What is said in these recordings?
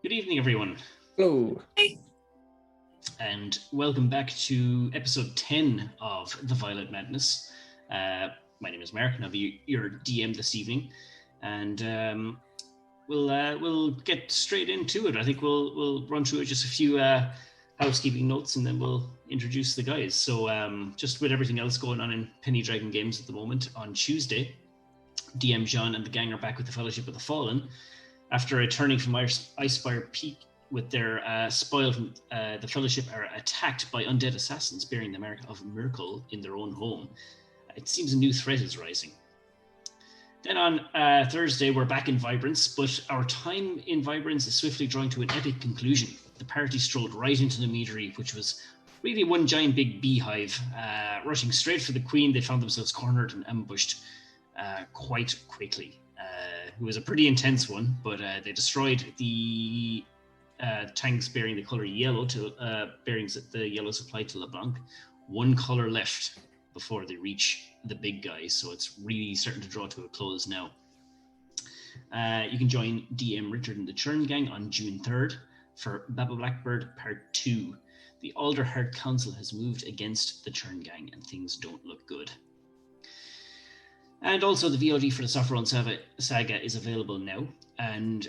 Good evening, everyone. Hello. Hey. And welcome back to episode 10 of The Violet Madness. My name is Mark, and I'll be your DM this evening. And we'll get straight into it. I think we'll run through just a few housekeeping notes, and then we'll introduce the guys. So just with everything else going on in Penny Dragon Games at the moment, on Tuesday, DM Jean and the gang are back with the Fellowship of the Fallen. After returning from Icespire Peak with their spoil from the Fellowship are attacked by undead assassins bearing the mark of Miracle in their own home. It seems a new threat is rising. Then on Thursday, we're back in Vibrance, but our time in Vibrance is swiftly drawing to an epic conclusion. The party strolled right into the meadery, which was really one giant big beehive. Rushing straight for the Queen, they found themselves cornered and ambushed quite quickly. It was a pretty intense one, but they destroyed the tanks bearing the color yellow to bearings the yellow supply to LeBlanc. One color left before they reach the big guys, so it's really starting to draw to a close now. You can join DM Richard and the Churn Gang on June 3rd for Baba Blackbird Part 2. The Alderheart Council has moved against the Churn Gang, and things don't look good. And also the VOD for the Saffron Saga is available now. And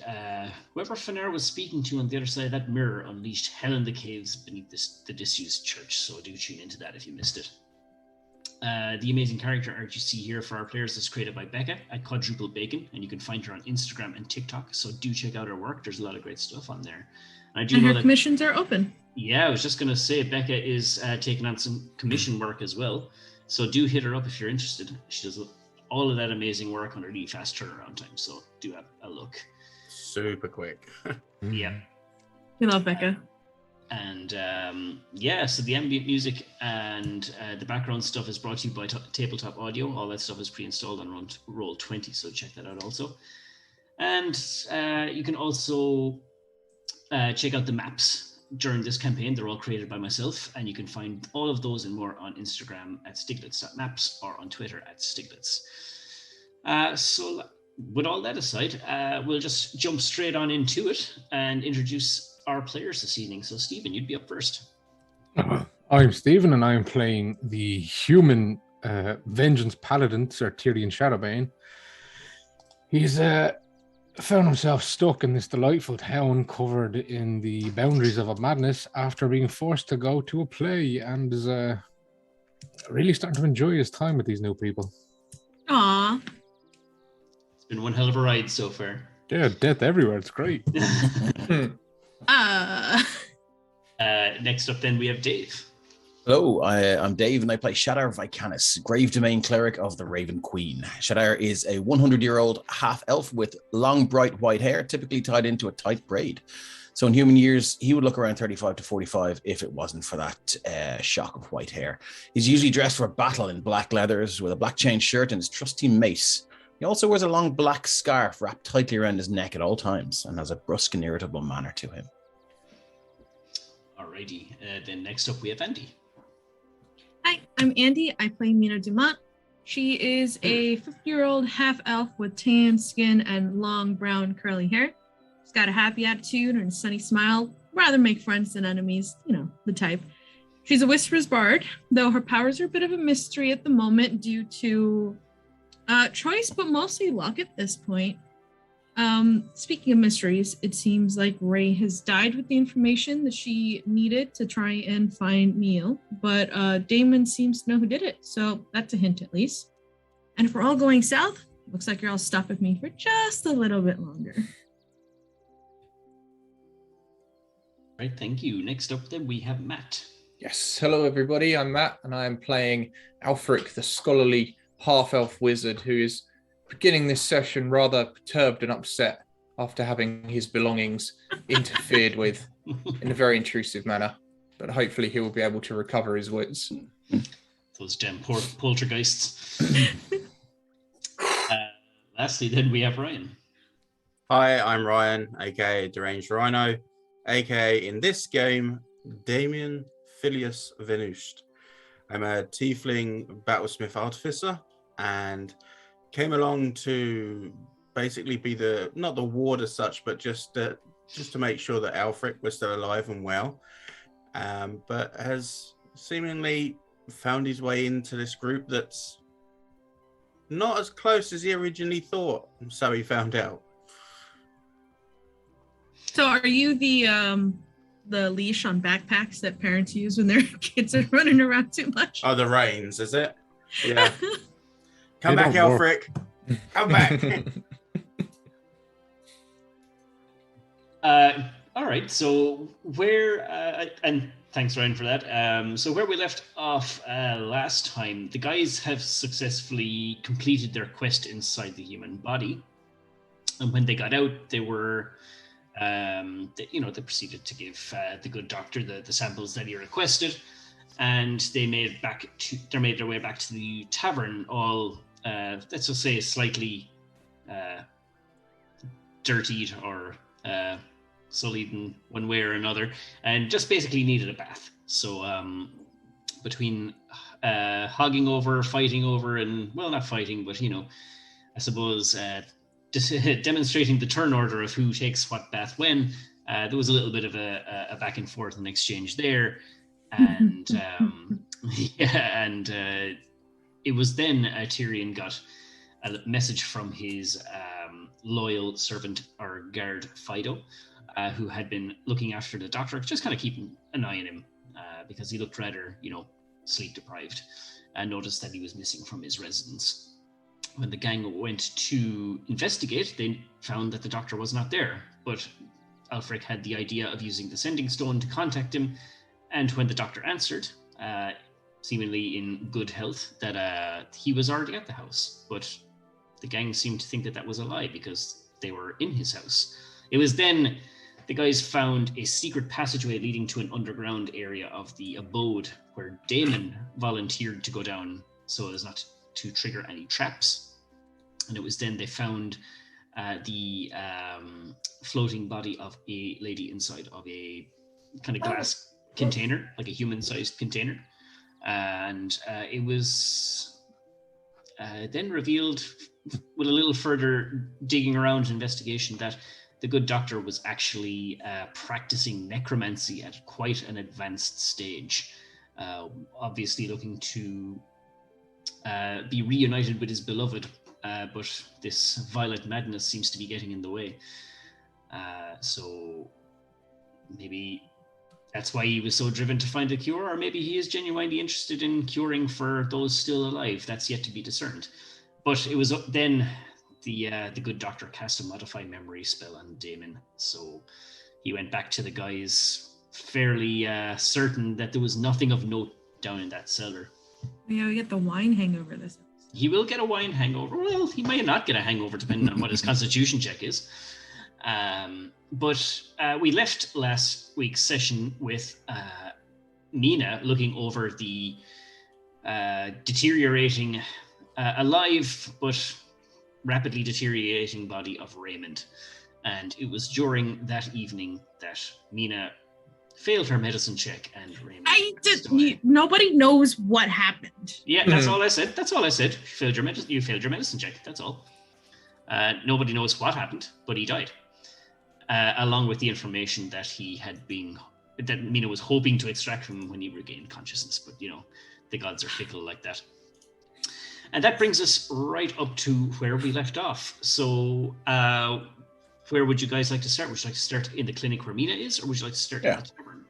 whoever Fanar was speaking to on the other side of that mirror unleashed hell in the caves beneath the disused church. So do tune into that if you missed it. The amazing character art you see here for our players is created by Becca at Quadruple Bacon. And you can find her on Instagram and TikTok. So do check out her work. There's a lot of great stuff on there. And her commissions are open. Yeah, I was just going to say Becca is taking on some commission work as well. So do hit her up if you're interested. She does all of that amazing work on a really fast turnaround time, so do have a look. Super quick. Yeah. We love Becca. And so the ambient music and the background stuff is brought to you by Tabletop Audio. All that stuff is pre-installed on Roll20, so check that out also. And you can also check out the maps during this campaign. They're all created by myself, and you can find all of those and more on Instagram at stiglitz.maps or on Twitter at stiglitz. So with all that aside, we'll just jump straight on into it and introduce our players this evening. So Stephen, you'd be up first. I'm Stephen, and I'm playing the human Vengeance Paladin, Sir Tyrion Shadowbane. He's found himself stuck in this delightful town covered in the boundaries of a madness after being forced to go to a play, and is really starting to enjoy his time with these new people. Aww. It's been one hell of a ride so far. Yeah, death everywhere. It's great. Next up then we have Dave. Hello, I'm Dave, and I play Shadar Vicanis, Grave Domain Cleric of the Raven Queen. Shadar is a 100-year-old half-elf with long, bright white hair, typically tied into a tight braid. So in human years, he would look around 35 to 45 if it wasn't for that shock of white hair. He's usually dressed for battle in black leathers with a black chain shirt and his trusty mace. He also wears a long black scarf wrapped tightly around his neck at all times and has a brusque and irritable manner to him. Alrighty, then next up we have Andy. Hi, I'm Andy. I play Mina Dumont. She is a 50-year-old half-elf with tan skin and long brown curly hair. She's got a happy attitude and a sunny smile. Rather make friends than enemies, the type. She's a Whispers bard, though her powers are a bit of a mystery at the moment due to choice, but mostly luck at this point. Speaking of mysteries, it seems like Ray has died with the information that she needed to try and find Neil, but Damon seems to know who did it, so that's a hint at least. And if we're all going south, looks like you're all stuck with me for just a little bit longer. Right, thank you. Next up then we have Matt. Yes, hello everybody, I'm Matt, and I am playing Alfric, the scholarly half-elf wizard who is beginning this session rather perturbed and upset after having his belongings interfered with in a very intrusive manner. But hopefully he will be able to recover his wits. Those damn poltergeists. Lastly, then we have Ryan. Hi, I'm Ryan, aka Deranged Rhino, aka in this game, Damien Phileas Venust. I'm a tiefling battlesmith artificer and came along to basically be not the ward as such, but just just to make sure that Alfred was still alive and well, but has seemingly found his way into this group that's not as close as he originally thought, so he found out. So are you the leash on backpacks that parents use when their kids are running around too much? Oh, the reins, is it? Yeah. Come They back, don't work. Alfric. Come back. All right, so and thanks, Ryan, for that. So where we left off last time, the guys have successfully completed their quest inside the human body. And when they got out, they were, they proceeded to give the good doctor the samples that he requested. And they made their way back to the tavern, all, let's just say, slightly dirtied or sullied in one way or another, and just basically needed a bath. So between hogging over, fighting over, and, well, not fighting, but, I suppose demonstrating the turn order of who takes what bath when, there was a little bit of a back and forth and exchange there. And it was then Tyrion got a message from his loyal servant or guard Fido, who had been looking after the doctor, just kind of keeping an eye on him because he looked rather, sleep deprived, and noticed that he was missing from his residence. When the gang went to investigate, they found that the doctor was not there, but Alfric had the idea of using the sending stone to contact him. And when the doctor answered, seemingly in good health, that he was already at the house. But the gang seemed to think that was a lie because they were in his house. It was then the guys found a secret passageway leading to an underground area of the abode where Damon volunteered to go down so as not to trigger any traps. And it was then they found the floating body of a lady inside of a kind of glass container, like a human-sized container, and it was then revealed with a little further digging around and investigation that the good doctor was actually practicing necromancy at quite an advanced stage, obviously looking to be reunited with his beloved, but this violet madness seems to be getting in the way. So maybe that's why he was so driven to find a cure, or maybe he is genuinely interested in curing for those still alive. That's yet to be discerned. But it was then the good doctor cast a modify memory spell on Damon, so he went back to the guys fairly certain that there was nothing of note down in that cellar. Yeah, we get the wine hangover this episode. He will get a wine hangover. Well, he might not get a hangover depending on what his constitution check is. But we left last week's session with Nina looking over the deteriorating, alive but rapidly deteriorating body of Raymond. And it was during that evening that Nina failed her medicine check and Raymond... Nobody knows what happened. Yeah, that's all I said. That's all I said. You failed your medicine check. That's all. Nobody knows what happened, but he died. Along with the information that that Mina was hoping to extract from him when he regained consciousness. But, the gods are fickle like that. And that brings us right up to where we left off. So, where would you guys like to start? Would you like to start in the clinic where Mina is, or would you like to start in the tavern?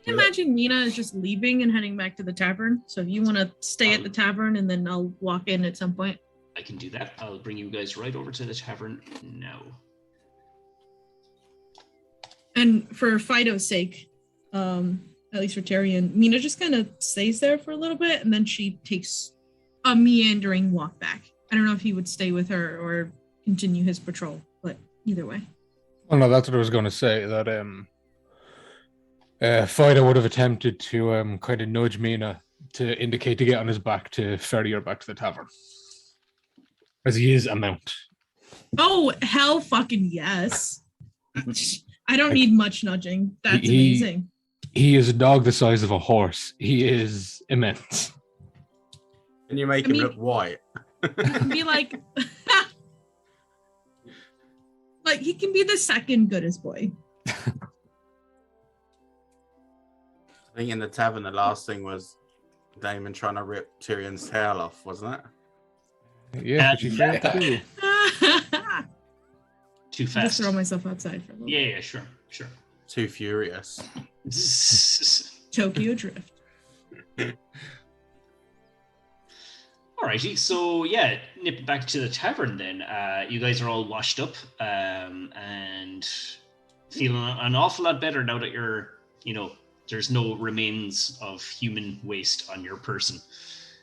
I imagine Mina is just leaving and heading back to the tavern. So if you want to stay at the tavern, and then I'll walk in at some point. I can do that. I'll bring you guys right over to the tavern now. And for Fido's sake, at least for Tyrion, Mina just kind of stays there for a little bit, and then she takes a meandering walk back. I don't know if he would stay with her or continue his patrol, but either way. Well, no, that's what I was going to say, that Fido would have attempted to kind of nudge Mina to indicate to get on his back to ferry her back to the tavern. As he is a mount. Oh, hell fucking yes. I don't need much nudging. That's amazing. He is a dog the size of a horse. He is immense. Can you make him look white? Be like Like, he can be the second goodest boy. I think in the tavern, the last thing was Damon trying to rip Tyrion's tail off, wasn't it? Yeah, which he failed to do. Too Just fast. throw myself outside for a little Yeah, sure. Too furious. Tokyo Drift. Alrighty, so yeah, nip back to the tavern then. You guys are all washed up and feeling an awful lot better now that you're, there's no remains of human waste on your person.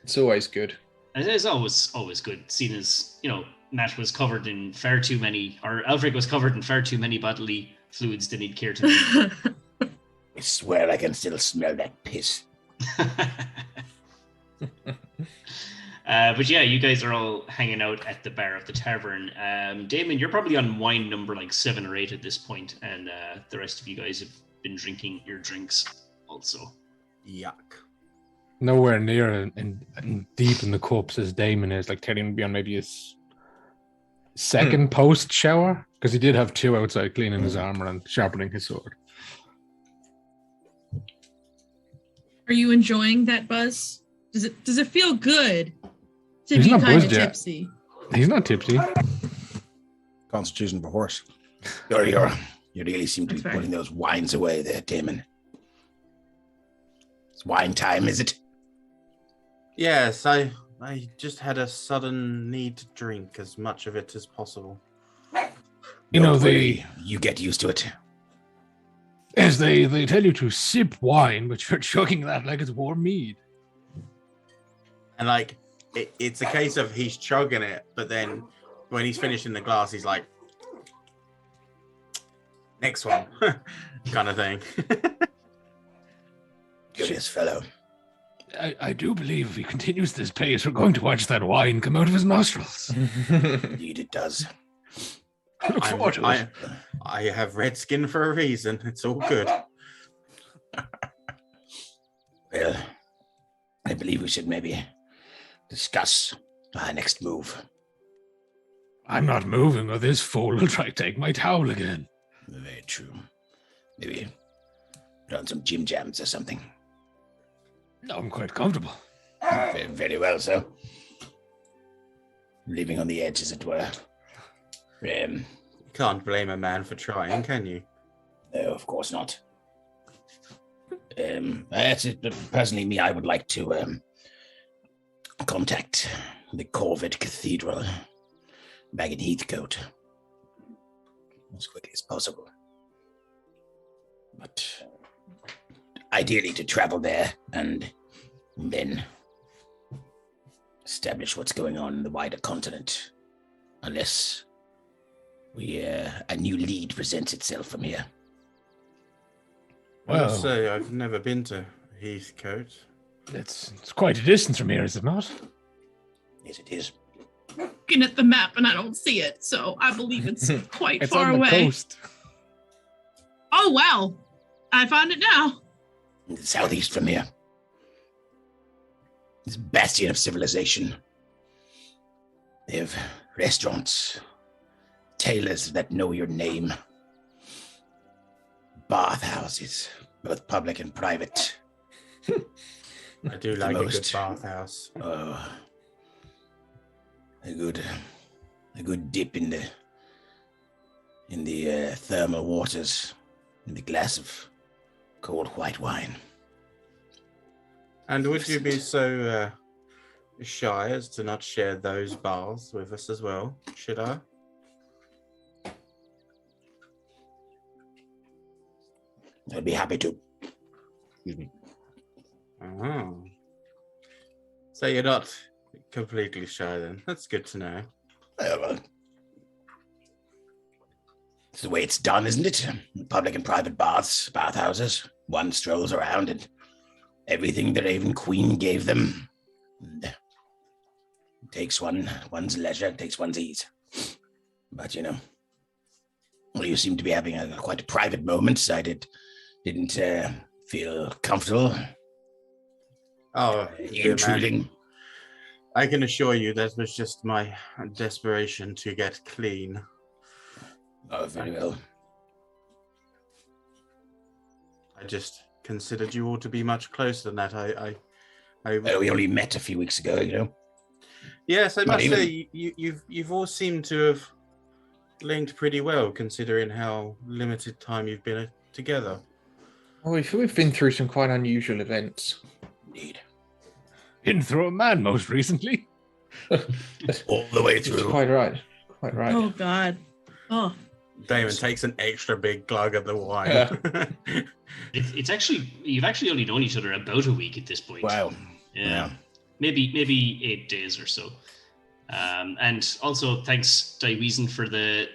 It's always good. And it is always good, seeing as, Matt was covered in far too many, or Alfred was covered in far too many bodily fluids than he'd care to be. I swear I can still smell that piss. But yeah, you guys are all hanging out at the bar of the tavern. Damon, you're probably on wine number like 7 or 8 at this point, and the rest of you guys have been drinking your drinks also. Yuck. Nowhere near and deep in the cups as Damon is. Like Tyrion would be on maybe his second post shower, because he did have 2 outside cleaning his armor and sharpening his sword. Are you enjoying that buzz? Does it feel good to He's be not kind of buzzed yet. tipsy? He's not tipsy. Constitution of a horse. You really seem to be That's fair. putting those wines away there, Damon. It's wine time, is it? Yes, I just had a sudden need to drink as much of it as possible. Don't worry, you get used to it. As they tell you to sip wine, but you're chugging that like it's warm mead. And it's a case of he's chugging it, but then when he's finishing the glass, he's like, next one, kind of thing. Curious fellow. I do believe if he continues this pace, we're going to watch that wine come out of his nostrils. Indeed it does. Look forward to it. I have red skin for a reason. It's all good. Well, I believe we should maybe discuss our next move. I'm not moving, or this fool will try to take my towel again. Very true. Maybe put on some gym jams or something. No, I'm quite comfortable. Very, very well, so. Living on the edge, as it were. Can't blame a man for trying, can you? No, of course not. That's it. But personally, I would like to contact the Corvid Cathedral back in Heathcote as quickly as possible. But ideally to travel there and then establish what's going on in the wider continent, unless a new lead presents itself from here. I must say, I've never been to Heathcote. It's quite a distance from here, is it not? Yes, it is. Looking at the map and I don't see it, so I believe it's quite It's far on the away. coast. Oh wow, I found it now. In the southeast from here. This bastion of civilization. They have restaurants, tailors that know your name, bathhouses, both public and private. I do like a good bathhouse. A good dip in the thermal waters, in the glass of cold white wine. And would you be so shy as to not share those baths with us as well? Should I? I'd be happy to. Excuse me. Oh. So you're not completely shy then. That's good to know. Well, it's the way it's done, isn't it? Public and private bathhouses. One strolls around and everything the Raven Queen gave them. And takes one's leisure, takes one's ease. But well, you seem to be having quite a private moment, so I didn't feel comfortable. Oh, intruding. Man. I can assure you that was just my desperation to get clean. Oh, very well. I just considered you all to be much closer than that. Well, we only met a few weeks ago, you know. Yes, I Not must even. say you've all seemed to have linked pretty well, considering how limited time you've been together. Oh, we've been through some quite unusual events. Indeed. Been through a man most recently. All the way It's through. quite right. Quite right. Oh God. Oh. Damon takes an extra big glug of the wine. Yeah. It's actually you've actually only known each other about a week at this point. Wow. Yeah. Maybe 8 days or so. And also thanks Daiweezen for the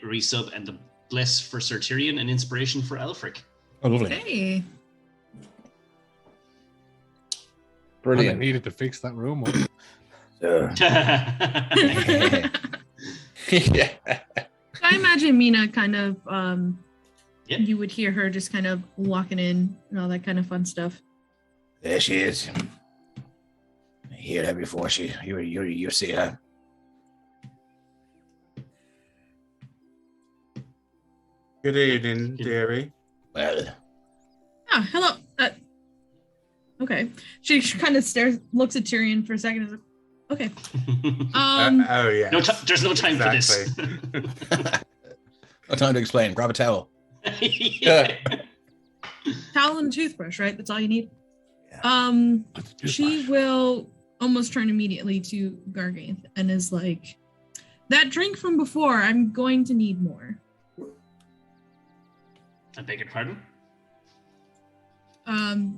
resub and the bless for Sir Tyrion and inspiration for Alfric. Oh, lovely. Hey. I Brilliant. needed to fix that room. Yeah. I imagine Mina kind of Yeah. you would hear her just kind of walking in and all that kind of fun stuff. There she is. I hear her before you see her. Good evening, dearie. Well, Ah, hello. Okay. She kind of looks at Tyrion for a second. And is like, okay. Oh yeah. There's no time for this. no time to explain. Grab a towel. Towel and a toothbrush, right? That's all you need. Yeah. She will almost turn immediately to Garganth and is like, "That drink from before, I'm going to need more." I beg your pardon?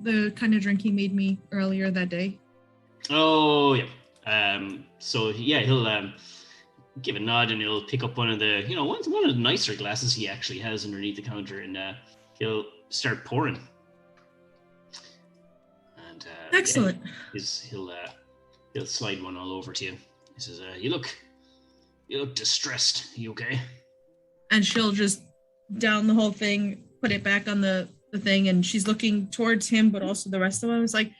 The kind of drink he made me earlier that day. Oh yeah. So yeah, he'll give a nod and he'll pick up one of the one of the nicer glasses he actually has underneath the counter and he'll start pouring. And Excellent. Yeah, he'll slide one all over to you. He says, "You look distressed. You okay?" And she'll just down the whole thing, put it back on the thing, and she's looking towards him, but also the rest of them. It's like,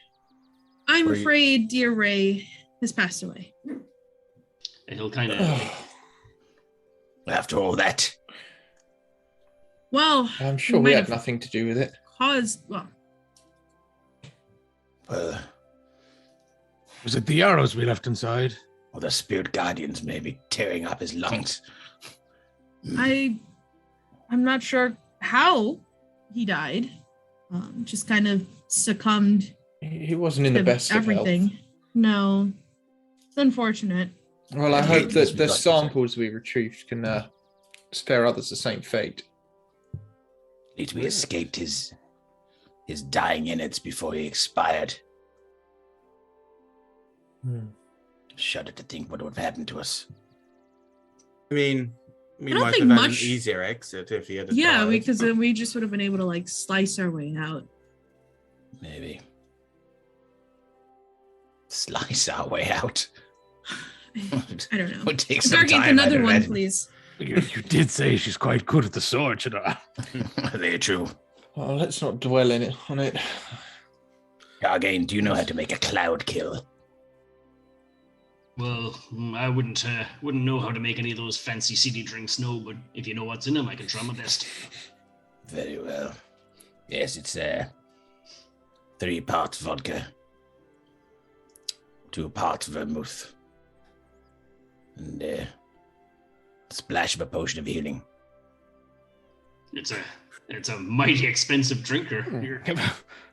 "I'm Were you- afraid dear Ray has passed away." And he'll kind of After all that, Well, I'm sure might we had have nothing to do with it. caused. well, Was it the arrows we left inside? the spirit guardians may be tearing up his lungs. I'm not sure how he died. Just kind of succumbed He wasn't in the to best of everything. health. No, it's unfortunate. Well, I Yeah, hope he's that the got- samples we retrieved can spare others the same fate. At least we escaped his dying innards before he expired. Shudder to think what would have happened to us. I mean, we I don't might think have had much- an easier exit if he had. Yeah, died. because then we just would have been able to like slice our way out. Maybe. Slice our way out. I don't know. Would take some Garganth, time. another I'd one, imagine. please. You did say she's quite good at the sword, should I? Very true. Well, let's not dwell on it. Again, do you know how to make a cloud kill? Well, I wouldn't know how to make any of those fancy city drinks, no. But if you know what's in them, I can try my best. Very well. Yes, it's 3 parts vodka, 2 parts vermouth, and a splash of a potion of healing. It's a mighty expensive drinker. You're-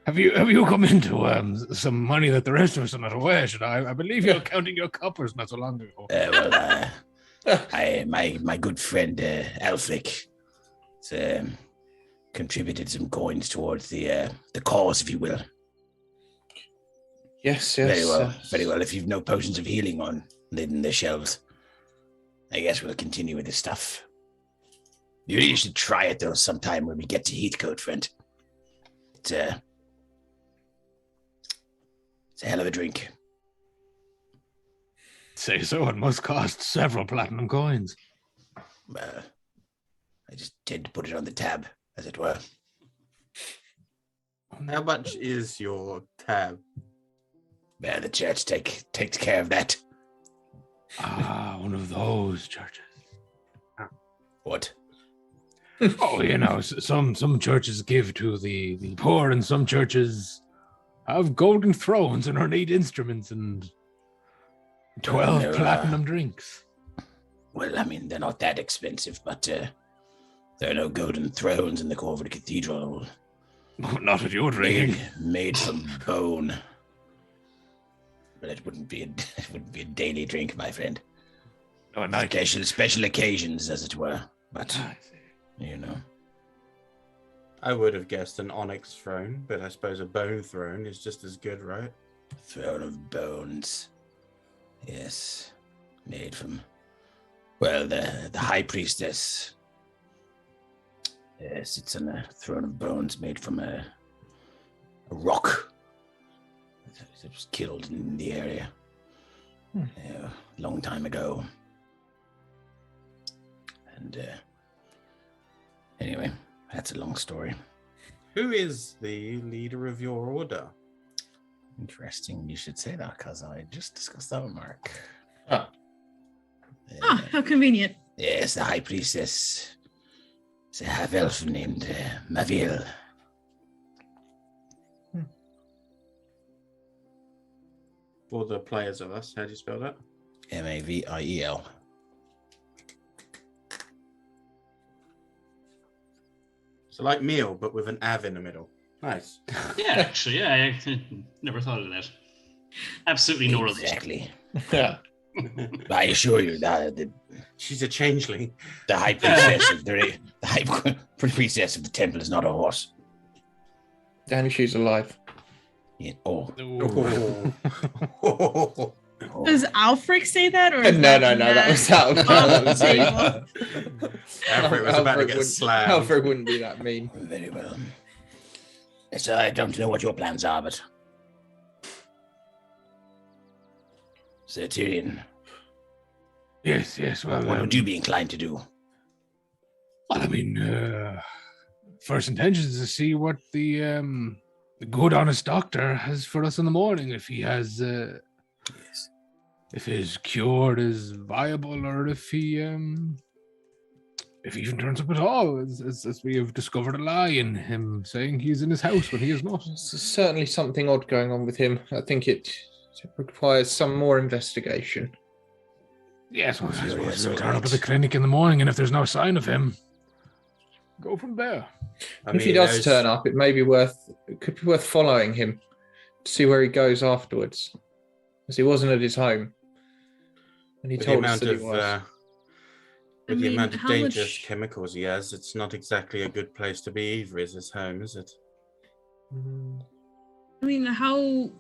Have you come into some money that the rest of us are not aware? Should I? I believe you're counting your coppers not so long ago. My good friend Alfric has contributed some coins towards the cause, if you will. Yes. Very well, very well. If you've no potions of healing on the shelves, I guess we'll continue with this stuff. You really should try it though sometime when we get to Heathcote, friend. It's a hell of a drink. Say so. It must cost several platinum coins. I just tend to put it on the tab, as it were. How much is your tab? The church takes care of that. Ah, one of those churches. What? Oh, some churches give to the poor, and some churches have golden thrones and ornate instruments and 12 No, platinum drinks. Well, I mean, they're not that expensive, but there are no golden thrones in the Corvid Cathedral. Not with your drinking. Made from bone. But it wouldn't be a daily drink, my friend. Oh, nice. Special occasions, as it were. But I would have guessed an onyx throne, but I suppose a bone throne is just as good, right? Throne of bones. Yes. Made from, well, the high priestess sits on a throne of bones made from a rock. It was killed in the area a long time ago. And anyway, that's a long story. Who is the leader of your order? Interesting you should say that, because I just discussed that with Mark. Oh. How convenient. Yes, the high priestess. It's a half-elf named Mavil. For the players of us, how do you spell that? Maviel. So like meal, but with an av in the middle. Nice. Yeah, actually, I never thought of that. Absolutely no relation. Exactly. Yeah. I assure you that She's a changeling. the high priestess of the high priestess of the temple is not a horse. Danny, she's alive. Yeah, Does Alfric say that? Or No, is that that was out. That was Alfred was about to get slammed. Alfred wouldn't be that mean. Very well. So I don't know what your plans are, but Sir Tyrion, Yes. Well, what would you be inclined to do? Well, I mean, first intention is to see what the good, honest doctor has for us in the morning. If he has, if his cure is viable, or if he even turns up at all, as we have discovered a lie in him saying he's in his house when he is not. There's certainly something odd going on with him. I think it requires some more investigation. Yes, well, I suppose we'll turn up at the clinic in the morning, and if there's no sign of him, go from there. If he does turn up, it could be worth following him to see where he goes afterwards, as he wasn't at his home, and he told us that he was. With the amount of dangerous chemicals he has, it's not exactly a good place to be either, is his home, is it? I mean, how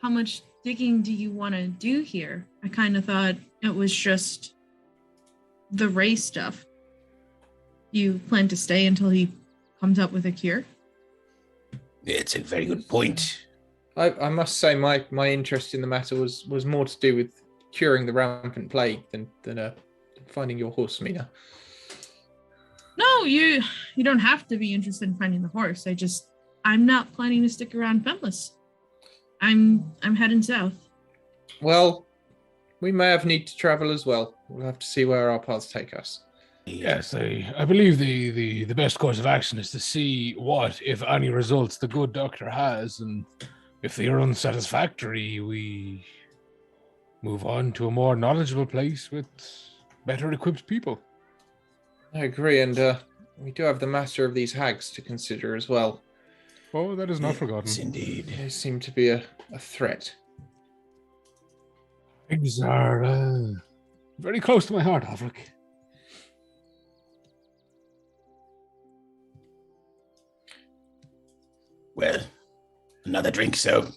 much digging do you want to do here? I kind of thought it was just the Ray stuff. You plan to stay until he comes up with a cure? It's a very good point. I must say my interest in the matter was more to do with curing the rampant plague than finding your horse, Mina. No, you don't have to be interested in finding the horse. I'm not planning to stick around Fenless. I'm heading south. Well, we may have need to travel as well. We'll have to see where our paths take us. Yes, I believe the best course of action is to see what, if any, results the good doctor has, and if they are unsatisfactory, we move on to a more knowledgeable place with better equipped people. I agree, and we do have the master of these hags to consider as well. Oh, that is not forgotten. Yes, indeed. They seem to be a threat. Things are very close to my heart, Alfric. Well, another drink, so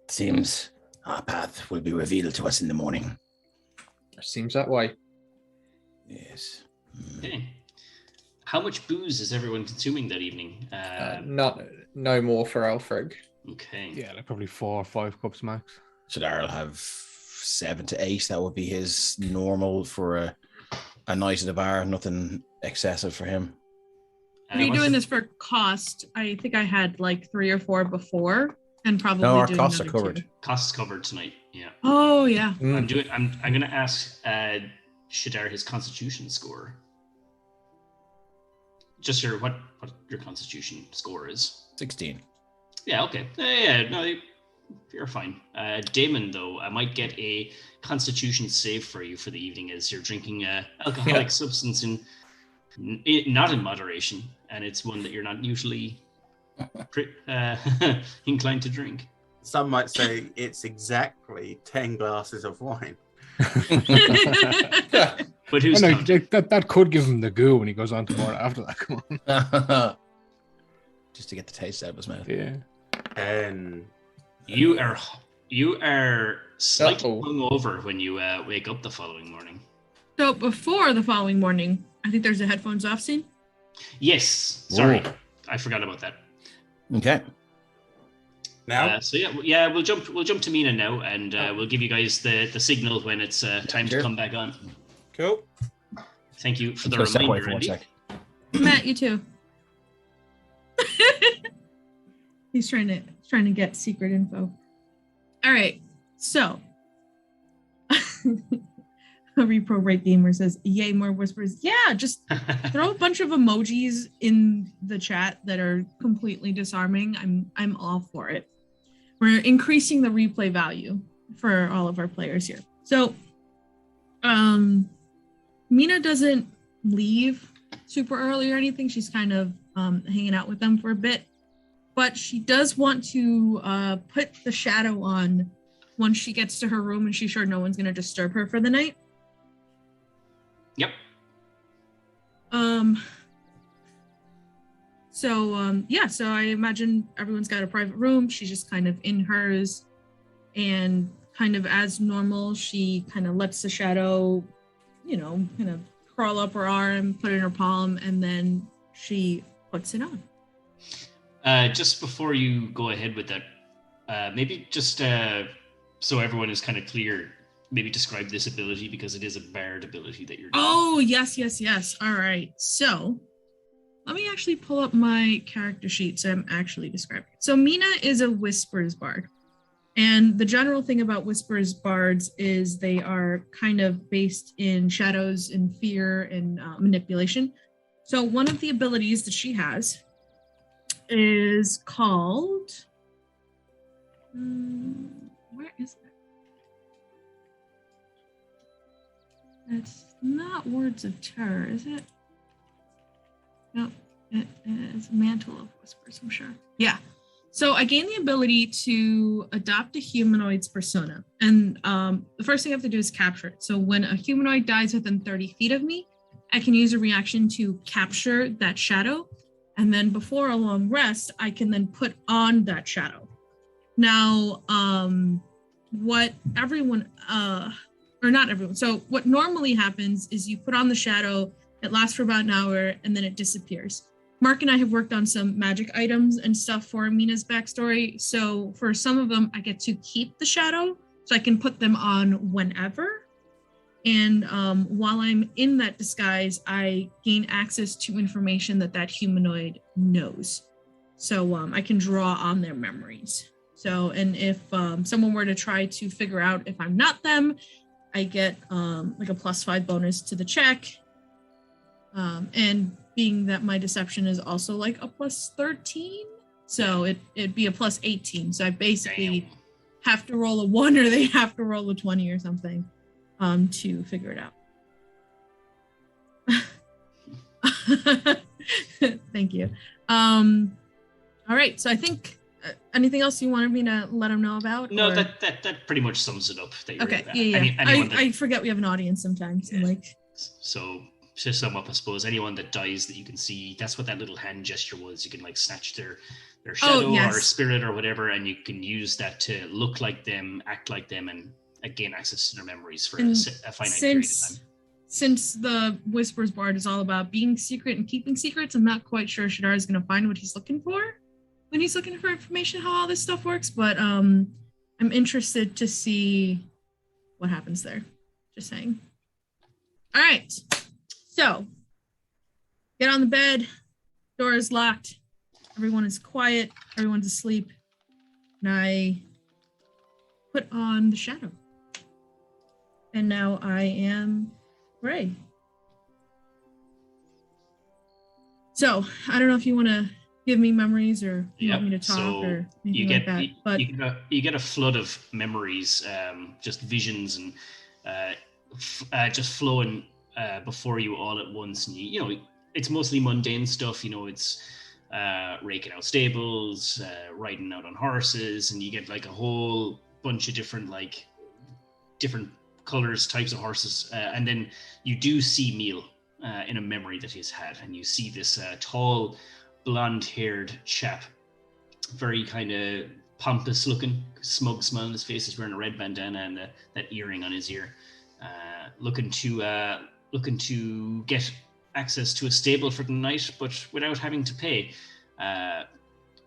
it seems our path will be revealed to us in the morning. It seems that way. Yes. Okay. How much booze is everyone consuming that evening? No more for Alfred. Okay. Yeah, like probably 4 or 5 cups max. So Darrell have 7 to 8. That would be his normal for a night at the bar. Nothing excessive for him. Are you doing this for cost? I think I had like 3 or 4 before, and probably No, our doing costs are another covered. 2. Costs covered tonight. Yeah. Oh yeah. I'm going to ask Shadar his Constitution score. just what your Constitution score is. 16. Yeah. Okay. Yeah. No, you're fine. Damon, though, I might get a Constitution save for you for the evening, as you're drinking a alcoholic substance not in moderation, and it's one that you're not usually inclined to drink. Some might say it's exactly 10 glasses of wine. But who's counting? That could give him the goo when he goes on to more after that. Come on. Just to get the taste out of his mouth. Yeah. And You are slightly hungover when you wake up the following morning. So before the following morning, I think there's a headphones off scene. Yes. Sorry, Whoa. I forgot about that. Okay. now, So we'll jump to Mina now, and we'll give you guys the signal when it's time to come back on. cool. Thank you for the Let's go step away reminder, for one Andy. sec. Matt, you too. He's trying to get secret info. All right, so Repro Break Gamer says, "Yay, more whispers." Yeah, just throw a bunch of emojis in the chat that are completely disarming. I'm all for it. We're increasing the replay value for all of our players here. So, Mina doesn't leave super early or anything. She's kind of hanging out with them for a bit, but she does want to put the shadow on once she gets to her room and she's sure no one's going to disturb her for the night. Yep. So I imagine everyone's got a private room. She's just kind of in hers, and kind of as normal, she kind of lets the shadow, kind of crawl up her arm, put it in her palm, and then she puts it on. Just before you go ahead with that, maybe just so everyone is kind of clear, maybe describe this ability, because it is a bard ability that you're doing. Oh, yes. All right. So let me actually pull up my character sheet so I'm actually describing it. So Mina is a Whispers bard. And the general thing about Whispers bards is they are kind of based in shadows and fear and manipulation. So one of the abilities that she has is called... where is it? It's not Words of Terror, is it? No, it is Mantle of Whispers, I'm sure. Yeah. So I gain the ability to adopt a humanoid's persona. And the first thing I have to do is capture it. So when a humanoid dies within 30 feet of me, I can use a reaction to capture that shadow. And then before a long rest, I can then put on that shadow. Now, what everyone... or not everyone. So what normally happens is you put on the shadow, it lasts for about an hour, and then it disappears. Mark and I have worked on some magic items and stuff for Mina's backstory. So for some of them, I get to keep the shadow, so I can put them on whenever. And while I'm in that disguise, I gain access to information that humanoid knows. So I can draw on their memories. So, and if someone were to try to figure out if I'm not them, I get like a +5 bonus to the check. And being that my deception is also like a +13, so it'd be a +18. So I basically have to roll a 1 or they have to roll a 20 or something to figure it out. Thank you. All right, so I think anything else you wanted me to let them know about? No, or? that pretty much sums it up. That you're Okay, that. yeah. I forget we have an audience sometimes. Yeah. I'm like, so to sum up, I suppose anyone that dies that you can see, that's what that little hand gesture was. You can like snatch their shadow or spirit or whatever, and you can use that to look like them, act like them, and gain access to their memories for a finite period of time. Since the Whispers Bard is all about being secret and keeping secrets, I'm not quite sure Shadar is going to find what he's looking for when he's looking for information how all this stuff works, but I'm interested to see what happens there. Just saying. All right. So, get on the bed, door is locked, everyone is quiet, everyone's asleep, and I put on the shadow. And now I am Gray. So I don't know if you want to give me memories or you want me to talk so or anything you get like that. But you get a flood of memories, just visions and just flowing before you all at once. And you know, it's mostly mundane stuff. You know, it's raking out stables, riding out on horses, and you get like a whole bunch of different colors, types of horses, and then you do see Meal in a memory that he's had, and you see this tall, blonde-haired chap, very kind of pompous looking, smug smile on his face. He's wearing a red bandana and that earring on his ear, looking to get access to a stable for the night, but without having to pay.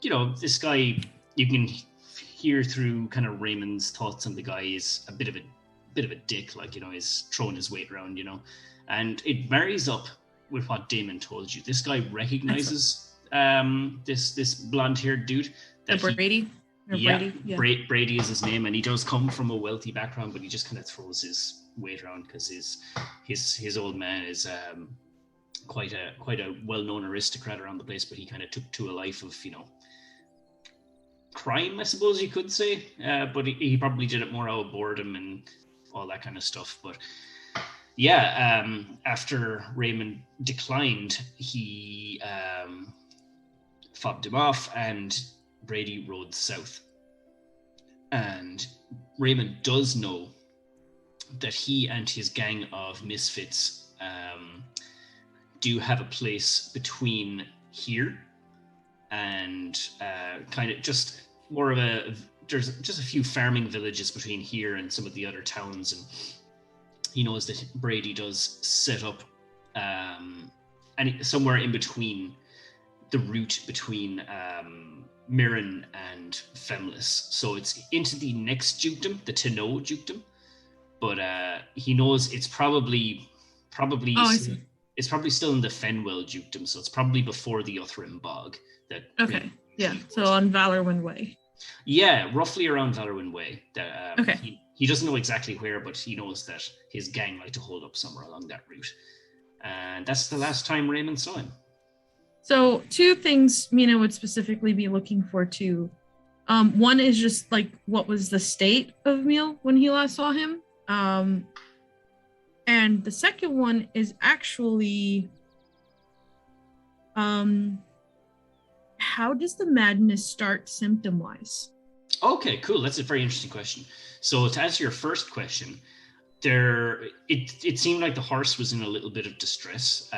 You know, this guy, you can hear through kind of Raymond's thoughts on the guy is a bit of a dick, like, you know, he's throwing his weight around, you know, and it marries up with what Damon told you. This guy recognizes this blonde-haired dude. Brady? Brady is his name, and he does come from a wealthy background, but he just kind of throws his weight around because his old man is quite a well-known aristocrat around the place, but he kind of took to a life of, you know, crime, I suppose you could say, but he probably did it more out of boredom and all that kind of stuff. But yeah, after Raymond declined, he fobbed him off, and Brady rode south. And Raymond does know that he and his gang of misfits do have a place between here and kind of just more of there's just a few farming villages between here and some of the other towns, and he knows that Brady does set up somewhere in between the route between Mirren and Femless. So it's into the next dukedom, the Tenno dukedom, but he knows it's probably it's probably still in the Fenwell dukedom, so it's probably before the Uthrim Bog. Okay, yeah, so on Valorwyn Way. Yeah, roughly around Valorwyn Way. Okay. He doesn't know exactly where, but he knows that his gang like to hold up somewhere along that route. And that's the last time Raymond saw him. So 2 things Mina would specifically be looking for too. One is just like, what was the state of Meal when he last saw him? And the second one is actually, how does the madness start symptom-wise? Okay, cool. That's a very interesting question. So to answer your first question, it seemed like the horse was in a little bit of distress.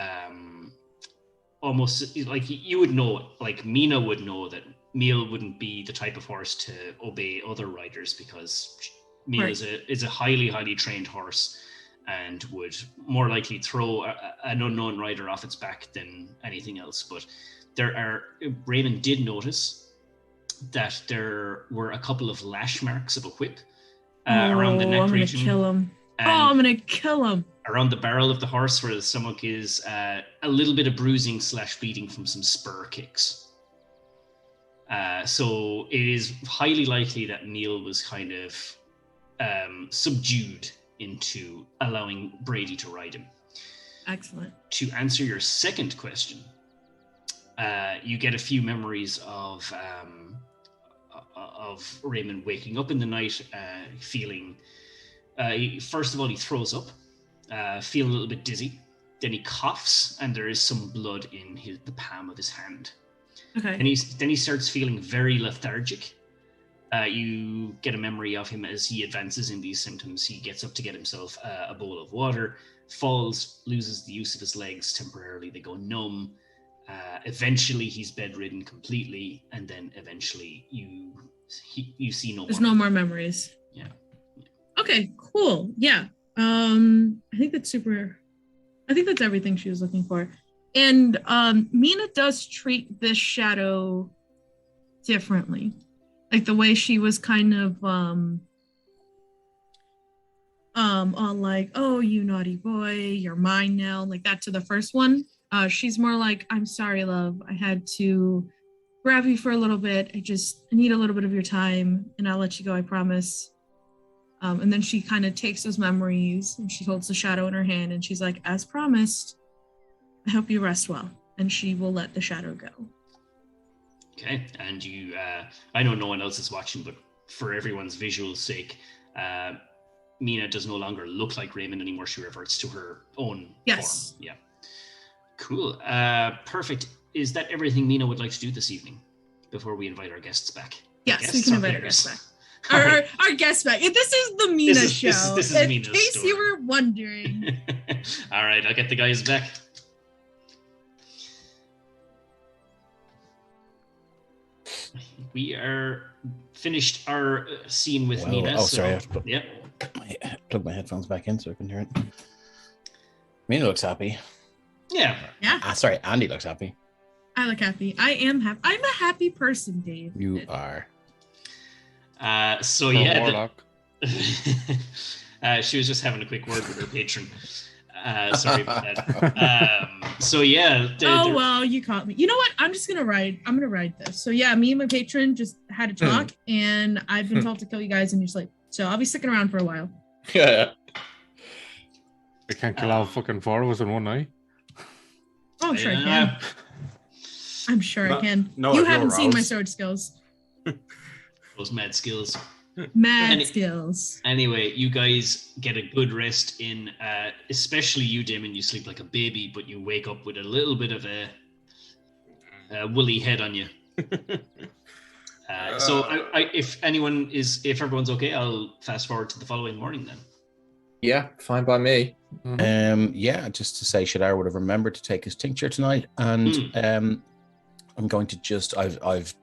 Almost like you would know, like Mina would know that Meal wouldn't be the type of horse to obey other riders, because Meal is a highly, highly trained horse and would more likely throw an unknown rider off its back than anything else. But Raymond did notice that there were a couple of lash marks of a whip around the neck region. I'm gonna kill him. I'm gonna kill him. Around the barrel of the horse, where the stomach is, a little bit of bruising / bleeding from some spur kicks. So it is highly likely that Neil was kind of subdued into allowing Brady to ride him. Excellent. To answer your second question, you get a few memories of Raymond waking up in the night, feeling. First of all, he throws up, feeling a little bit dizzy. Then he coughs, and there is some blood in the palm of his hand. Okay. And then he starts feeling very lethargic. You get a memory of him as he advances in these symptoms. He gets up to get himself a bowl of water, falls, loses the use of his legs temporarily. They go numb. Eventually, he's bedridden completely, and then eventually you see no. There's no more memories. Yeah. Okay. Cool. Yeah. I think that's everything she was looking for. And Mina does treat this shadow differently. Like the way she was kind of all like, oh, you naughty boy, you're mine now, like that to the first one. She's more like, I'm sorry, love. I had to grab you for a little bit. I need a little bit of your time, and I'll let you go, I promise. And then she kind of takes those memories and she holds the shadow in her hand and she's like, as promised, I hope you rest well. and she will let the shadow go. Okay, and you, I know no one else is watching, but for everyone's visual sake, Mina does no longer look like Raymond anymore. She reverts to her own Yes. form. Yeah. Cool. Perfect. Is that everything Mina would like to do this evening before we invite our guests back? Yes, we can invite our guests back. All right. Our guest back. This is the Mina show. This is in Mina's case story. you were wondering. All right, I'll get the guys back. We are finished our scene with Mina. Oh, sorry. I have to Plug my headphones back in so I can hear it. Mina looks happy. Yeah. Sorry, Andy looks happy. I look happy. I am happy. I'm a happy person, Dave. You are. So For a yeah. warlock. She was just having a quick word with her patron. Sorry about that. So yeah. Well, you caught me. You know what? I'm gonna ride this. So yeah, me and my patron just had a talk, and I've been told to kill you guys in your sleep. So I'll be sticking around for a while. Yeah. We can't kill all fucking four of us in one night. Oh, I'm sure I can. I'm sure I can. No, you haven't seen my sword skills. Those mad skills. Skills. Anyway, you guys get a good rest in, especially you, Damon. You sleep like a baby, but you wake up with a little bit of a woolly head on you. So if everyone's okay, I'll fast forward to the following morning then. Yeah, fine by me. Yeah, just to say, Shadar would have remembered to take his tincture tonight, and I'm going to I've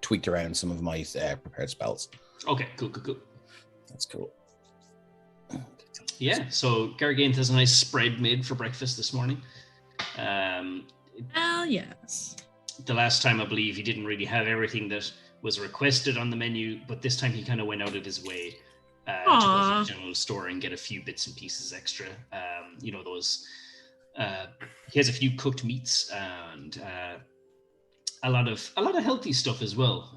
tweaked around some of my prepared spells. Okay, cool. That's cool. Yeah, so Garganth has a nice spread made for breakfast this morning. Yes. The last time, I believe, he didn't really have everything that was requested on the menu, but this time he kind of went out of his way to go to the general store and get a few bits and pieces extra. Those. He has a few cooked meats and a lot of healthy stuff as well.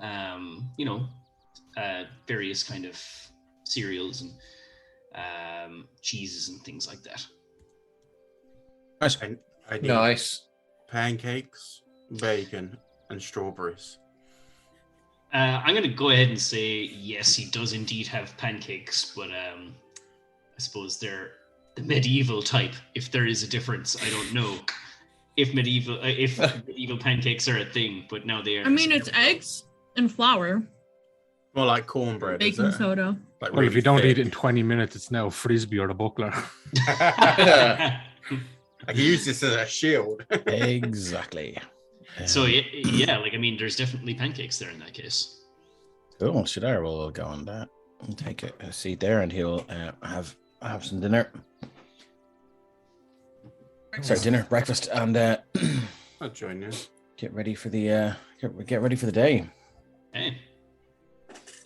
Various kind of cereals and cheeses and things like that. I need Nice. pancakes, bacon, and strawberries. I'm going to go ahead and say yes, he does indeed have pancakes, but I suppose they're the medieval type. If there is a difference, I don't know. If medieval pancakes are a thing, but now they are. I mean, it's eggs and flour. More like cornbread. Baking soda. Like Well, if you don't thick. eat it in 20 minutes, it's now a frisbee or a buckler. I can use this as a shield. Exactly. So yeah, there's definitely pancakes there in that case. Cool. Shadar will go on that and take a seat there, and he'll have some dinner. Sorry, breakfast, and I'll join you. get ready for the day. Hey.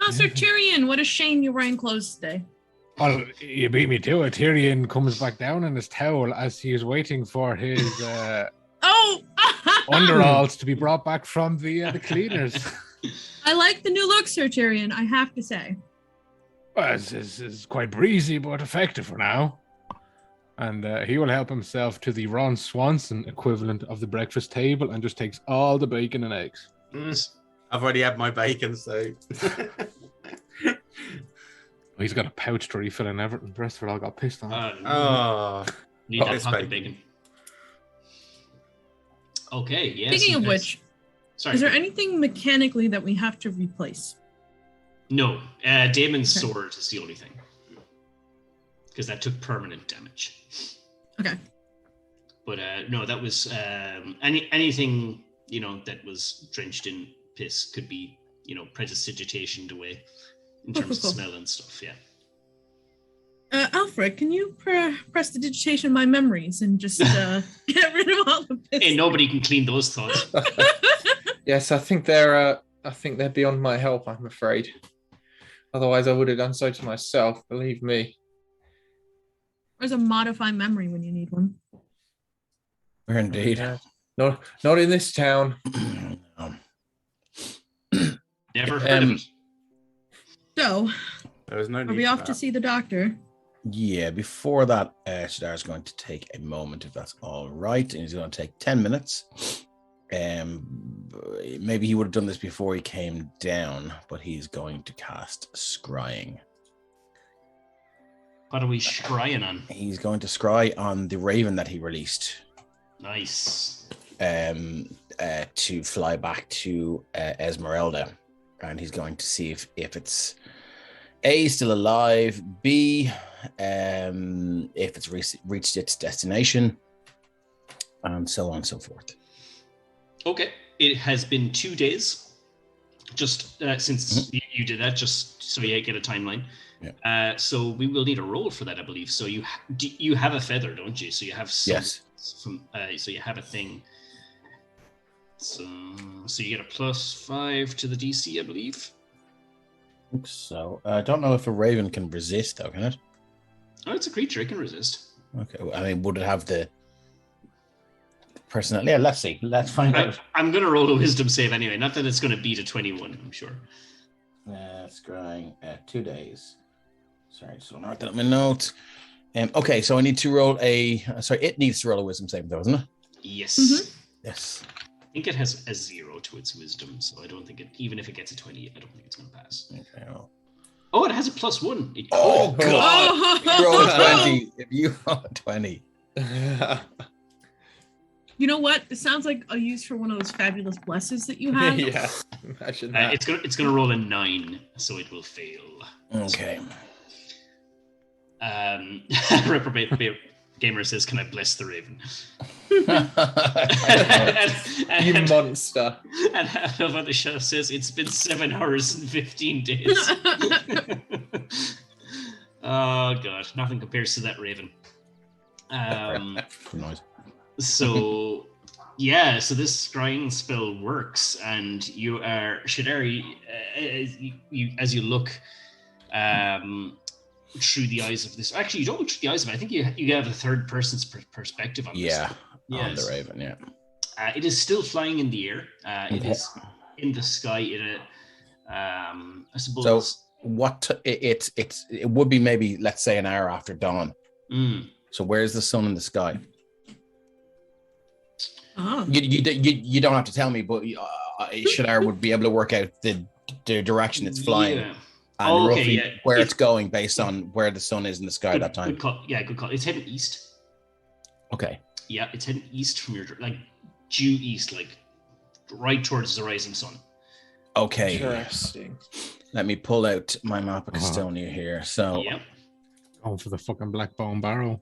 Oh, Sir Tyrion, what a shame you're wearing clothes today. Well, you beat me to it. Tyrion comes back down in his towel as he is waiting for his underalls to be brought back from the cleaners. I like the new look, Sir Tyrion, I have to say. Well, it's quite breezy, but effective for now. And he will help himself to the Ron Swanson equivalent of the breakfast table and just takes all the bacon and eggs. I've already had my bacon, so. He's got a pouch to refill and everything. The rest of it all got pissed on. Need that this pocket bacon. bacon. Okay, yes. Speaking of which, sorry. is there anything mechanically that we have to replace? No, Damon's sword is the only thing. Because that took permanent damage. Okay. But no, that was anything that was drenched in piss could be prestidigitationed away in terms of smell and stuff. Yeah. Alfred, can you prestidigitation my memories and just get rid of all the piss? Hey, nobody can clean those thoughts. Yes, I think they're beyond my help, I'm afraid. Otherwise, I would have done so to myself. Believe me. There's a modify memory when you need one. Where indeed. Not in this town. Never heard of it. So, There was no are need we for off that. to see the doctor? Yeah, before that, Shadar's going to take a moment, if that's all right, and he's going to take 10 minutes. Maybe he would have done this before he came down, but he's going to cast Scrying. What are we scrying on? He's going to scry on the raven that he released. Nice. To fly back to Esmeralda, and he's going to see if it's A, still alive, B, if it's reached its destination, and so on and so forth. Okay. It has been 2 days, just since you did that, just so you get a timeline. Yeah. So we will need a roll for that, I believe. So you have a feather, don't you? So you have some, Yes. So you have a thing. So you get a +5 to the DC, I believe. So I don't know if a raven can resist, though, can it? Oh, it's a creature. It can resist. Okay. I mean, would it have the personality? Yeah, let's see. Let's find out. I'm going to roll a wisdom save anyway. Not that it's going to beat a 21, I'm sure. Scrying 2 days. Sorry, just want to write that in my notes. Okay, so I need to roll it needs to roll a wisdom save, though, doesn't it? Yes. Mhm. Yes. I think it has a 0 to its wisdom, so I don't think even if it gets a 20, I don't think it's going to pass. Okay. Well. Oh, it has a +1. It Oh, could. God. Roll a 20. If you roll a 20. You know what? It sounds like a use for one of those fabulous blesses that you have. Yeah, imagine that. It's gonna roll a 9, so it will fail. Okay. Reprobate gamer says, "Can I bless the raven?" You monster. And Havana Shah says, "It's been 7 hours and 15 days." Oh god, nothing compares to that raven. Noise. So yeah, so this scrying spell works, and you are Shadari. As you look through the eyes of this. Actually, you don't look through the eyes of it. I think you have a third person's perspective on this. Yeah. Yes. On the raven. Yeah. It is still flying in the air. It is in the sky. I suppose. So what? It would be maybe, let's say, an hour after dawn. So where's the sun in the sky? Oh. You don't have to tell me, but Shadar would be able to work out the direction it's flying and roughly where it's going based on where the sun is in the sky at that time. Good call. Yeah, good call. It's heading east. Okay. Yeah, it's heading east from your due east, like right towards the rising sun. Okay. Interesting. Let me pull out my map of Gastonia here. So. Yep. Going for the fucking black bone barrel.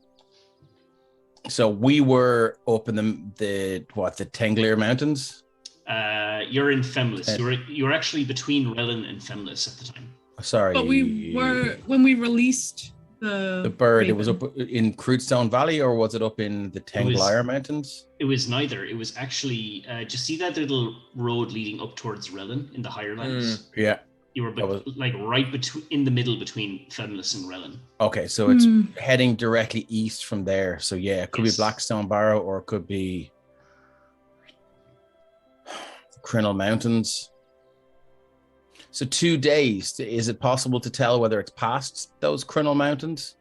So we were up in the Tenglir Mountains. You're in Femlis. You were actually between Relin and Femlis at the time. Sorry. But we were when we released the bird. raven. It was up in Crudestone Valley, or was it up in the Tenglir Mountains? It was neither. It was actually. Do you see that little road leading up towards Relin in the higher lands? Yeah. You were right in the middle between Femlis and Relin. Okay, so it's heading directly east from there. So yeah, it could be Blackstone Barrow, or it could be Crinnell Mountains. So 2 days. Is it possible to tell whether it's past those Crinnell Mountains?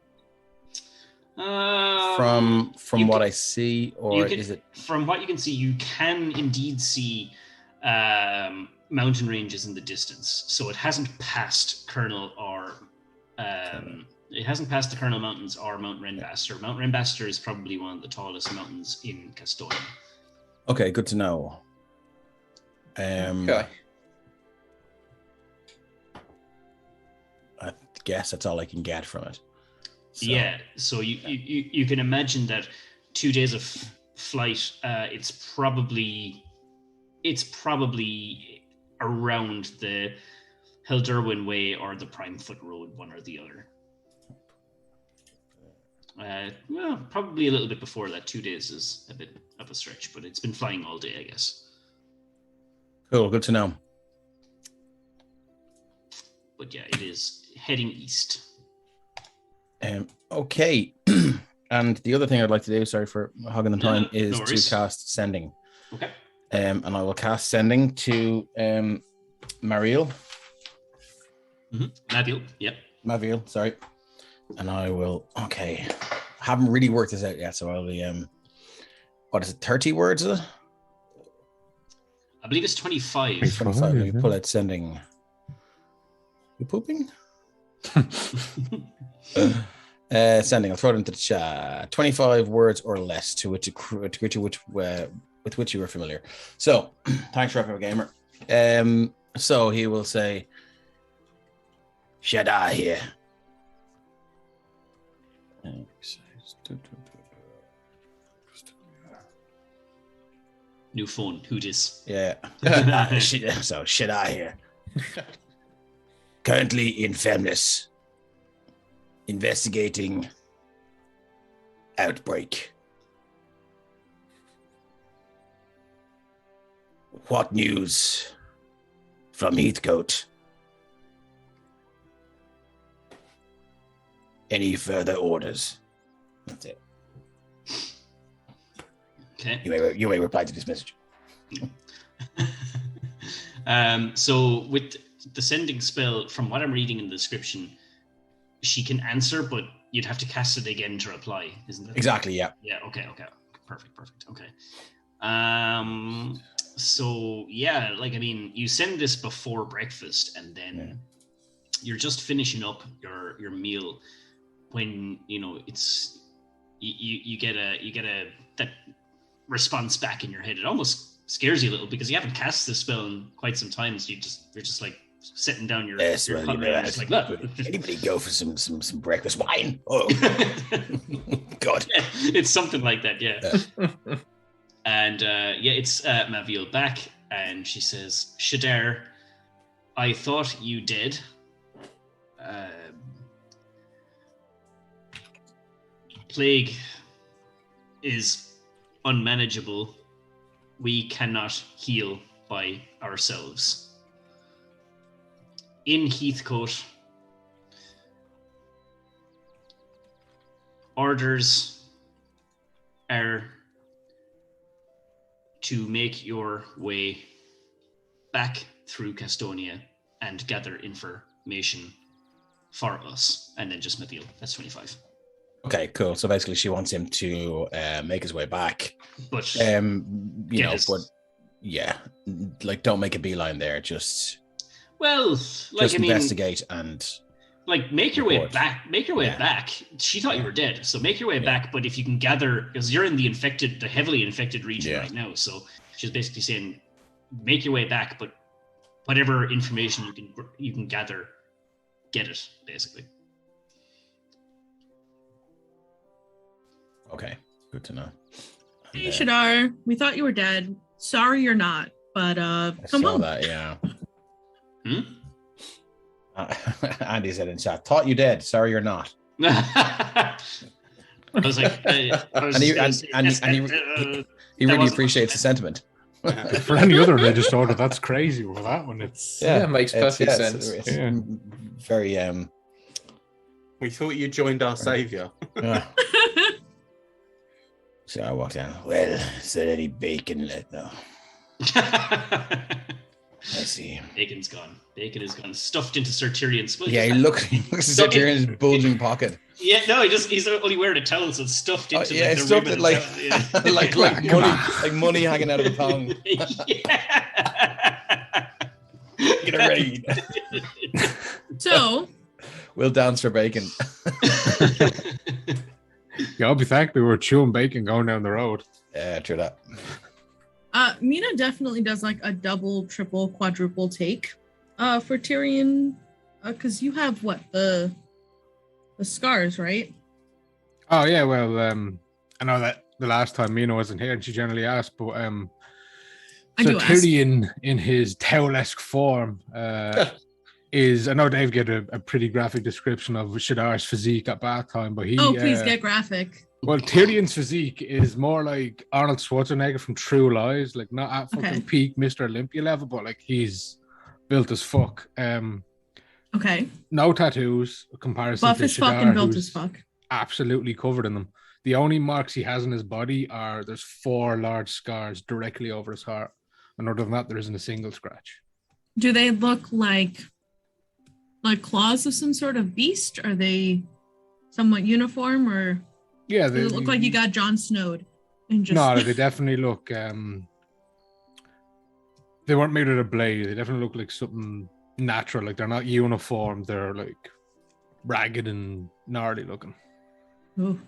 From what I see, or is it? From what you can see, you can indeed see mountain ranges in the distance. So it hasn't passed Colonel or it hasn't passed the Colonel Mountains or Mount Renbaster. Mount Renbaster is probably one of the tallest mountains in Gastonia. Okay, good to know. Okay. I guess that's all I can get from it. So. Yeah, so you can imagine that 2 days of flight, it's probably around the Hilderwin Way or the Primefoot Road, one or the other. Well, probably a little bit before that. 2 days is a bit of a stretch, but it's been flying all day, I guess. Cool, good to know. But yeah, it is heading east. Okay. And the other thing I'd like to do, sorry for hogging the time, is to cast Sending. Okay. And I will cast Sending to Mariel. Maviel, yep. Maviel, sorry. And I will. Okay, haven't really worked this out yet, so I'll be. What is it? 30 words? Is it? I believe it's 25. 25. Let me pull out sending. You pooping? Sending. I'll throw it into the chat. 25 words or less with which you are familiar. So, thanks, Repo Gamer. So he will say, Shaddai here. New phone. Who dis? Yeah. So Shaddai here. Currently in Femness. Investigating outbreak. What news from Heathcote? Any further orders? That's it. Okay. You may reply to this message. So with the sending spell, from what I'm reading in the description, she can answer, but you'd have to cast it again to reply, isn't it? Exactly, yeah. Yeah, okay. Perfect. Okay. So yeah, like, I mean, you send this before breakfast, and then you're just finishing up your meal when, you know, it's you get a that response back in your head. It almost scares you a little because you haven't cast this spell in quite some time, so you're just like setting down your cutlery and just like, look. Anybody go for some breakfast wine? Oh God. Yeah, it's something like that, yeah. And it's Maviel back, and she says, Shadar, I thought you did. Plague is unmanageable. We cannot heal by ourselves. In Heathcote, orders are to make your way back through Castonia and gather information for us. And then just Mathil. That's 25. Okay, cool. So basically she wants him to make his way back. But like, don't make a beeline there. Just investigate and make your way back. Make your way back. She thought you were dead, so make your way back. But if you can gather, because you're in the heavily infected region right now, so she's basically saying, make your way back. But whatever information you can gather, get it basically. Okay, good to know. Hey, Shadar, we thought you were dead. Sorry you're not, but come home. That, yeah. Andy said in chat, thought you dead. Sorry you're not. I was like, he really appreciates the sentiment. For any other religious order, that's crazy. Well, that one, it makes perfect sense. It's very. We thought you joined our savior. So I walked down. Well, is there any bacon left now? I see. Bacon's gone. Bacon is gone. Stuffed into Sir Tyrion's. Yeah, he looks at Sir Tyrion's bulging pocket. Yeah, no, he's only wearing a towel, so it's stuffed into. It's stuffed it like money hanging out of a thong. Get it ready. So we'll dance for bacon. Yeah, I'll be thankful we were chewing bacon going down the road. Yeah, true that. Mina definitely does like a double, triple, quadruple take for Tyrion, because you have the scars, right? Oh yeah, well, I know that the last time Mina wasn't here and she generally asked, but so Tyrion in his Tau-esque form is, I know Dave gave a pretty graphic description of Shadar's physique at bath time, but please get graphic. Well, Tyrion's physique is more like Arnold Schwarzenegger from True Lies, like not at fucking peak Mr. Olympia level, but like he's built as fuck. Okay. No tattoos. Comparison Buff to as Shadar, fuck and built as fuck. Absolutely covered in them. The only marks he has on his body are there's 4 large scars directly over his heart, and other than that, there isn't a single scratch. Do they look like claws of some sort of beast? Are they somewhat uniform, or Yeah, does it look like you got Jon Snowed? And just No, they definitely look. They weren't made out of blade. They definitely look like something natural. Like they're not uniform. They're like ragged and gnarly looking. Ooh.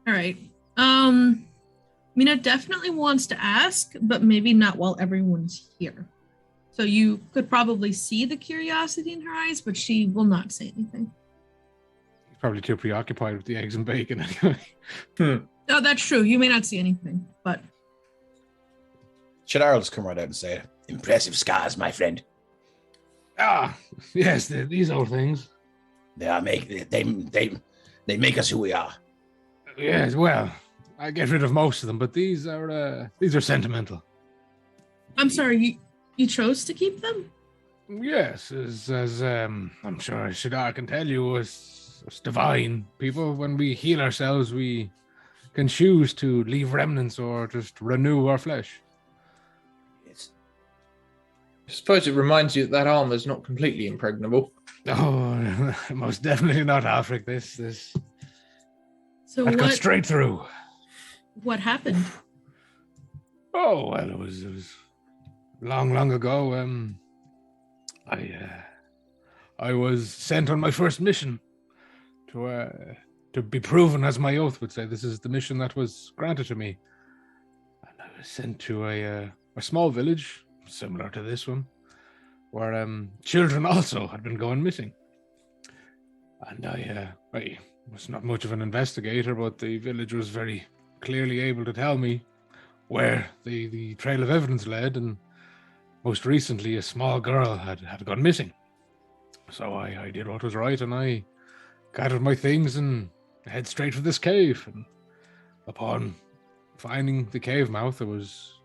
All right. Mina definitely wants to ask, but maybe not while everyone's here. So you could probably see the curiosity in her eyes, but she will not say anything. Probably too preoccupied with the eggs and bacon anyway. Oh, that's true. You may not see anything, but Shadar will just come right out and say, "Impressive scars, my friend. Ah, yes, these old things. They make us who we are." Yes, well, I get rid of most of them, but these are sentimental. I'm sorry, you chose to keep them? Yes, as I'm sure Shadar can tell you, as divine people, when we heal ourselves, we can choose to leave remnants or just renew our flesh. Yes. I suppose it reminds you that armor's not completely impregnable. Oh, most definitely not Alfric. This So that got straight through. What happened? Oh well, it was long ago. I was sent on my first mission to be proven, as my oath would say. This is the mission that was granted to me, and I was sent to a small village similar to this one, where children also had been going missing. And I was not much of an investigator, but the village was very clearly able to tell me where the trail of evidence led, and most recently a small girl had gone missing. So I did what was right, and I gathered my things and head straight for this cave. And upon finding the cave mouth, there was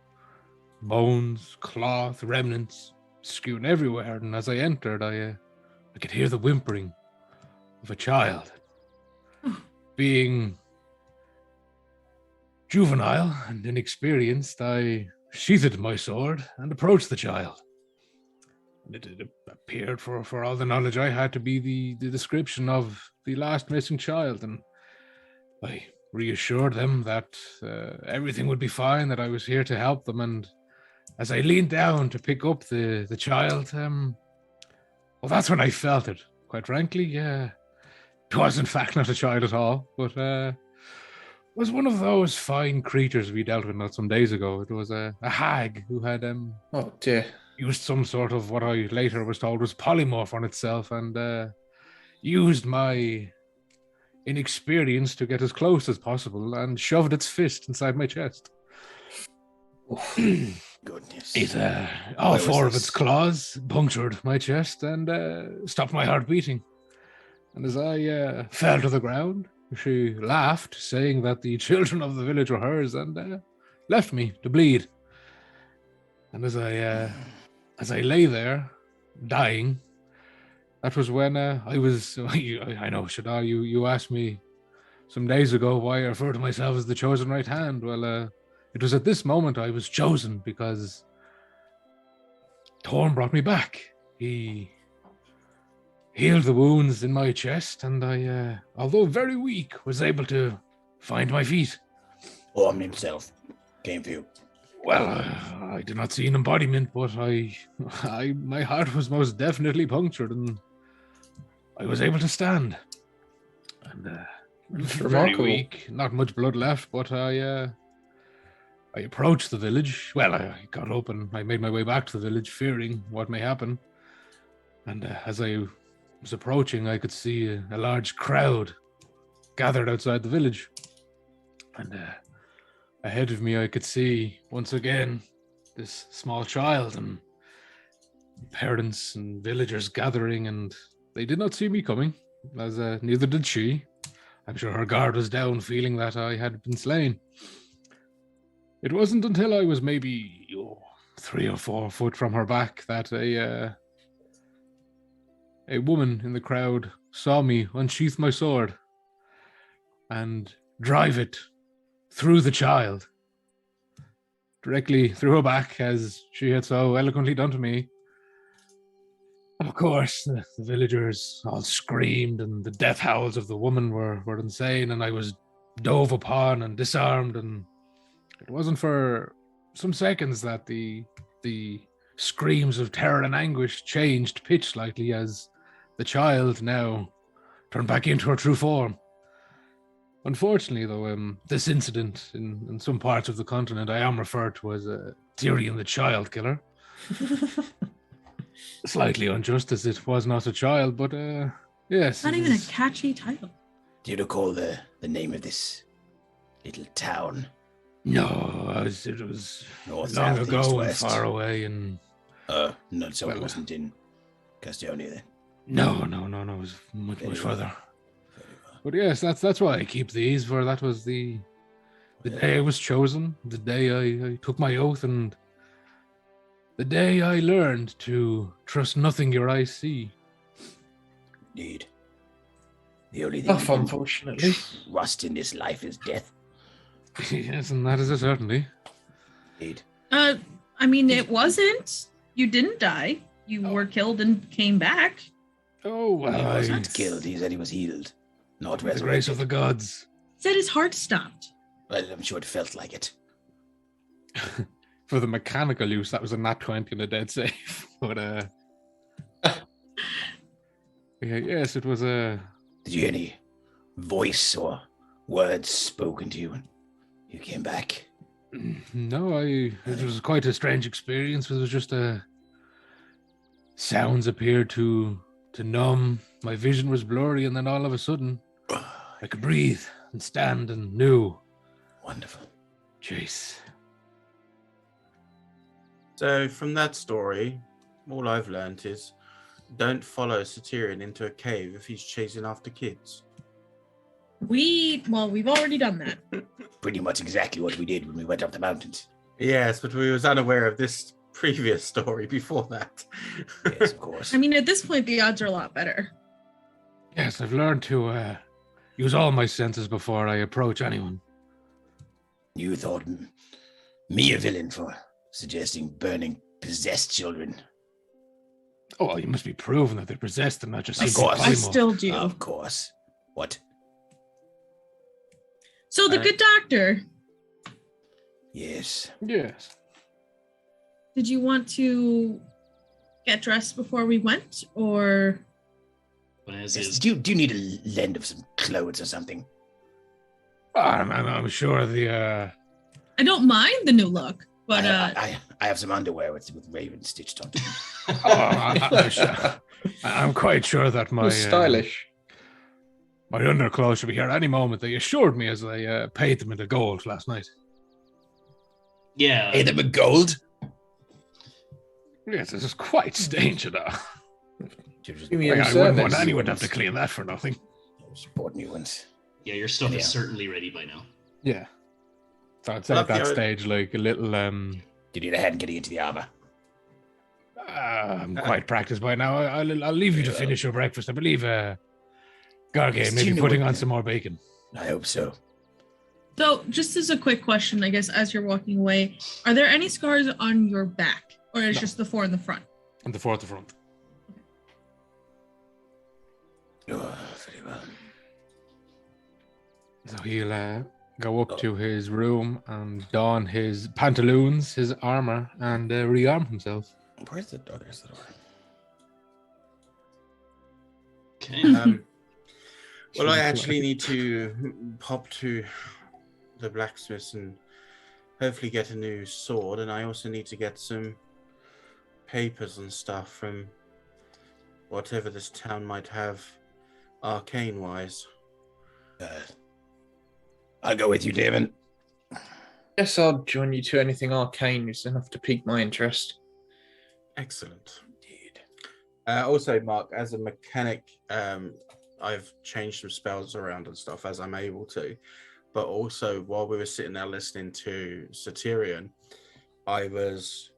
bones, cloth, remnants skewing everywhere. And as I entered, I could hear the whimpering of a child. Being juvenile and inexperienced, I sheathed my sword and approached the child. And it appeared, for all the knowledge I had, to be the description of the last missing child. And I reassured them that everything would be fine, that I was here to help them. And as I leaned down to pick up the child, well, that's when I felt it. Quite frankly, it was in fact not a child at all, but was one of those fine creatures we dealt with not some days ago. It was a hag who had Oh dear. used some sort of, what I later was told was polymorph on itself, and used my inexperience to get as close as possible and shoved its fist inside my chest. Goodness. All four of its claws punctured my chest and stopped my heart beating. And as I fell to the ground, she laughed, saying that the children of the village were hers, and left me to bleed. And as I lay there, dying, that was when I was... I know, Shadar, you asked me some days ago why I refer to myself as the chosen right hand. Well, it was at this moment I was chosen because Thorn brought me back. He healed the wounds in my chest, and I, although very weak, was able to find my feet. Thorn himself came for you. Well, I did not see an embodiment, but my heart was most definitely punctured, and I was able to stand. And very weak, not much blood left, but I approached the village. Well, I got up and I made my way back to the village, fearing what may happen. And as I was approaching, I could see a large crowd gathered outside the village. And ahead of me, I could see, once again, this small child and parents and villagers gathering, and they did not see me coming, as neither did she. I'm sure her guard was down, feeling that I had been slain. It wasn't until I was maybe 3 or 4 foot from her back that a woman in the crowd saw me unsheath my sword and drive it through the child, directly through her back, as she had so eloquently done to me. Of course, the villagers all screamed, and the death howls of the woman were insane, and I was dove upon and disarmed, and it wasn't for some seconds that the screams of terror and anguish changed pitch slightly as the child now turned back into her true form. Unfortunately, though, this incident in some parts of the continent, I am referred to as Tyrion the Child Killer. Slightly unjust, as it was not a child, but yes. Not even a catchy title. Do you recall the name of this little town? No, it was North, long south, east, ago and west? far away, and No, so Well, it wasn't in Castonia then. no, it was much Very well. further. Very well. But yes, that's why I keep these, for that was the day I was chosen, the day I took my oath, and the day I learned to trust nothing your eyes see. Indeed. The only thing you can Unfortunately. trust in this life is death. Yes, and that is a certainty. Indeed. I mean, it wasn't. You didn't die. You were killed and came back. Oh, He well, wasn't killed. He said he was healed, not the grace of resurrected. the gods. Said his heart stopped. Well, I'm sure it felt like it. For the mechanical use, that was a nat 20 and a dead save. But yeah, yes, it was a. Did you hear any voice or words spoken to you when you came back? No, it was quite a strange experience. It was just sounds appeared to numb. My vision was blurry, and then all of a sudden, I could breathe and stand and knew. Wonderful. Jeez. So from that story, all I've learned is don't follow Satyrion into a cave if he's chasing after kids. We've already done that. Pretty much exactly what we did when we went up the mountains. Yes, but we was unaware of this previous story before that. Yes, of course. I mean, at this point, the odds are a lot better. Yes, I've learned to use all my senses before I approach anyone. You thought me a villain for suggesting burning possessed children. Oh, well, you must be proven that they're possessed and not just Of simply course. I primal. still do. Of course. What? So the good doctor, Yes. Yes. did you want to get dressed before we went, or? But as Yes. is, Do you need a lend of some clothes or something? I'm sure the I don't mind the new look, but I have some underwear with raven stitched onto them. I'm sure. I'm quite sure that my Stylish. my underclothes should be here any moment. They assured me as I paid them in the gold last night. yeah, Hey, them with gold? Yes, this is quite stained, you know. Premium I wouldn't want service. anyone to have to clean that for nothing. Just bought new ones. yeah, your stuff Yeah. is certainly ready by now. Yeah. So I'd say at that stage, like a little Did you need a hand getting into the armor? I'm quite practiced by now. I'll leave you to finish your breakfast. I believe Garge Yes, may do you be know putting what- on some more bacon. I hope so. so just as a quick question, I guess, as you're walking away, are there any scars on your back, or is No. just the 4 in the front? And the fourth the front. Oh, very well. So he'll go up to his room and don his pantaloons, his armor, and rearm himself. Where's the door? There's the door. Okay. Well, I actually need to pop to the blacksmith and hopefully get a new sword, and I also need to get some papers and stuff from whatever this town might have arcane-wise. I'll go with you, Damon. Yes, I'll join you to anything arcane is enough to pique my interest. Excellent. Indeed. Also, Mark, as a mechanic, I've changed some spells around and stuff as I'm able to. But also, while we were sitting there listening to Satyrion, I was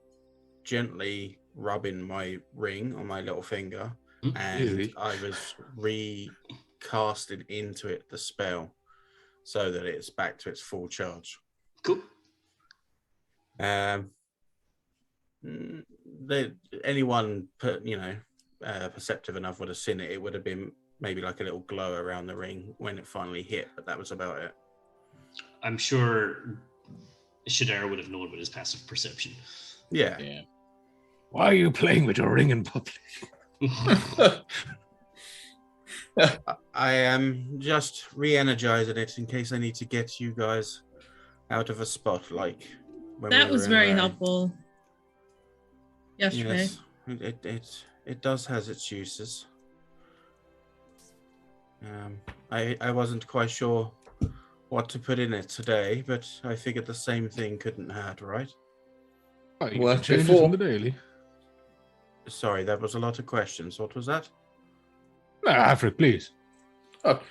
gently rubbing my ring on my little finger, and Easy. I was recasting into it the spell so that it's back to its full charge. Cool. Anyone perceptive enough would have seen it, it would have been maybe like a little glow around the ring when it finally hit, but that was about it. I'm sure Shadar would have known with his passive perception. Yeah. Yeah. Why are you playing with your ring in public? I am just re-energizing it in case I need to get you guys out of a spot like when That we was were in very Ray. helpful yesterday. Yes, it does has its uses. I wasn't quite sure what to put in it today, but I figured the same thing couldn't hurt, right? Oh, you Worked can change it before. from the daily. Sorry, that was a lot of questions. What was that? Alfred, please. Oh,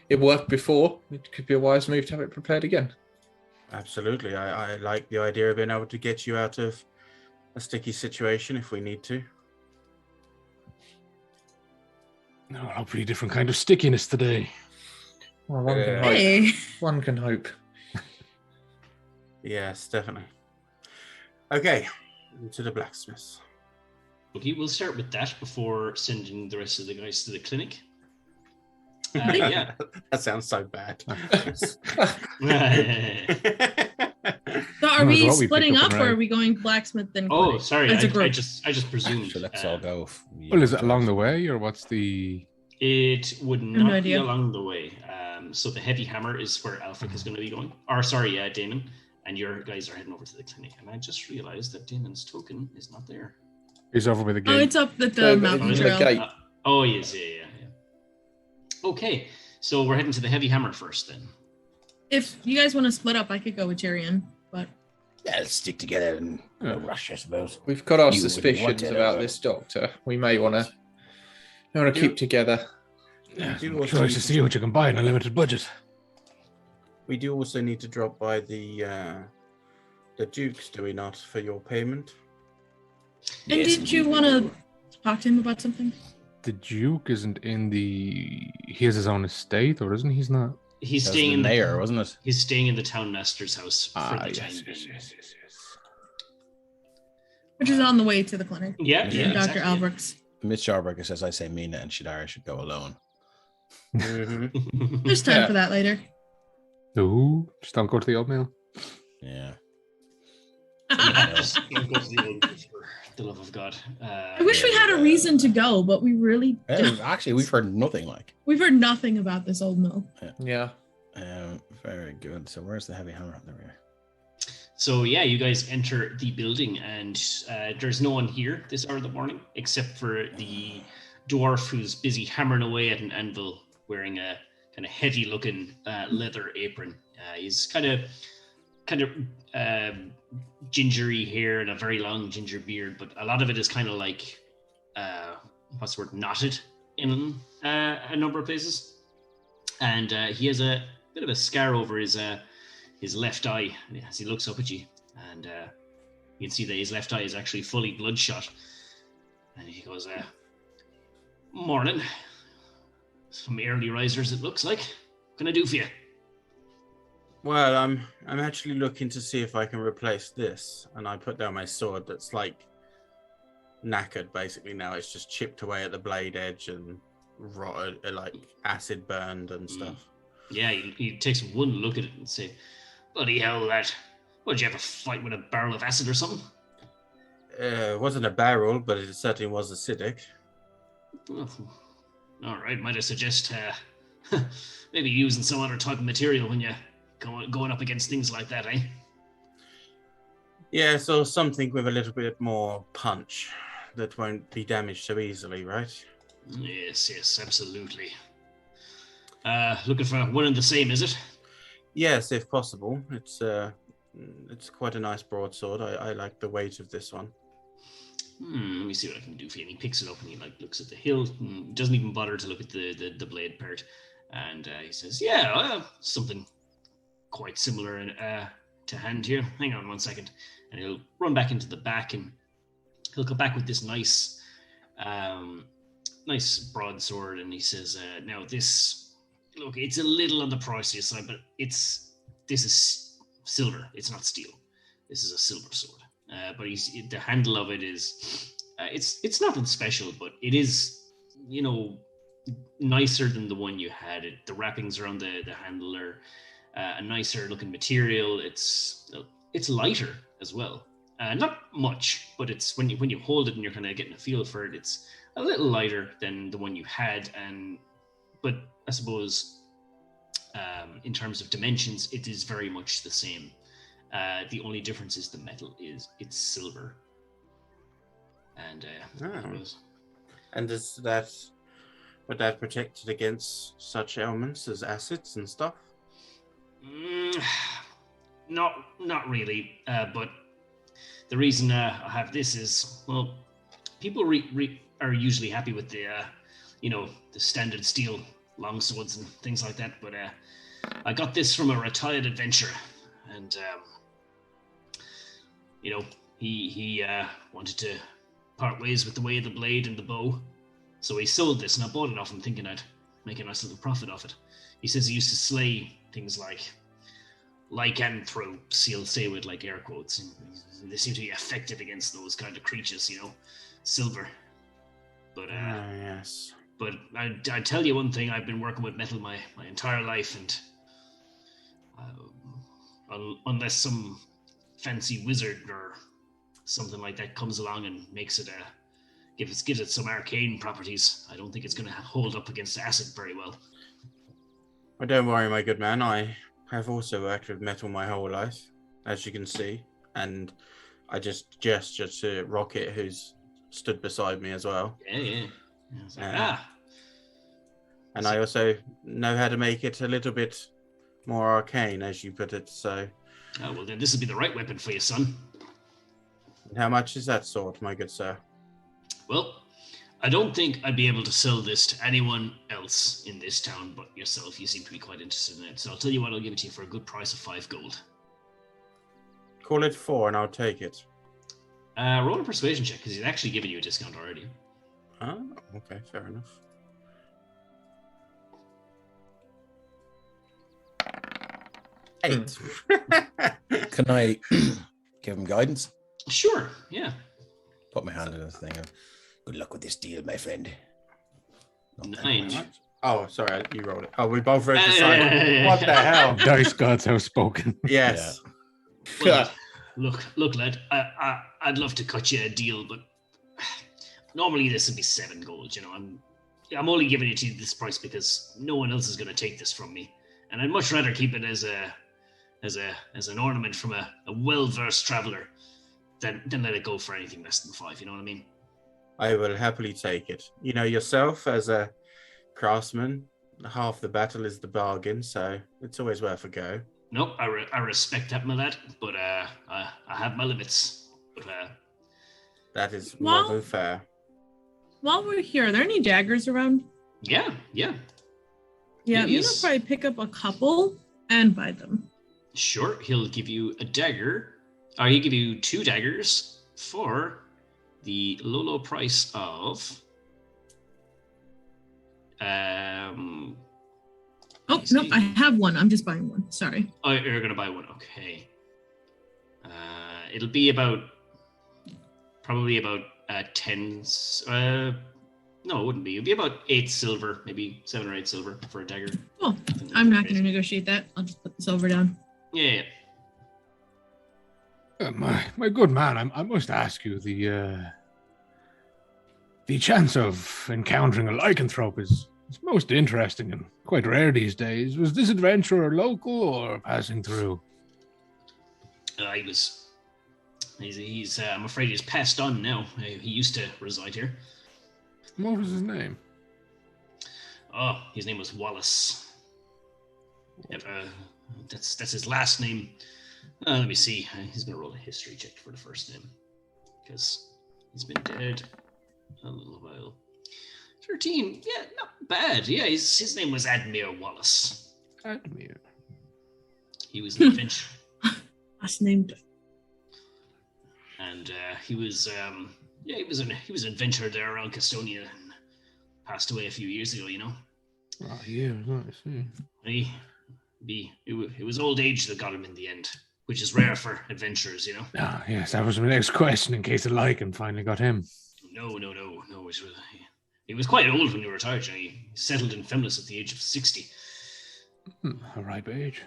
it worked before. It could be a wise move to have it prepared again. Absolutely. I like the idea of being able to get you out of a sticky situation if we need to. No, hopefully different kind of stickiness today. Well, one can hope. Hey, One can hope. Yes, definitely. Okay, to the blacksmith. Okay, we'll start with that before sending the rest of the guys to the clinic. Yeah. That sounds so bad. so are Might as we well we splitting pick up up and or are ride. we going blacksmith then? Oh, clinic? sorry. As a I group. just presumed. So let's all go. Well, is it along the way, or what's the... It would no not be idea. along the way. So the heavy hammer is where Alfric is going to be going. Or sorry, Damon. And your guys are heading over to the clinic. And I just realized that Damon's token is not there. He's over by the gate. Oh, it's up at the So, mountain it's trail. the gate. Oh, yes, yeah. Okay, so we're heading to the heavy hammer first then. If you guys want to split up, I could go with Tyrion, but Yeah, let's stick together and no rush, I suppose. We've got our You wouldn't suspicions want it, about though. this doctor. We may want to keep together. Yeah, do I'm also curious need to to- see what you can buy in a limited budget. We do also need to drop by the Dukes, do we not, for your payment? and Yes, did you want to talk to him about something? The Duke isn't in the... He has his own estate, or isn't he? He's not... He's That was staying the in mayor, wasn't it? He's staying in the town master's house for Ah, the yes, time yes, being. yes. Which is on the way to the clinic. Yeah, Yeah, Dr. exactly. Alberts. Mitch Jarberger says I say Mina and Shadara should go alone. Mm-hmm. There's time Yeah. for that later. Ooh, just don't go to the old mill. Yeah. Just don't go to the old one for the love of God. I wish we had a reason to go, but we really don't. Actually, we've heard nothing like. We've heard nothing about this old mill. Yeah. Very good. So where's the heavy hammer? There we are. So yeah, you guys enter the building, and there's no one here this hour of the morning except for the dwarf who's busy hammering away at an anvil, wearing a kind of heavy-looking leather apron. He's kind of gingery hair and a very long ginger beard, but a lot of it is kind of like what's the word, knotted in a number of places. And he has a bit of a scar over his left eye as he looks up at you, and you can see that his left eye is actually fully bloodshot. And he goes, "Morning. Some early risers, it looks like. What can I do for you?" Well, I'm actually looking to see if I can replace this, and I put down my sword that's like knackered basically now. It's just chipped away at the blade edge and rotted, like acid burned and stuff. Yeah, he takes one look at it and say, "Bloody hell, that! What, did you have a fight with a barrel of acid or something?" It wasn't a barrel, but it certainly was acidic. Oh, all right, might I suggest maybe using some other type of material when you're going up against things like that, eh? Yeah, so something with a little bit more punch that won't be damaged so easily, right? Yes, absolutely. Looking for one and the same, is it? Yes, if possible. It's quite a nice broadsword. I like the weight of this one. Let me see what I can do for you. And he picks it up and he looks at the hilt and doesn't even bother to look at the blade part. And he says, "Yeah, something quite similar to hand here. Hang on 1 second." And he'll run back into the back and he'll come back with this nice broadsword. And he says, "Now this, look, it's a little on the pricier side, but this is silver. It's not steel. This is a silver sword. But the handle of it is It's nothing special, but it is, nicer than the one you had. The wrappings around the handle are a nicer looking material. It's lighter as well. Not much, but it's when you hold it and you're kind of getting a feel for it, it's a little lighter than the one you had. But I suppose in terms of dimensions, it is very much the same. The only difference is the metal it's silver. And and would that protect it against such ailments as acids and stuff? Not really. But the reason I have this is, well, people are usually happy with the standard steel longswords and things like that. But I got this from a retired adventurer, and he wanted to part ways with the way of the blade and the bow. So he sold this, and I bought it off him thinking I'd make a nice little profit off it. He says he used to slay things like lycanthropes, he'll say with like air quotes. And they seem to be effective against those kind of creatures, silver. But yes. But I tell you one thing, I've been working with metal my entire life, and unless some fancy wizard or something like that comes along and makes it gives it some arcane properties, I don't think it's going to hold up against acid very well. Well, don't worry, my good man. I have also worked with metal my whole life, as you can see, and I just gesture to Rocket, who's stood beside me as well. Yeah. I was like, And I also know how to make it a little bit more arcane, as you put it, so... Oh, well, then this would be the right weapon for you, son. And how much is that sword, my good sir? Well, I don't think I'd be able to sell this to anyone else in this town but yourself. You seem to be quite interested in it. So I'll tell you what, I'll give it to you for a good price of 5 gold. Call it 4 and I'll take it. Roll a persuasion check, because he's actually given you a discount already. Oh, okay, fair enough. 8. Can I give him guidance? Sure, yeah. Put my hand in the thing. Good luck with this deal, my friend. 9. Oh, sorry, you rolled it. Oh, we both read the same. What the hell? Dice gods have spoken. Yes. Well, look, lad, I'd love to cut you a deal, but normally this would be 7 gold, I'm only giving it to you this price because no one else is going to take this from me. And I'd much rather keep it as an ornament from a well-versed traveler than let it go for anything less than 5, you know what I mean? I will happily take it. Yourself as a craftsman, half the battle is the bargain, so it's always worth a go. Nope, I respect that, my lad, but I have my limits. But that is more than fair. While we're here, are there any daggers around? Yeah. Yeah, Mina probably pick up a couple and buy them. Sure, he'll give you a dagger. Or he'll give you 2 daggers for the low price of... Oh, nope, I have one. I'm just buying one. Sorry. Oh, you're going to buy one. Okay. It'll be probably about 10... no, it wouldn't be. It'd be about 8 silver, maybe 7 or 8 silver for a dagger. Cool. I'm not going to negotiate that. I'll just put the silver down. Yeah. My good man, I must ask you, the chance of encountering a lycanthrope is most interesting and quite rare these days. Was this adventurer local or passing through? He's I'm afraid he's passed on now. He used to reside here. What was his name? Oh, his name was Wallace. That's his last name. Let me see. He's going to roll a history check for the first name, because he's been dead a little while. 13. Yeah, not bad. Yeah, his name was Admir Wallace. Admir. He was an adventurer. Last name. And he was an adventurer there around Castonia and passed away a few years ago, Oh, yeah, I see. It was old age that got him in the end, which is rare for adventurers, Ah, yes, that was my next question in case a lichen finally got him. No. He was quite old when he retired. He settled in Femlis at the age of 60. A ripe age.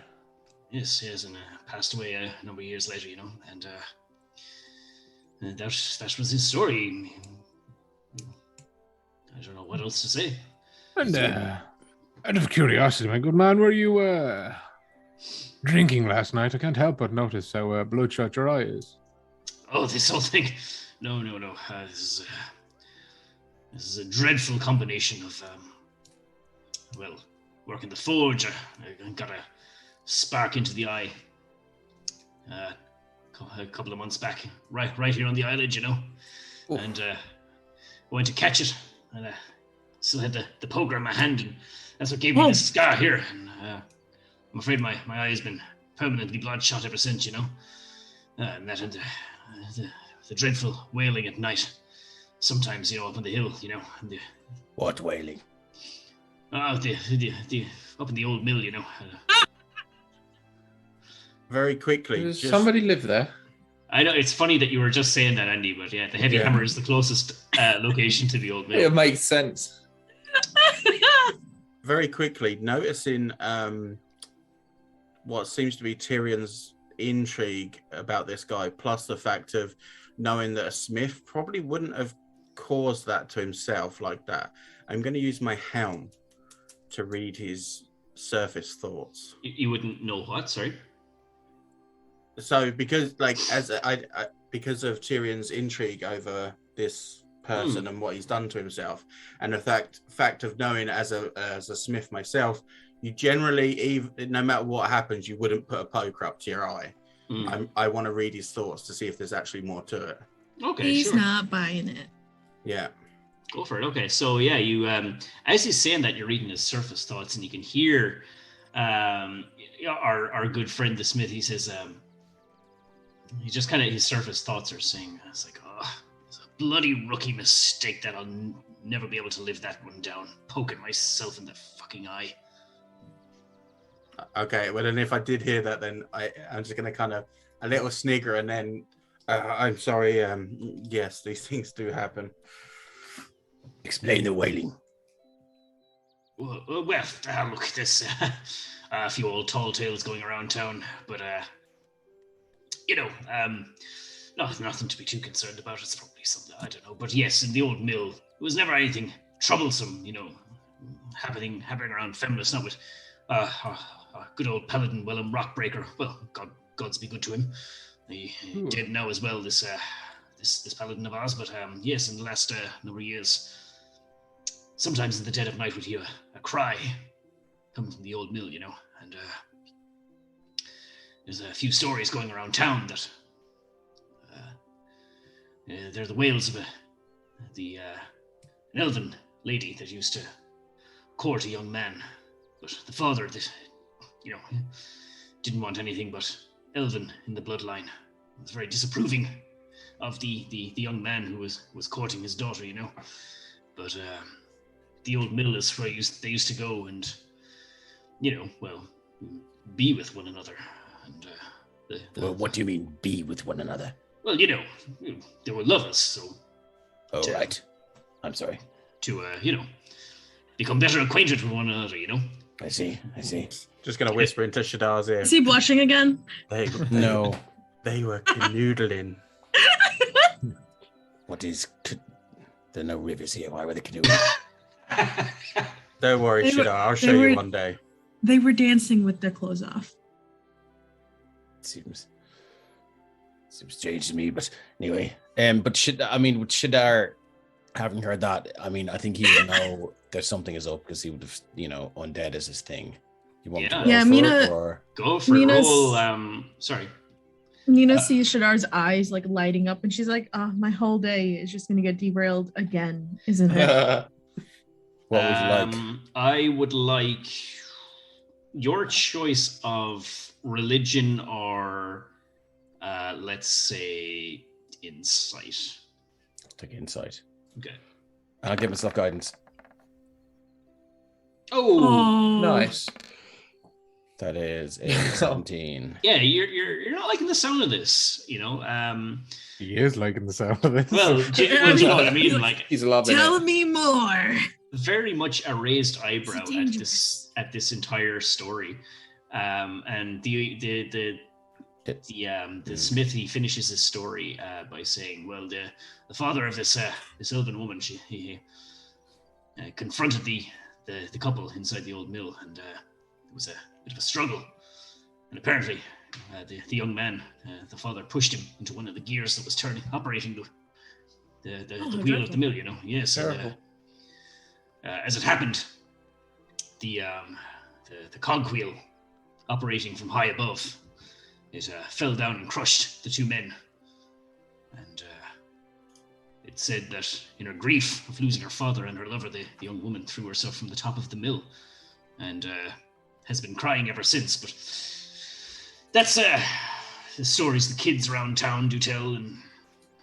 Yes, and passed away a number of years later, and that was his story. I don't know what else to say. And out of curiosity, my good man, were you drinking last night? I can't help but notice how bloodshot your eye is. Oh, this whole thing. No. This is a dreadful combination of, working the forge. I got a spark into the eye a couple of months back, right here on the eyelid, and I went to catch it, and I still had the poker in my hand, and that's what gave me this scar here. And I'm afraid my eye has been permanently bloodshot ever since, and that and the dreadful wailing at night. Sometimes, up on the hill, and What wailing? Up in the old mill, Very quickly. Does somebody live there? I know, it's funny that you were just saying that, Andy, but yeah, the Heavy Hammer is the closest location to the old mill. It makes sense. Very quickly, noticing what seems to be Tyrion's intrigue about this guy, plus the fact of knowing that a smith probably wouldn't have caused that to himself like that. I'm going to use my helm to read his surface thoughts. You wouldn't know what? Sorry. So because because of Tyrion's intrigue over this person and what he's done to himself, and the fact of knowing as a smith myself, you generally, even no matter what happens, you wouldn't put a poker up to your eye. I want to read his thoughts to see if there's actually more to it. Okay, he's not buying it. Yeah. Go for it. Okay, so yeah, you as he's saying that, you're reading his surface thoughts, and you can hear our good friend the smith. He says, he just kind of, his surface thoughts are saying, it's like, it's a bloody rookie mistake that I'll never be able to live that one down. Poking myself in the fucking eye. Okay, well then if I did hear that, then I'm just going to kind of a little snigger, and then I'm sorry. Yes, these things do happen. Explain the wailing. Well, look, there's a few old tall tales going around town, but nothing to be too concerned about. It's probably something, I don't know. But yes, in the old mill, it was never anything troublesome, happening around Femlis, not with good old paladin Willem Rockbreaker. Well, gods be good to him. He dead now as well, this paladin of ours. But yes, in the last number of years, sometimes in the dead of night we'd hear a cry coming from the old mill, and there's a few stories going around town that they're the wails of an elven lady that used to court a young man, but the father, didn't want anything but elven in the bloodline. He was very disapproving of the young man who was courting his daughter, But the old mill is where they used to go and, be with one another. And well, what do you mean, be with one another? Well, they were lovers, so. Oh, right. I'm sorry. To become better acquainted with one another, I see. Just going to whisper into Shadar's ear. Is he blushing again? No. They were canoodling. What is... There are no rivers here. Why were they canoeing? Don't worry, Shadar. I'll show you one day. They were dancing with their clothes off. Seems strange to me, but anyway. But with Shadar having heard that, I think he would know that something is up, because he would have, undead is his thing. You want to go for it, or... Go for it. Sorry. Nina sees Shadar's eyes lighting up, and she's like, my whole day is just gonna get derailed again, isn't it? What would you like? I would like your choice of religion or let's say insight. I'll take insight. Okay. I'll give myself guidance. Oh, nice. That is a 17. Yeah, you're not liking the sound of this, you know. He is liking the sound of this. Well, do you know what I mean? Like, He's loving Tell it. me more. very much a raised eyebrow It's dangerous. at this entire story, and the smith, he finishes his story by saying, "Well, the father of this elven woman, he confronted the couple inside the old mill, and it was a bit of a struggle. And apparently, the young man, the father, pushed him into one of the gears that was operating the wheel of the mill. You know, yes. And, as it happened, the cogwheel operating from high above, it fell down and crushed the two men. And it said that in her grief of losing her father and her lover, the young woman threw herself from the top of the mill, and has been crying ever since. But that's the stories the kids around town do tell, and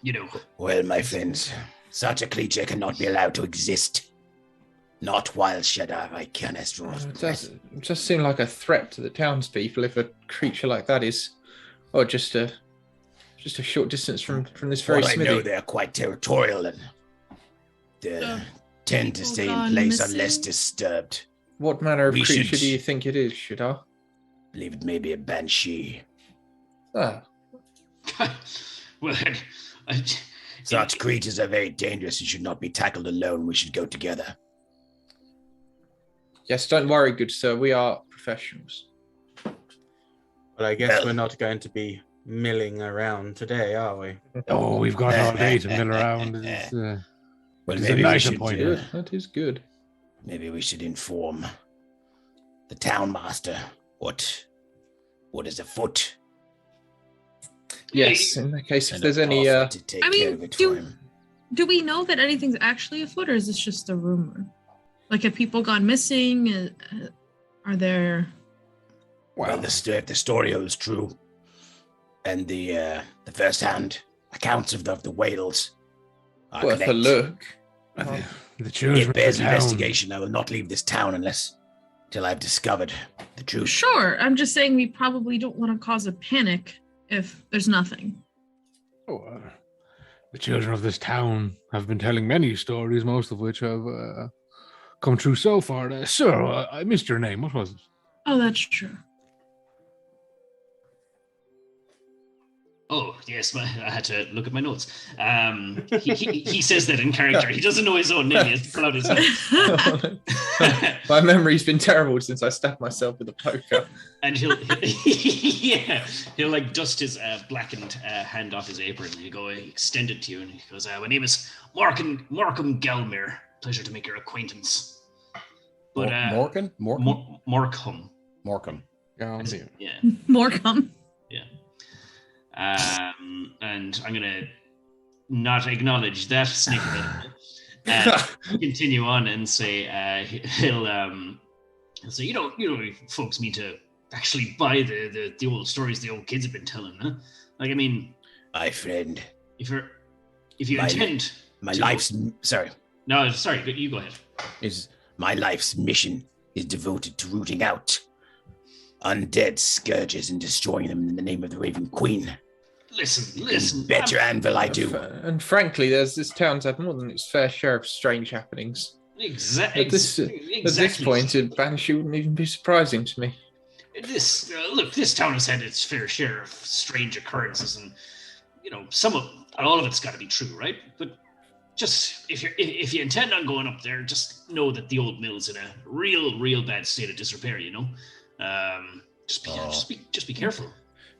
you know." Well, my friends, such a creature cannot be allowed to exist. Not while Shadow Icanus rules. It does seem like a threat to the townspeople if a creature like that is, or just a short distance from this very I know smithy. they're quite territorial and tend to stay in place unless disturbed. What manner of We creature should- do you think it is, Shadar? I believe it may be a banshee. Ah, Well, Such creatures are very dangerous and should not be tackled alone. We should go together. yes, don't worry, good sir. We are professionals. But I guess Well- we're not going to be milling around today, are we? Oh, we've got all day to mill around. It's, Well, It's a maybe we nice should. appointment. Good. That is good. Maybe we should inform the town master what is afoot. Yes, in that case, if and there's any offer to take I care mean, of it for him. Do we know that anything's actually afoot, or is this just a rumor? Like, have people gone missing? Are there? Well, if the story holds true, and the first-hand accounts of the whales are worth correct, a look. the children it of bears the town. investigation. I will not leave this town till I've discovered the truth. Sure, I'm just saying we probably don't want to cause a panic if there's nothing. Oh, the children of this town have been telling many stories, most of which have come true so far. Sir, I missed your name. What was it? Oh, that's true. Oh, yes, I had to look at my notes. He says that in character. He doesn't know his own name. He has to pull out his notes. My memory's been terrible since I stabbed myself with a poker. And he'll like dust his blackened hand off his apron. He'll go extend it to you, and he goes, "My name is Markham Gelmir. Pleasure to make your acquaintance." But Morgan? Markham. Morkham. Yeah. More come. And I'm gonna not acknowledge that snick of it. Continue on and say he'll say, you know, folks mean to actually buy the old stories the old kids have been telling, huh? Like, I mean, My friend, if you intend my to- life's sorry No, sorry, you go ahead. is my life's mission is devoted to rooting out undead scourges and destroying them in the name of the Raven Queen. Listen. Bet your anvil I do. And frankly, this town's had more than its fair share of strange happenings. Exactly. At this point, a banshee wouldn't even be surprising to me. This town has had its fair share of strange occurrences, and you know, all of it's got to be true, right? But just if you intend on going up there, just know that the old mill's in a real bad state of disrepair. You know, just be careful.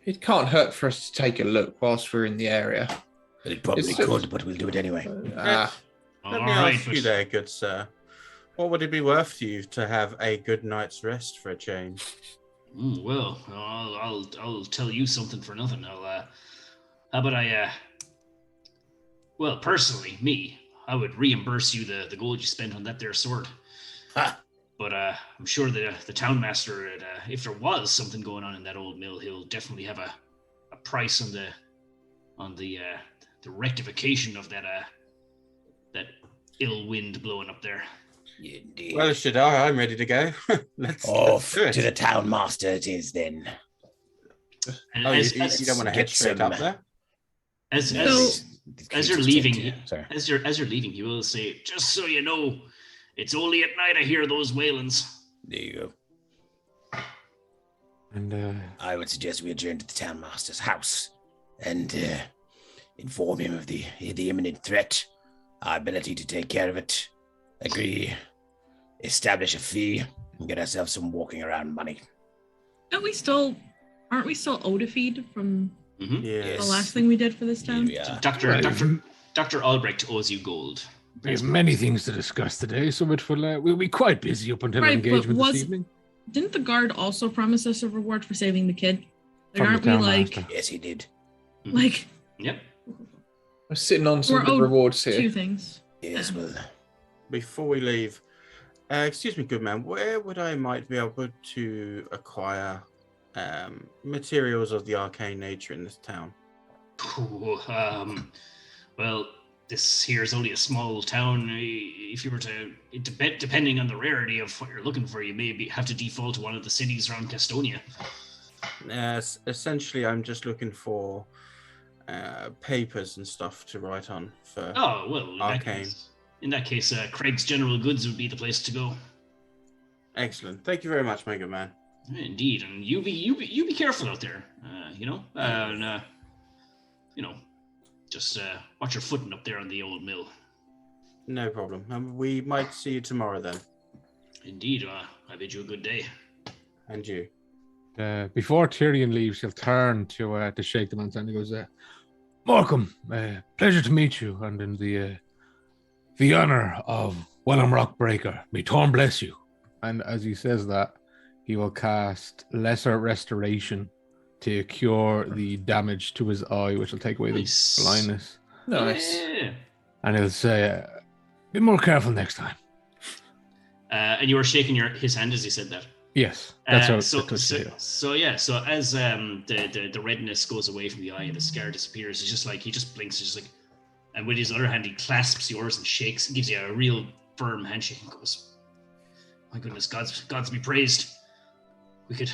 It can't hurt for us to take a look whilst we're in the area. It probably could, but we'll do it anyway. Let me ask you there, good sir. What would it be worth to you to have a good night's rest for a change? Well, I'll tell you something for nothing. How about well, personally, I would reimburse you the gold you spent on that there sword. Ha! But I'm sure the town master, if there was something going on in that old mill, he'll definitely have a price on the rectification of that ill wind blowing up there. Indeed. Well, Shadar, I'm ready to go. let's Off do it. to the town master it is then. And Oh, as, you as, don't want to head get straight some- up there? as, No, as, these as you're creatures leaving, tend to- Sorry. as you're leaving, he will say, "Just so you know, it's only at night I hear those wailings." There you go. And I would suggest we adjourn to the town master's house and inform him of the imminent threat, our ability to take care of it, agree, establish a fee, and get ourselves some walking around money. Aren't we still owed a feed from Mm-hmm. Yeah. the last thing we did for this town? Yeah. Dr. Albrecht owes you gold. there's many things to discuss today, so we'll be quite busy up until Right, an but engagement this was- evening. Didn't the guard also promise us a reward for saving the kid? Like, From the aren't we town like, master. Yes, he did. like Yep. We're sitting on some We're good owed rewards two here. things? Yes, Yeah. well, Before we leave, excuse me, good man, where would I might be able to acquire materials of the arcane nature in this town? Ooh, well, this here is only a small town. If you were to, depending on the rarity of what you're looking for, you may have to default to one of the cities around Castonia. Essentially, I'm just looking for papers and stuff to write on for. Oh well, Arcane. In that case, Craig's General Goods would be the place to go. Excellent. Thank you very much, Mega Man. Indeed, and you be careful out there. Just watch your footing up there on the old mill. No problem. We might see you tomorrow then. Indeed, I bid you a good day. And you. Before Tyrion leaves, he'll turn to shake the man's hand. He goes, "Markham, pleasure to meet you, and in the honor of Wellham Rockbreaker, may Torm bless you." And as he says that, he will cast Lesser Restoration to cure the damage to his eye, which will take away Nice. the blindness. Nice. Yeah. And he'll say, "Be more careful next time." And you were shaking his hand as he said that. Yes, that's how So it touches you. as the redness goes away from the eye and the scar disappears, it's just like he just blinks, it's just like, and with his other hand he clasps yours and shakes, gives you a real firm handshake and goes, "My goodness, God's be praised. We could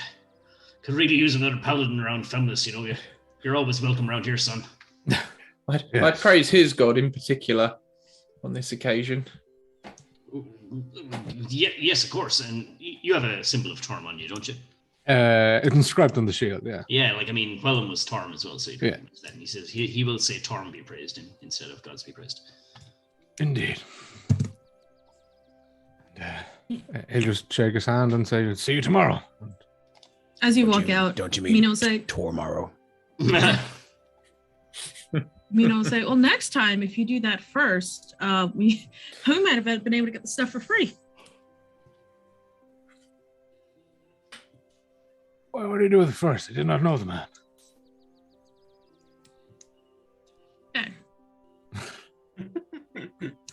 really use another paladin around Femness, you know. You're always welcome around here, son." I'd praise his god in particular on this occasion. Yes, of course. And you have a symbol of Torm on you, don't you? It's inscribed on the shield, yeah. Yeah, like, I mean, Wellham was Torm as well, so Yeah. then he says he will say Torm be praised instead of God's be praised. Indeed. He'll just shake his hand and say, "See you tomorrow." As you Don't walk you- out, don't you mean Mino will say, tomorrow? "Well, next time if you do that first, we might have been able to get the stuff for free." Well, what do you do with it first? I did not know the man. Okay.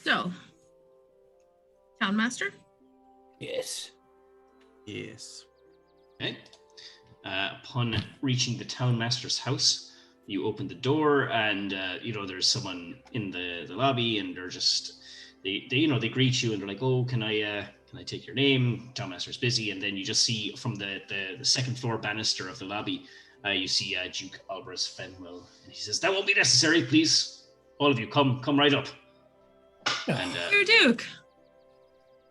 So, Town Master? Yes. Yes. Okay. Upon reaching the town master's house, you open the door, and there's someone in the lobby, and they're just they greet you, and they're like, "Oh, can I take your name?" Town master's busy, and then you just see from the second floor banister of the lobby, you see Duke Albrecht Fenwell, and he says, "That won't be necessary, please. All of you, come right up." And Dear Duke.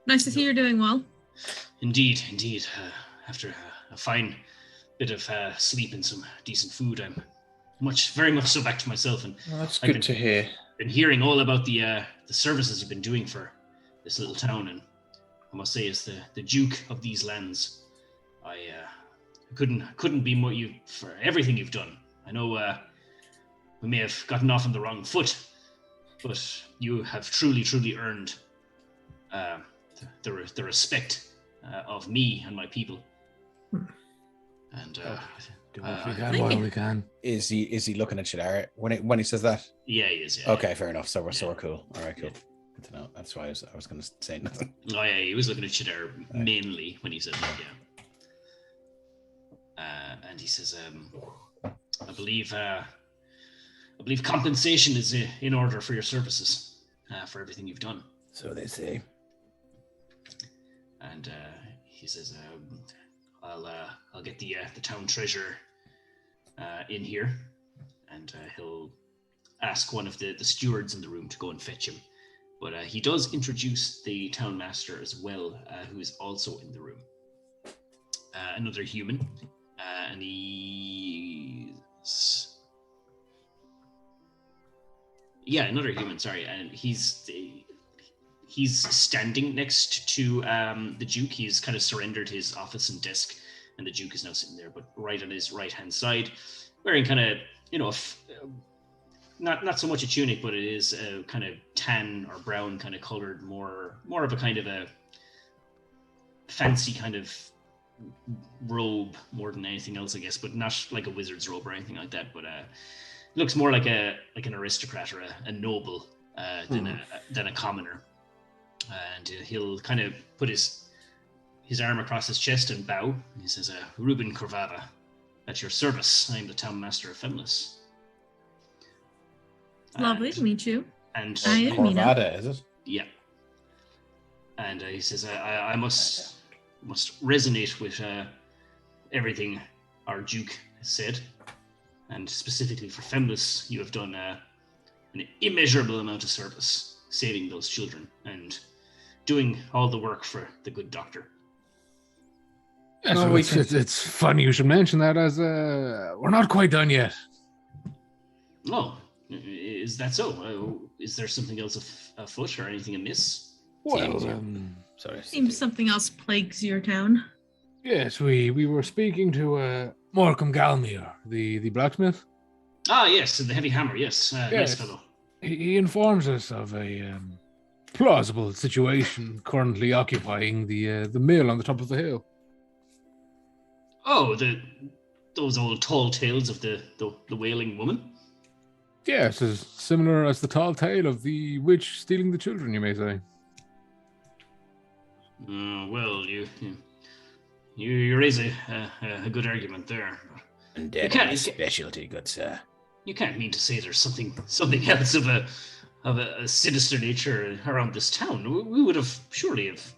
Nice to see you're doing well. Indeed. After a fine bit of sleep and some decent food, I'm very much so back to myself, and Well, that's I've good been- to hear. been hearing all about the services you've been doing for this little town, and I must say, as the Duke of these lands, I couldn't be more you for everything you've done. I know we may have gotten off on the wrong foot, but you have truly earned the respect of me and my people. And Do what we Uh, can thank while you. we can. Is he looking at Shadara when he says that? yeah, he is. Yeah. Okay, fair enough. So we're cool. All right, cool. Good to know. That's why I was going to say nothing. Oh yeah, he was looking at Shadar mainly when he said that. Yeah. And he says, I believe compensation is in order for your services, for everything you've done. So they say. And he says, I'll get the town treasurer in here, and he'll ask one of the stewards in the room to go and fetch him. But he does introduce the town master as well, who is also in the room. Another human, and another human. Sorry, and he's standing next to the Duke. He's kind of surrendered his office and desk, and the Duke is now sitting there, but right on his right-hand side, wearing kind of, not so much a tunic, but it is a kind of tan or brown kind of colored, more of a kind of a fancy kind of robe more than anything else, I guess, but not like a wizard's robe or anything like that. But looks more like an aristocrat or a noble than a commoner. And he'll kind of put his arm across his chest and bow. He says, "Reuben Corvada, at your service. I am the town master of Femlis." Lovely to meet you. And I am Mina. Corvada, is it? Yeah. And he says, I must resonate with everything our Duke has said. And specifically for Femlis, you have done an immeasurable amount of service, saving those children and doing all the work for the good doctor. Yeah, so it's funny you should mention that, as we're not quite done yet. Oh, is that so? Is there something else afoot or anything amiss? Well, Sorry. Seems something else plagues your town. yes, we were speaking to Morecambe Galmere, the blacksmith. Ah, yes, the heavy hammer, yes. Yes. Nice fellow. He informs us of a plausible situation currently occupying the mill on the top of the hill. Oh, those old tall tales of the wailing woman? Yes, as similar as the tall tale of the witch stealing the children, you may say. Well, you raise a good argument there. And You can't- my specialty, good sir. You can't mean to say there's something else of a sinister nature around this town. We would have surely have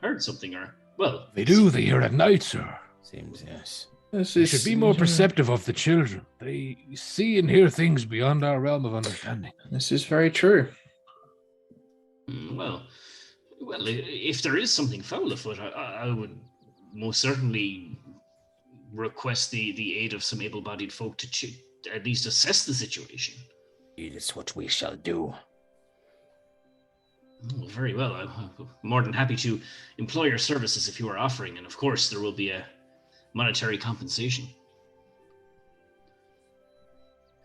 heard something, or well, They do, they hear at night, sir. Seems, yes. They should be more perceptive of the children. They see and hear things beyond our realm of understanding. This is very true. Well, if there is something foul afoot, I would most certainly request the aid of some able-bodied folk to at least assess the situation. It is what we shall do. Oh, very well. I'm more than happy to employ your services if you are offering, and of course there will be a monetary compensation.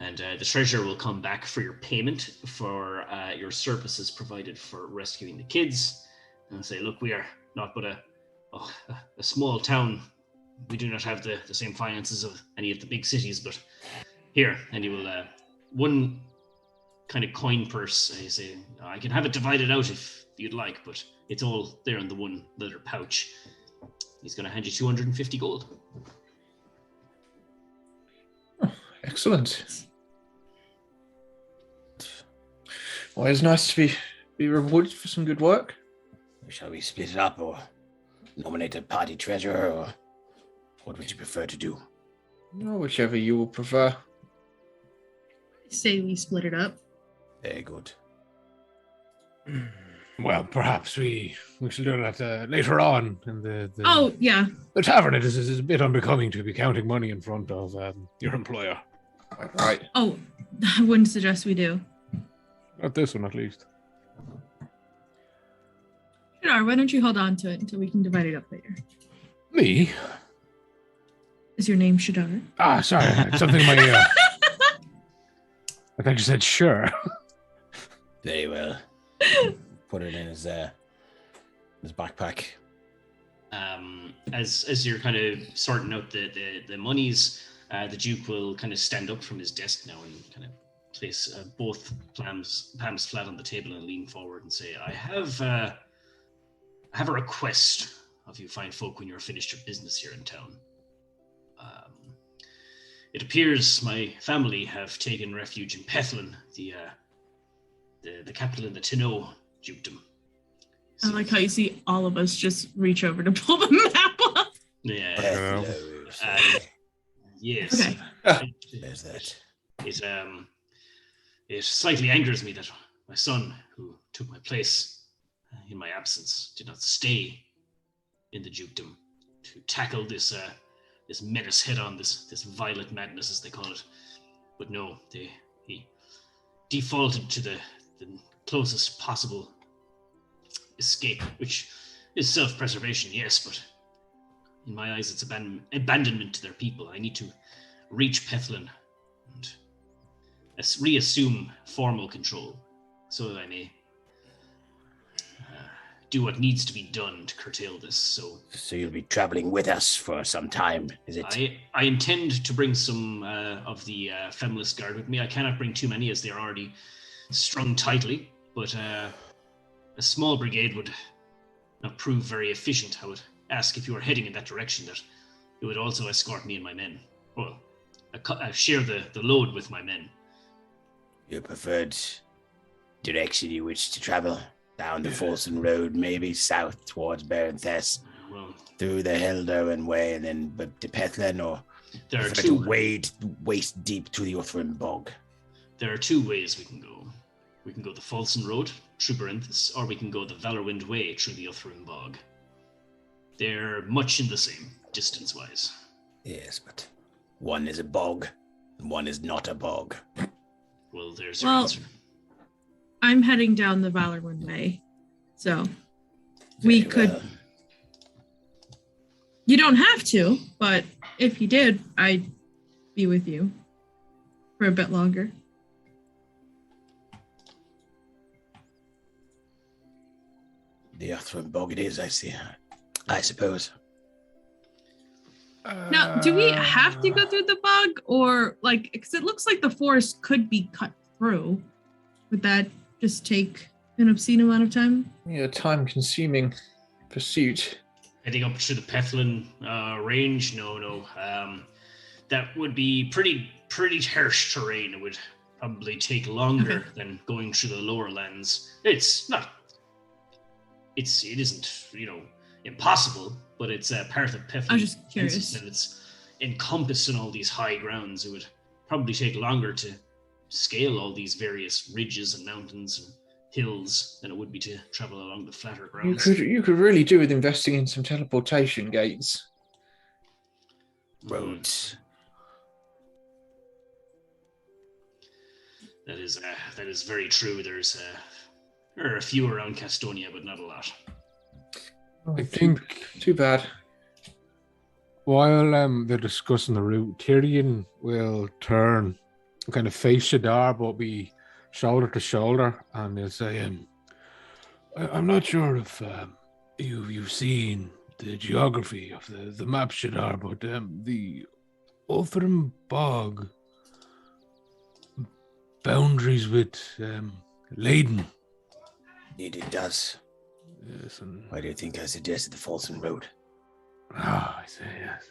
And the treasurer will come back for your payment for your services provided for rescuing the kids, and say, look, we are not but a small town. We do not have the same finances of any of the big cities, but here, and you will one kind of coin purse. I say, I can have it divided out if you'd like, but it's all there in the one leather pouch. He's going to hand you 250 gold. Oh, excellent. Well, it's nice to be rewarded for some good work. Shall we split it up or nominate a party treasurer, or what would you prefer to do? Oh, whichever you will prefer. I say we split it up. Very good. Well, perhaps we shall do that later on in the Oh, yeah. the tavern. It is a bit unbecoming to be counting money in front of your employer. Right. Oh, I wouldn't suggest we do. Not this one, at least. Shadar, why don't you hold on to it until we can divide it up later? Me? Is your name Shadar? Ah, sorry. It's something in my ear. I thought you said sure. Very well. Put it in his backpack. As you're kind of sorting out the monies, the Duke will kind of stand up from his desk now and kind of place both palms flat on the table and lean forward and say, I have a request of you fine folk when you're finished your business here in town. It appears my family have taken refuge in Pethlin, the capital in the Tinno dukedom. I like how you see all of us just reach over to pull the map up. Yeah. Yes. Okay. There's that. It slightly angers me that my son, who took my place in my absence, did not stay in the dukedom to tackle this menace head on, this violet madness as they call it. But no, he defaulted to the closest possible escape, which is self-preservation, yes, but in my eyes it's abandonment to their people. I need to reach Pethlin and reassume formal control so that I may do what needs to be done to curtail this. So you'll be traveling with us for some time, is it? I intend to bring some of the Feminist Guard with me. I cannot bring too many as they are already strung tightly, but a small brigade would not prove very efficient. I would ask if you were heading in that direction that it would also escort me and my men. Well, I share the load with my men. Your preferred direction you wish to travel? Down the Folsom Road, maybe south towards Barenthess, Well, through the Helderwin way, and then to Pethlin, or there are prefer two to wade waist deep to the Uthrim Bog? There are two ways we can go. We can go the Folsom Road through Barenthess, or we can go the Valorwind Way through the Uthrim Bog. They're much in the same, distance-wise. Yes, but one is a bog, and one is not a bog. Well, there's your answer. I'm heading down the Valorwind Way, so we could. Well. You don't have to, but if you did, I'd be with you for a bit longer. The Uthrim Bog it is, I see. I suppose. Now, do we have to go through the bog, or because it looks like the forest could be cut through? Would that just take an obscene amount of time? Yeah, time-consuming pursuit. Heading up to the Pethlin range? No. That would be pretty harsh terrain. It would probably take longer than going through the lower lands. It isn't, impossible, but it's part of Pethlin. I was just curious. And it's encompassed in all these high grounds. It would probably take longer to scale all these various ridges and mountains and hills than it would be to travel along the flatter grounds. You could really do with investing in some teleportation gates. Roads. That is very true. There are a few around Castonia, but not a lot. I think Too bad. while they're discussing the route, Tyrion will turn and kind of face Shadar, but be shoulder to shoulder, and he'll say, I'm not sure if you've seen the geography of the map, Shadar, but the Uthrim Bog boundaries with Leyden. Indeed it does. Yes, and Why do you think I suggested the Folsom Road? I say yes.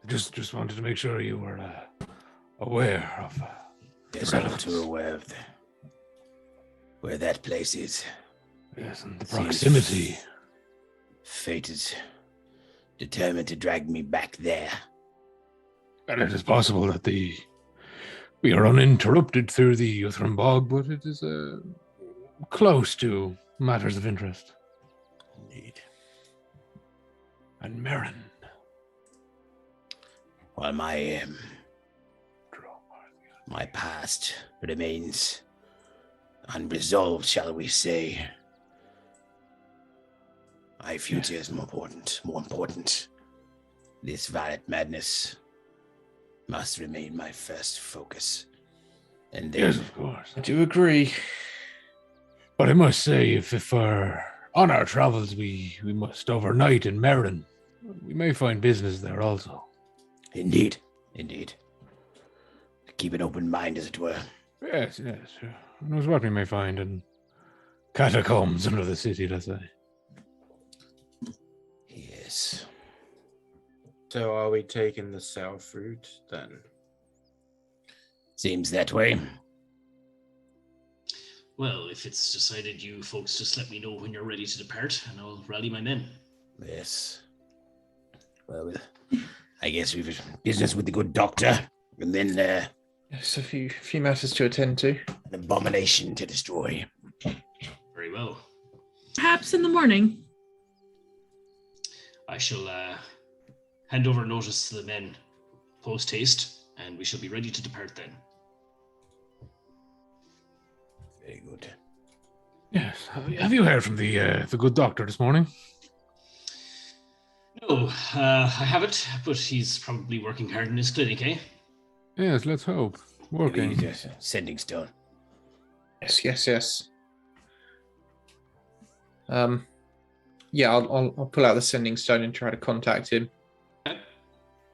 I just wanted to make sure you were aware of. Yes, I'm too aware of where that place is. Yes, and the Seems proximity. Fate is determined to drag me back there. And it is possible that we are uninterrupted through the Uthrim Bog, but it is close to matters of interest. Indeed. And Merrin. While my past remains unresolved, shall we say, my future is more important. This violet madness must remain my first focus. And then, Yes, of course. I do agree. But I must say, if on our travels we must overnight in Merrin, we may find business there also. Indeed. Keep an open mind, as it were. Yes. Who knows what we may find in catacombs under the city, let's say. Yes. So are we taking the south route then? Seems that way. Well, if it's decided, you folks just let me know when you're ready to depart, and I'll rally my men. Yes. Well, I guess we've business with the good doctor, and then Yes, a few matters to attend to. an abomination to destroy. Very well. Perhaps in the morning. I shall hand over notice to the men post haste, and we shall be ready to depart then. Very good. Yes. Have you heard from the good doctor this morning? No, I haven't, but he's probably working hard in his clinic, eh? Yes, let's hope. Working. Yes, sending stone. Yes. Yeah, I'll pull out the sending stone and try to contact him. What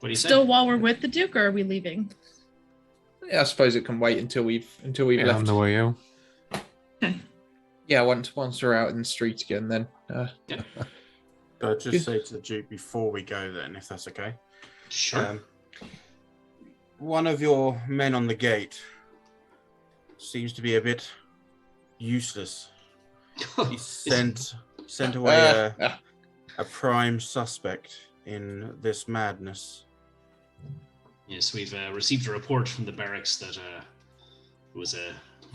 do you Still say? while we're with the Duke, or are we leaving? Yeah, I suppose it can wait until we've Yeah, left. on the way out. Yeah, once we're out in the street again, then. I'd just say to the Duke before we go then, if that's okay. Sure. One of your men on the gate seems to be a bit useless. He sent away a prime suspect in this madness. Yes, we've received a report from the barracks that I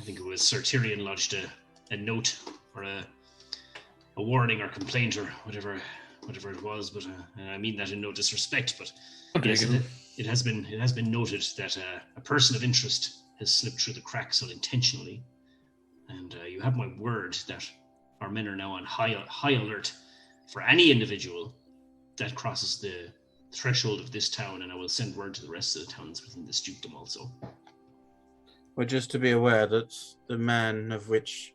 think it was Sir Tyrion lodged a note or a warning or complaint or whatever it was, but I mean that in no disrespect, but yes, it has been noted that a person of interest has slipped through the cracks unintentionally, and you have my word that our men are now on high alert for any individual that crosses the threshold of this town, and I will send word to the rest of the towns within this dukedom also. Well, just to be aware that the man of which,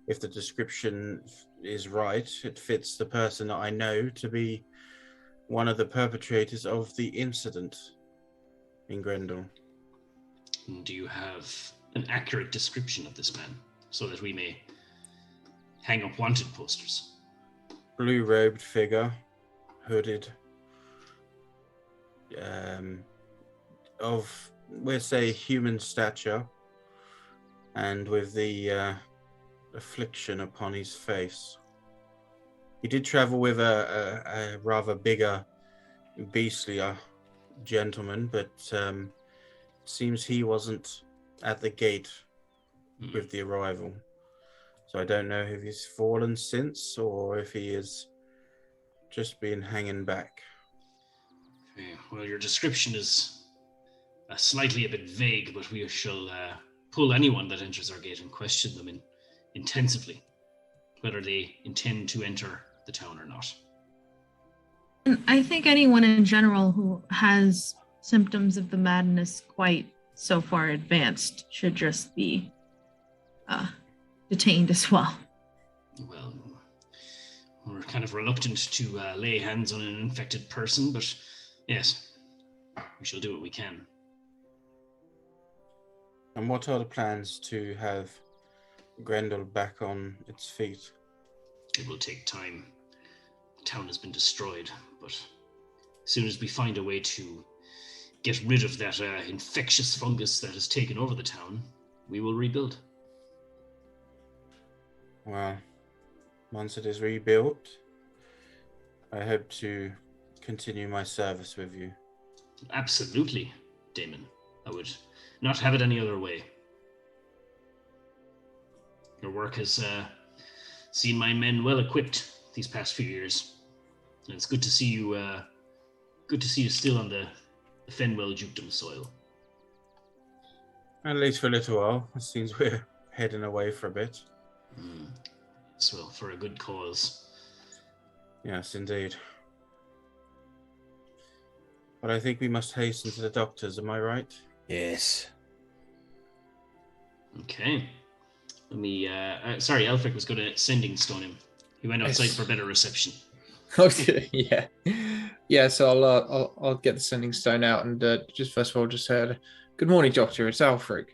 if the description is right, it fits the person that I know to be one of the perpetrators of the incident in Grendel. Do you have an accurate description of this man so that we may hang up wanted posters? Blue-robed figure, hooded, of, we'll say, human stature, and with the affliction upon his face. He did travel with a rather bigger, beastlier gentleman, but it seems he wasn't at the gate with the arrival. So I don't know if he's fallen since or if he is just been hanging back. Okay. Well, your description is slightly a bit vague, but we shall pull anyone that enters our gate and question them intensively, whether they intend to enter the town or not. And I think anyone in general who has symptoms of the madness quite so far advanced should just be detained as well. Well, we're kind of reluctant to lay hands on an infected person, but yes, we shall do what we can. And what are the plans to have Grendel back on its feet? It will take time. The town has been destroyed, but as soon as we find a way to get rid of that infectious fungus that has taken over the town, we will rebuild. Well, once it is rebuilt, I hope to continue my service with you. Absolutely, Damon. I would not have it any other way. Your work has seen my men well equipped these past few years, and it's good to see you. Good to see you still on the Fenwell dukedom soil. At least for a little while. It seems we're heading away for a bit. Yes, well, for a good cause. Yes, indeed. But I think we must hasten to the doctors, am I right? Yes. Okay. Let me. Sorry, Elfric was going to sending stone him. He went outside for better reception. Okay, yeah. So I'll get the sending stone out and just first of all just said, "Good morning, Doctor. It's Alfric."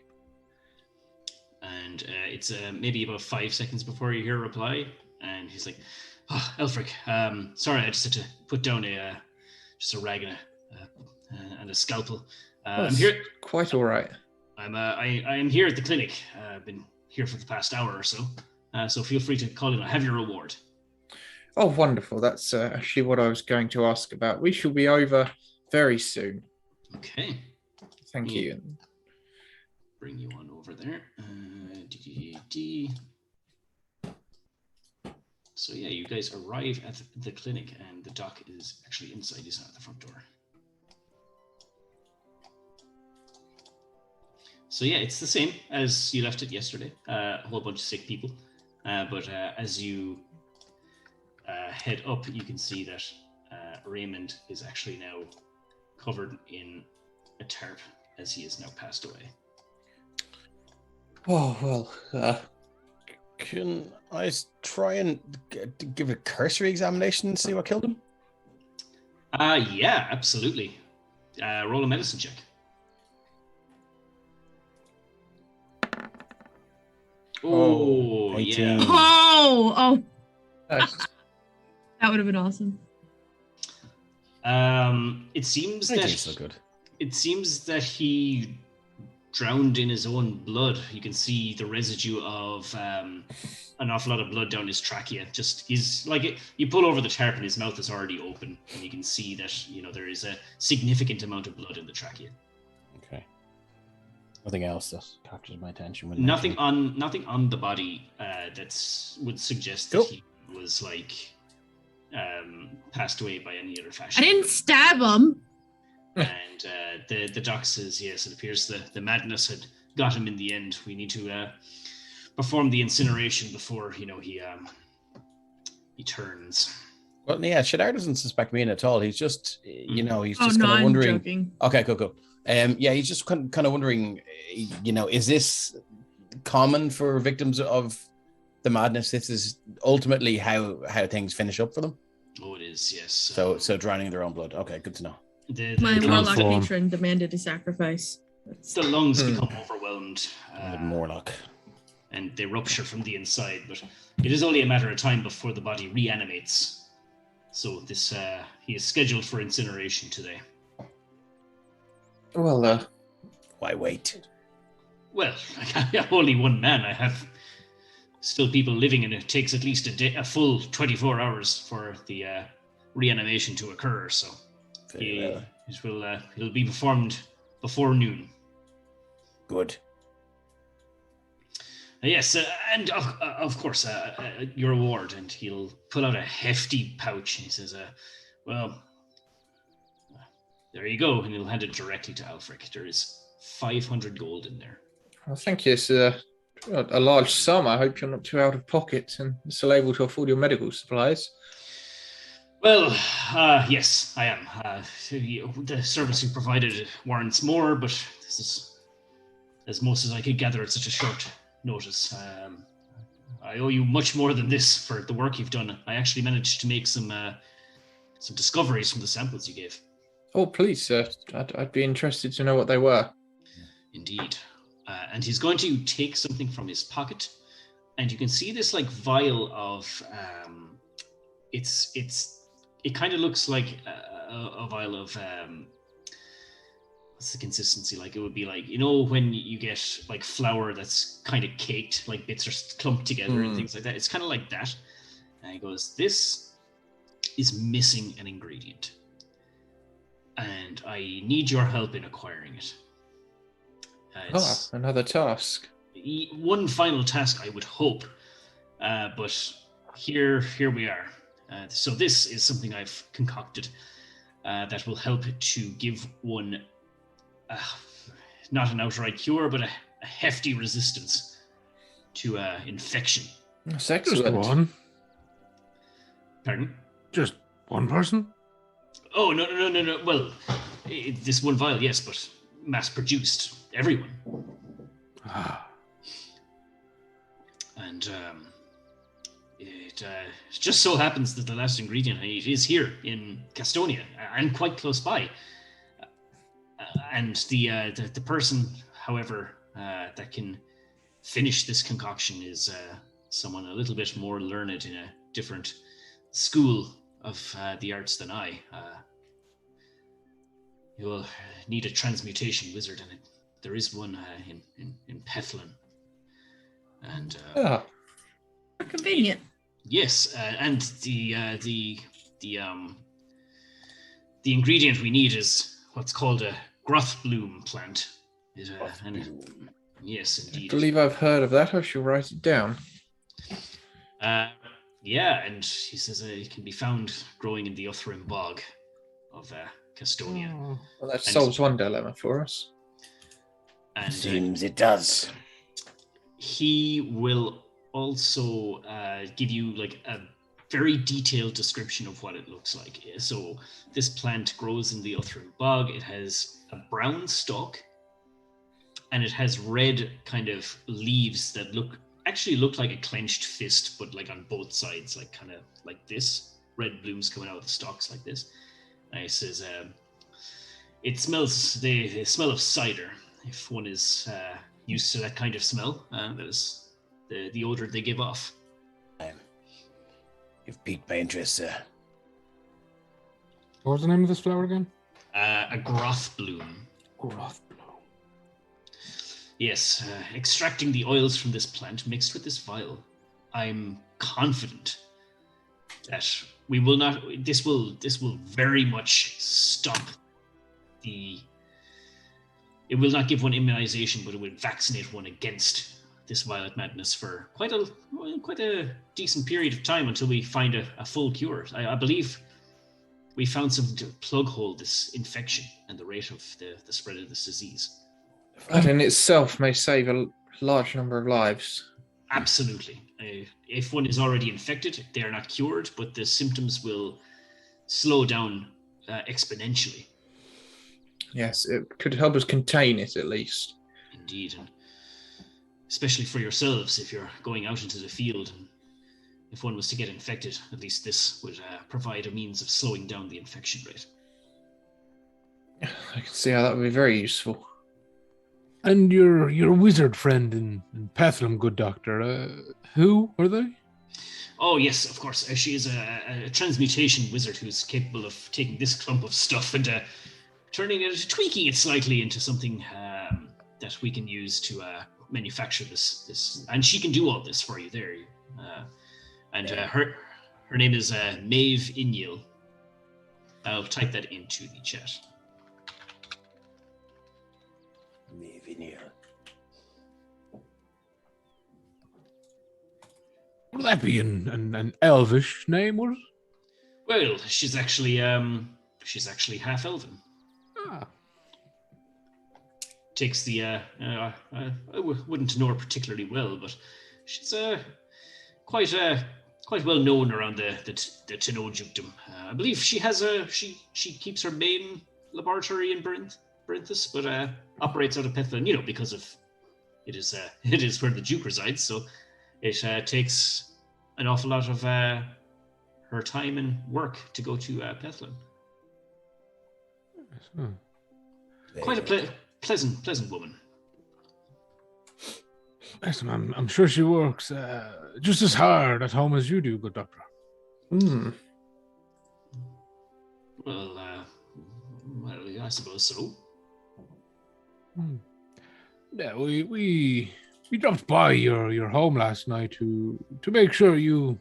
And it's maybe about 5 seconds before you hear a reply, and he's like, "Oh, Elfric, sorry, I just had to put down just a rag and a scalpel. I'm here. Quite all right. I am here at the clinic. I've been here for the past hour or so. So feel free to call in. I have your reward. Oh, wonderful. That's actually what I was going to ask about. We shall be over very soon. Okay. Thank you. Bring you on over there. So yeah, you guys arrive at the clinic, and the doc is actually inside. He's not at the front door. So yeah, it's the same as you left it yesterday. A whole bunch of sick people. But as you head up, you can see that Raymond is actually now covered in a tarp, as he is now passed away. Oh, well. Can I try and give a cursory examination and see what killed him? Yeah, absolutely. Roll a medicine check. Oh, 18. yeah. Oh, Nice. that would have been awesome. It seems 19 that is so good. it seems that he drowned in his own blood. You can see the residue of an awful lot of blood down his trachea. Just he's like you pull over the tarp and his mouth is already open, and you can see that there is a significant amount of blood in the trachea. Okay. Nothing else that captures my attention. Nothing on the body that would suggest that he was passed away by any other fashion. I didn't stab him. And the doc says, yes, it appears the madness had got him in the end. We need to perform the incineration before he turns. Well, yeah, Shadar doesn't suspect me at all. He's just, he's just no, kind of I'm wondering. joking. Okay, cool. Yeah, he's just kind of wondering, is this common for victims of the madness? This is ultimately how things finish up for them. Oh, it is, yes. So drowning in their own blood. Okay, good to know. My warlock transform. patron demanded a sacrifice. The lungs become overwhelmed. Morlock. And they rupture from the inside, but it is only a matter of time before the body reanimates. So this he is scheduled for incineration today. Well, Why wait? Well, I'm only one man. I have still people living, and it takes at least a full 24 hours for the reanimation to occur. So it'll be performed before noon. Good. Yes, and of course, your reward. And he'll pull out a hefty pouch. And he says, well, there you go. And he'll hand it directly to Alfric. There is 500 gold in there. I think it's a large sum. I hope you're not too out of pocket and still able to afford your medical supplies. Well, yes, I am. The service you provided warrants more, but this is as most as I could gather at such a short notice. I owe you much more than this for the work you've done. I actually managed to make some discoveries from the samples you gave. Oh, please, sir. I'd be interested to know what they were. Indeed. And he's going to take something from his pocket, and you can see this vial of it kind of looks like a vial of what's the consistency like? It would be when you get flour that's kind of caked, bits are clumped together and things like that. It's kind of like that. And he goes, this is missing an ingredient, and I need your help in acquiring it. Another task. One final task, I would hope, but here we are. So this is something I've concocted that will help to give one not an outright cure, but a hefty resistance to infection. That's Just excellent. one. Pardon? Just one person? Oh, no. Well, this one vial, yes, but mass-produced. Everyone. Ah. And it just so happens that the last ingredient I need is here in Gastonia, and quite close by. And the person, however, that can finish this concoction is someone a little bit more learned in a different school of the arts than I. You will need a transmutation wizard, and there is one in Pethlin. And Convenient. yes, and the ingredient we need is what's called a Groth bloom plant. Yes, I indeed. believe I've heard of that. I shall write it down. Yeah, and he says it can be found growing in the Uthrim bog of Castonia. Oh. Well, that And- solves one dilemma for us. And Seems it does. he will also give you like a very detailed description of what it looks like. So this plant grows in the Uthrim bog. It has a brown stalk, and it has red kind of leaves that look like a clenched fist, but like on both sides, like kind of like this. Red blooms coming out of the stalks like this. And he says, it smells the smell of cider. If one is used to that kind of smell, that is the odor they give off. You've piqued my interest, sir. What was the name of this flower again? A Groth bloom. Groth bloom. Yes, extracting the oils from this plant mixed with this vial, I'm confident that we will not. This will very much stop the. It will not give one immunization, but it will vaccinate one against this violet madness for quite a decent period of time until we find a full cure. I believe we found some to plug hole this infection and the rate of the spread of this disease. That in itself may save a large number of lives. Absolutely. If one is already infected, they are not cured, but the symptoms will slow down exponentially. Yes, it could help us contain it at least. Indeed, and especially for yourselves, if you're going out into the field, and if one was to get infected, at least this would provide a means of slowing down the infection rate. I can see how that would be very useful. And your wizard friend in Pethlum, good doctor, who are they? Oh yes, of course. She is a transmutation wizard who's capable of taking this clump of stuff and tweaking it slightly into something that we can use to manufacture this. And she can do all this for you. There, her name is Maeve Inyil. I'll type that into the chat. Would that be an elvish name, would it? Well, she's actually half elven. Ah. Takes the I wouldn't know her particularly well, but she's quite well known around the Tenno dukedom. I believe she has she keeps her main laboratory in Berinthus, but operates out of Pethlin, because of it is where the Duke resides, so it takes an awful lot of her time and work to go to Pethlin. Quite a pleasant woman. Yes, I'm sure she works just as hard at home as you do, good doctor. Well, I suppose so. Yeah, we dropped by your home last night to make sure you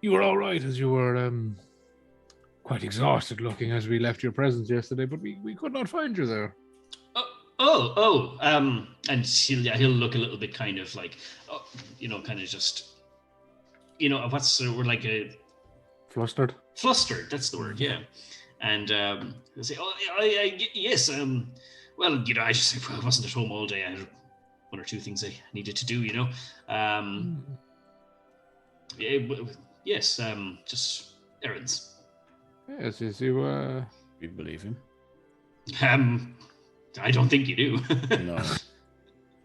were all right, as you were quite exhausted looking as we left your presence yesterday, but we could not find you there. And he'll look a little bit kind of like, kind of just, what's the word, like a Flustered. That's the word, yeah. And he'll say, yes, well, I wasn't at home all day. I had one or two things I needed to do, yes, just errands. Yes, you We believe him. I don't think you do. No.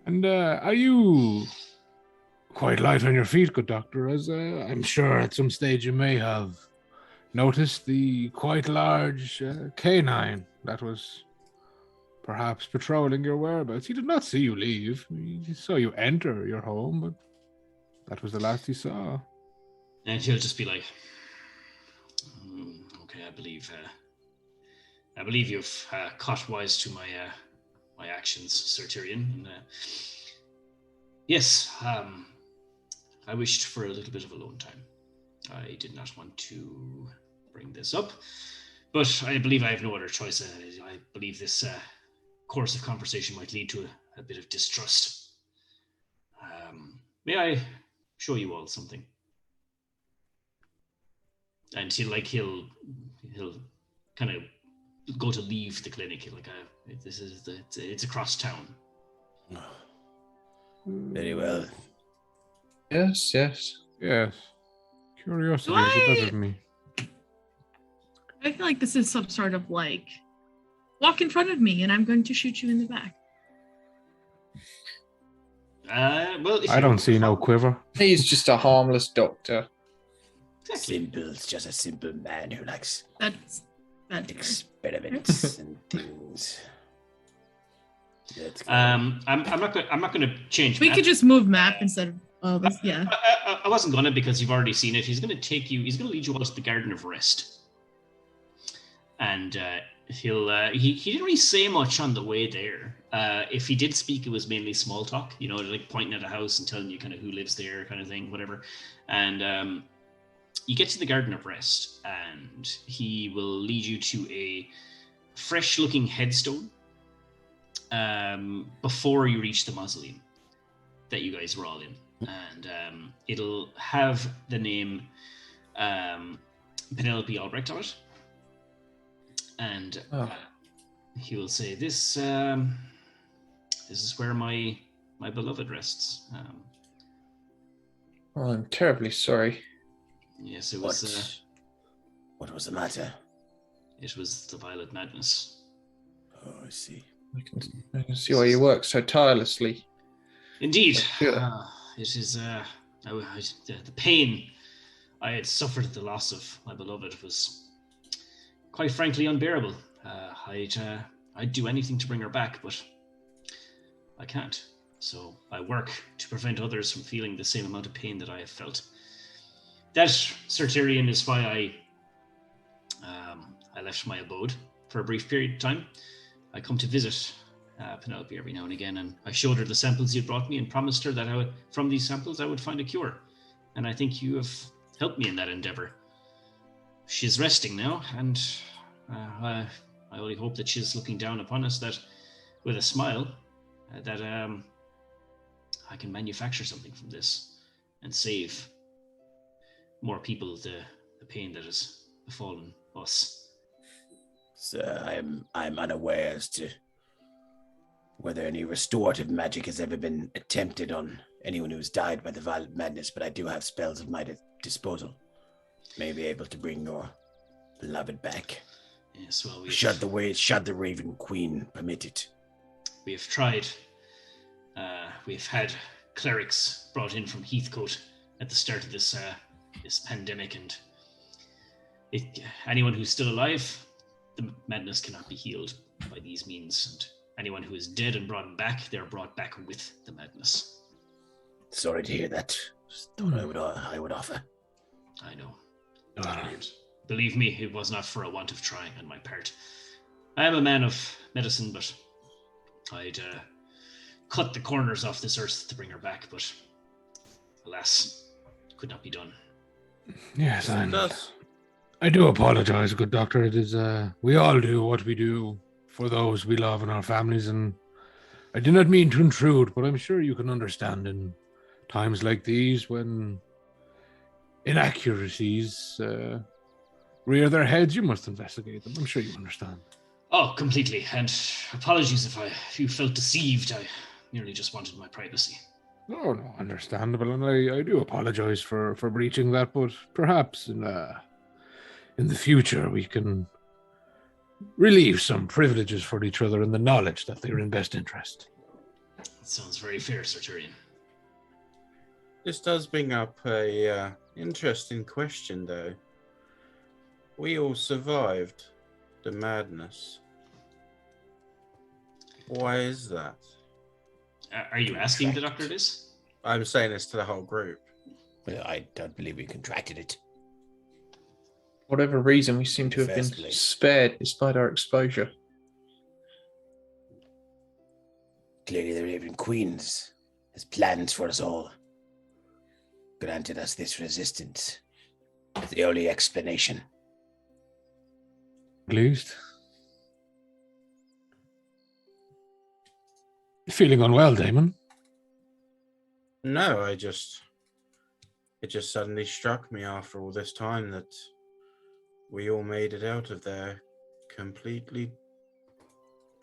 And are you quite light on your feet, good doctor? As I'm sure at some stage you may have noticed the quite large canine that was perhaps patrolling your whereabouts. He did not see you leave. He saw you enter your home, but that was the last he saw. And he'll just be like, okay, I believe you've caught wise to my actions, Sir Tyrion. And, Yes, I wished for a little bit of alone time. I did not want to bring this up, but I believe I have no other choice. I believe this course of conversation might lead to a bit of distrust. May I show you all something? And he'll kind of go to leave the clinic. It's across town. Very well. Yes. Yes. Curiosity is the better of me. I feel like this is some sort of like, walk in front of me and I'm going to shoot you in the back. Well, I don't see no quiver. He's just a harmless doctor. Exactly. It's just a simple man who likes That's experiments and things. That's good. I'm not going to change. We map. could just move map instead of this. Yeah. I wasn't gonna because you've already seen it. He's gonna take you. He's gonna lead you all to the Garden of Rest, and he didn't really say much on the way there. If he did speak, it was mainly small talk. You know, like pointing at a house and telling you kind of who lives there, kind of thing, whatever. And you get to the Garden of Rest, and he will lead you to a fresh-looking headstone before you reach the mausoleum that you guys were all in. And it'll have the name Penelope Albrecht on it. And he will say, this is where my beloved rests. Oh, I'm terribly sorry. Yes, it was... What was the matter? It was the Violet Madness. Oh, I see. I can see why you work so tirelessly. Indeed. Yeah. It is the pain I had suffered at the loss of my beloved was quite frankly unbearable. I'd do anything to bring her back, but I can't. So I work to prevent others from feeling the same amount of pain that I have felt. That, Sir Tyrion, is why I left my abode for a brief period of time. I come to visit Penelope every now and again, and I showed her the samples you brought me and promised her that from these samples I would find a cure. And I think you have helped me in that endeavor. She's resting now, and I only hope that she's looking down upon us that with a smile that I can manufacture something from this and save more people the pain that has befallen us. So I'm unaware as to whether any restorative magic has ever been attempted on anyone who's died by the Violet Madness, but I do have spells at my disposal. May be able to bring your beloved back. Yes, well, should the Raven Queen permit it. We have tried. We've had clerics brought in from Heathcote at the start of this pandemic, and anyone who's still alive, the madness cannot be healed by these means, and anyone who is dead and brought back, they're brought back with the madness. Sorry to hear that. Just thought I would offer. I know. Believe me, it was not for a want of trying on my part. I am a man of medicine, but I'd cut the corners off this earth to bring her back, but alas, could not be done. Yes, I do apologize, good doctor. It is, we all do what we do for those we love in our families, and I did not mean to intrude, but I'm sure you can understand in times like these when inaccuracies rear their heads, you must investigate them. I'm sure you understand. Oh, completely. And apologies if you felt deceived. I merely just wanted my privacy. Oh, no, understandable. And I do apologize for breaching that, but perhaps in the future we can relieve some privileges for each other in the knowledge that they're in best interest. That sounds very fair, Sir Tyrion. This does bring up a interesting question, though. We all survived the madness. Why is that? Are you asking the doctor this? I'm saying this to the whole group. Well, I don't believe we contracted it. Whatever reason, we seem to have been spared despite our exposure. Clearly the Raven Queen has has plans for us all. Granted us this resistance. It's the only explanation. At least. Feeling unwell, Damon? No, it just suddenly struck me after all this time that we all made it out of there completely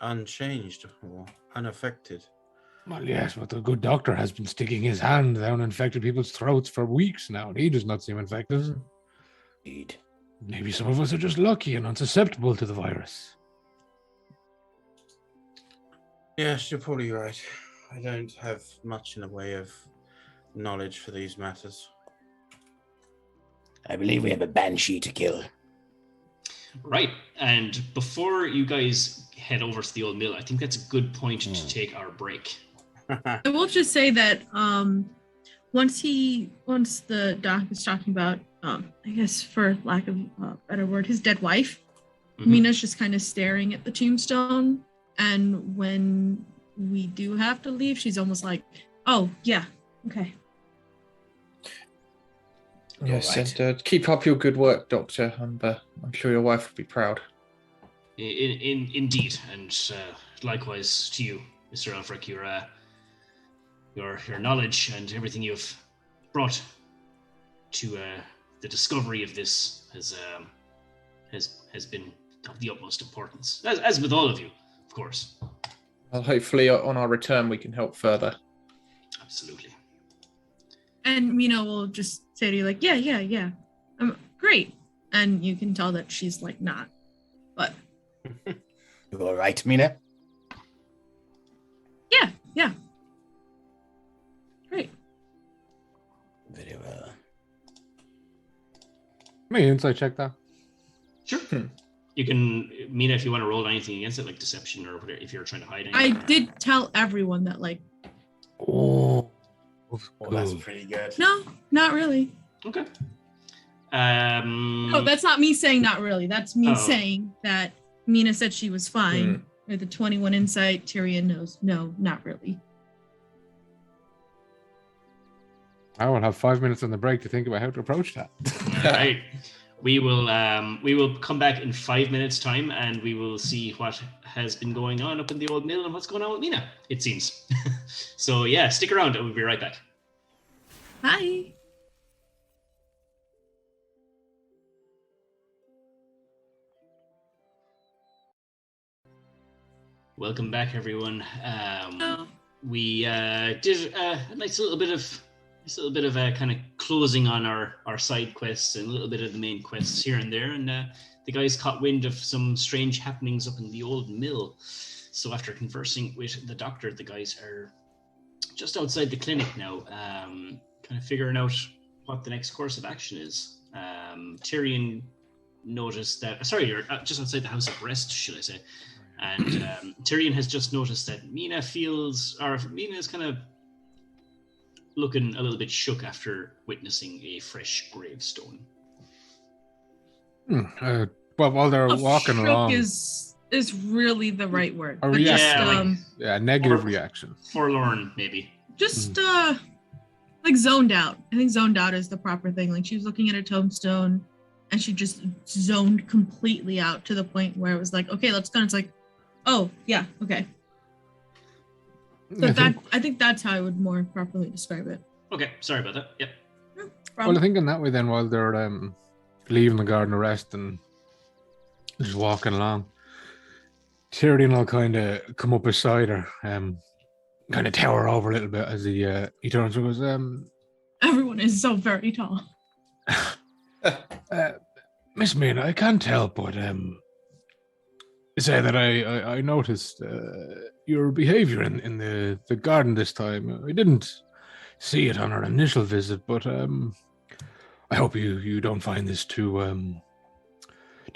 unchanged or unaffected. Well, yes, but the good doctor has been sticking his hand down infected people's throats for weeks now, and he does not seem infected. Indeed. Maybe some of us are just lucky and unsusceptible to the virus. Yes, you're probably right. I don't have much in the way of knowledge for these matters. I believe we have a banshee to kill. Right, and before you guys head over to the old mill, I think that's a good point to take our break. I will just say that once the doc was talking about, I guess for lack of a better word, his dead wife, Mina's just kind of staring at the tombstone, and when we do have to leave, she's almost like, "Oh yeah, okay." Yes, right. and keep up your good work, Doctor. I'm sure your wife will be proud. Indeed, and likewise to you, Mr. Elfric, your knowledge and everything you've brought to the discovery of this has been of the utmost importance, as with all of you, of course. Well, hopefully on our return we can help further. Absolutely. And Mina will just say to you like, yeah, great. And you can tell that she's like not, but. You all right, Mina? Yeah. Great. Very well. May insight check that. Sure. You can, Mina, if you want to roll anything against it, like deception or whatever, if you're trying to hide anything. I did tell everyone that like. Oh, That's pretty good. No, not really. Okay. No, that's not me saying not really. That's me saying that Mina said she was fine. With the 21 insight, Tyrion knows, no, not really. I will have 5 minutes on the break to think about how to approach that. All right. We will come back in 5 minutes' time, and we will see what has been going on up in the old mill and what's going on with Mina, it seems. So yeah, stick around and we'll be right back. Hi. Welcome back, everyone. We did a nice little bit of a kind of closing on our side quests and a little bit of the main quests here and there, and the guys caught wind of some strange happenings up in the old mill. So after conversing with the doctor, the guys are just outside the clinic now, kind of figuring out what the next course of action is. Tyrion noticed that, you're just outside the House of Rest, should I say. And Tyrion has just noticed that Mina is kind of looking a little bit shook after witnessing a fresh gravestone. Well, while they're walking along, is really the right word. a But reaction, just, negative reaction. Forlorn, maybe. just like zoned out. I think zoned out is the proper thing. Like she was looking at a tombstone and she just zoned completely out to the point where it was like, okay, let's go. And it's like, oh yeah, okay. So I think that's how I would more properly describe it. Okay, sorry about that. Yep. Well, I think in that way, then, while they're leaving the garden of rest and just walking along, Tyrion will kind of come up beside her, kind of tower over a little bit as he turns and goes, Everyone is so very tall. Miss Mina, I can't help but say that I noticed your behavior in the garden this time. I didn't see it on our initial visit, but I hope you don't find this too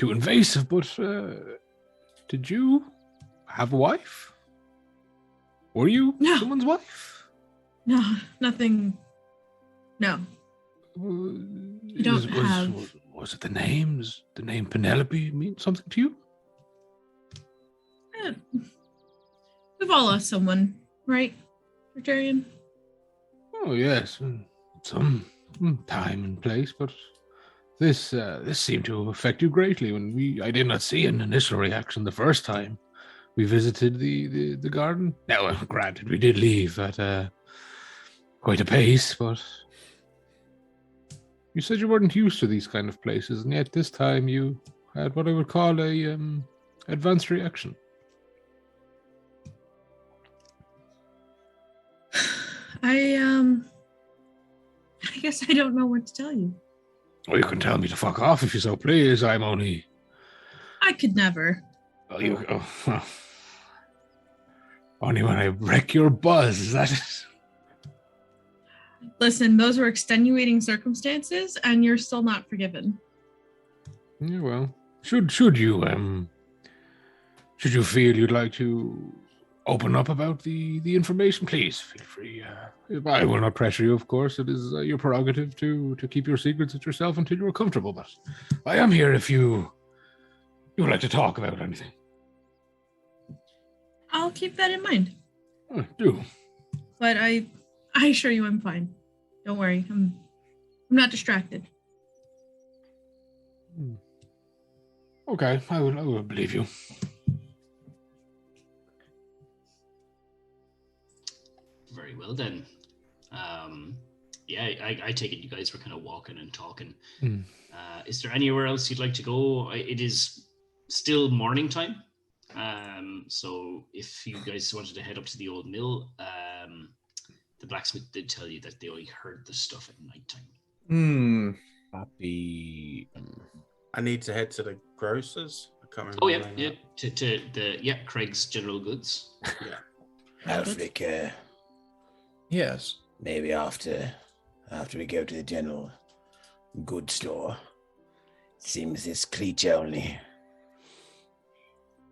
invasive. But did you have a wife? Were you someone's wife? No, nothing. No. You don't have. Was it the name? Does the name Penelope mean something to you? We've all lost someone, right, Tyrion? Oh yes, some time and place, but this seemed to affect you greatly. I did not see an initial reaction the first time we visited the garden. Now, granted, we did leave at quite a pace, but you said you weren't used to these kind of places, and yet this time you had what I would call a advanced reaction. I guess I don't know what to tell you. Well, you can tell me to fuck off if you so please. I'm only. I could never. Well, only when I wreck your buzz. Is that it? Listen, those were extenuating circumstances, and you're still not forgiven. Yeah, well, should you feel you'd like to open up about the information, please feel free. I will not pressure you, of course. It is your prerogative to keep your secrets at yourself until you are comfortable. But I am here if you would like to talk about anything. I'll keep that in mind. Do. But I assure you I'm fine. Don't worry. I'm not distracted. Okay, I will believe you. Very well then. I take it you guys were kind of walking and talking. Is there anywhere else you'd like to go? It is still morning time. So if you guys wanted to head up to the old mill, the blacksmith did tell you that they only heard the stuff at nighttime. Happy. I need to head to the grocers. I can't remember. Oh the name to the Craig's General Goods. Alfric, Yes. maybe after we go to the general goods store, it seems this creature only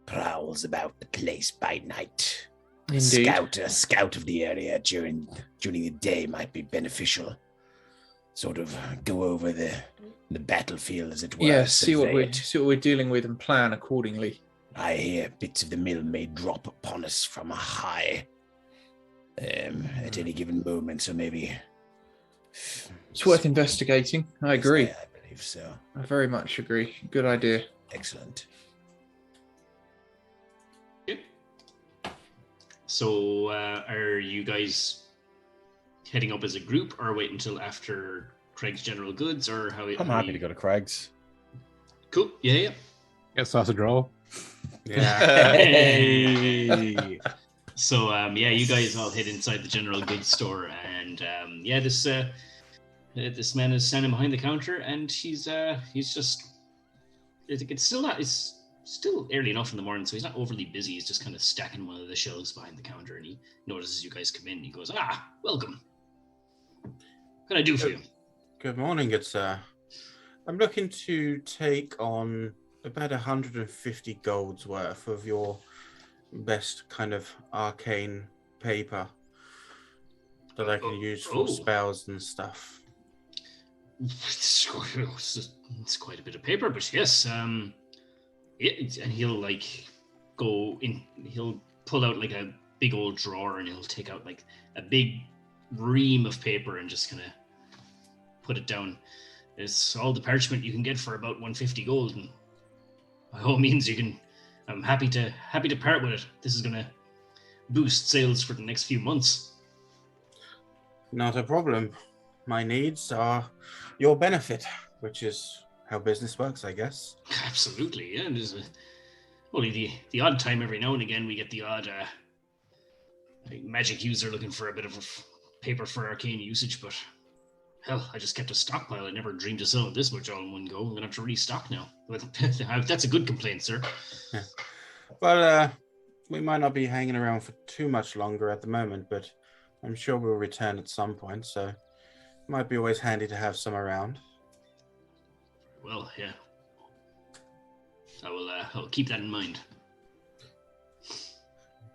prowls about the place by night. Indeed. A scout of the area during the day might be beneficial. Sort of go over the battlefield, as it were. Yeah, see what survey it. we're dealing with and plan accordingly. I hear bits of the mill may drop upon us from a high at any given moment, so maybe It's worth investigating. I agree. I believe so. I very much agree. Good idea. Excellent. So are you guys heading up as a group, or wait until after Craig's General Goods, or how? I'm happy to go to Craig's. Cool. Yeah. Get sausage roll. Yeah. Hey. So you guys all head inside the General Goods store, and this man is standing behind the counter, and he's just. It's still early enough in the morning, so he's not overly busy. He's just kind of stacking one of the shelves behind the counter, and he notices you guys come in. And he goes, welcome. What can I do for you? Good morning, good sir. I'm looking to take on about 150 gold's worth of your best kind of arcane paper that I can use for spells and stuff. It's quite a bit of paper, but yes, and he'll he'll pull out like a big old drawer, and he'll take out like a big ream of paper and just kind of put it down. It's all the parchment you can get for about 150 gold, and by all means I'm happy to part with it. This is gonna boost sales for the next few months. Not a problem. My needs are your benefit, which is how business works, I guess. Absolutely, yeah. There's only the odd time every now and again we get the odd magic user looking for a bit of paper for arcane usage, but hell, I just kept a stockpile. I never dreamed of selling this much all in one go. I'm gonna have to restock now. But that's a good complaint, sir. Yeah. Well, we might not be hanging around for too much longer at the moment, but I'm sure we'll return at some point, so it might be always handy to have some around. Well, yeah. I'll keep that in mind.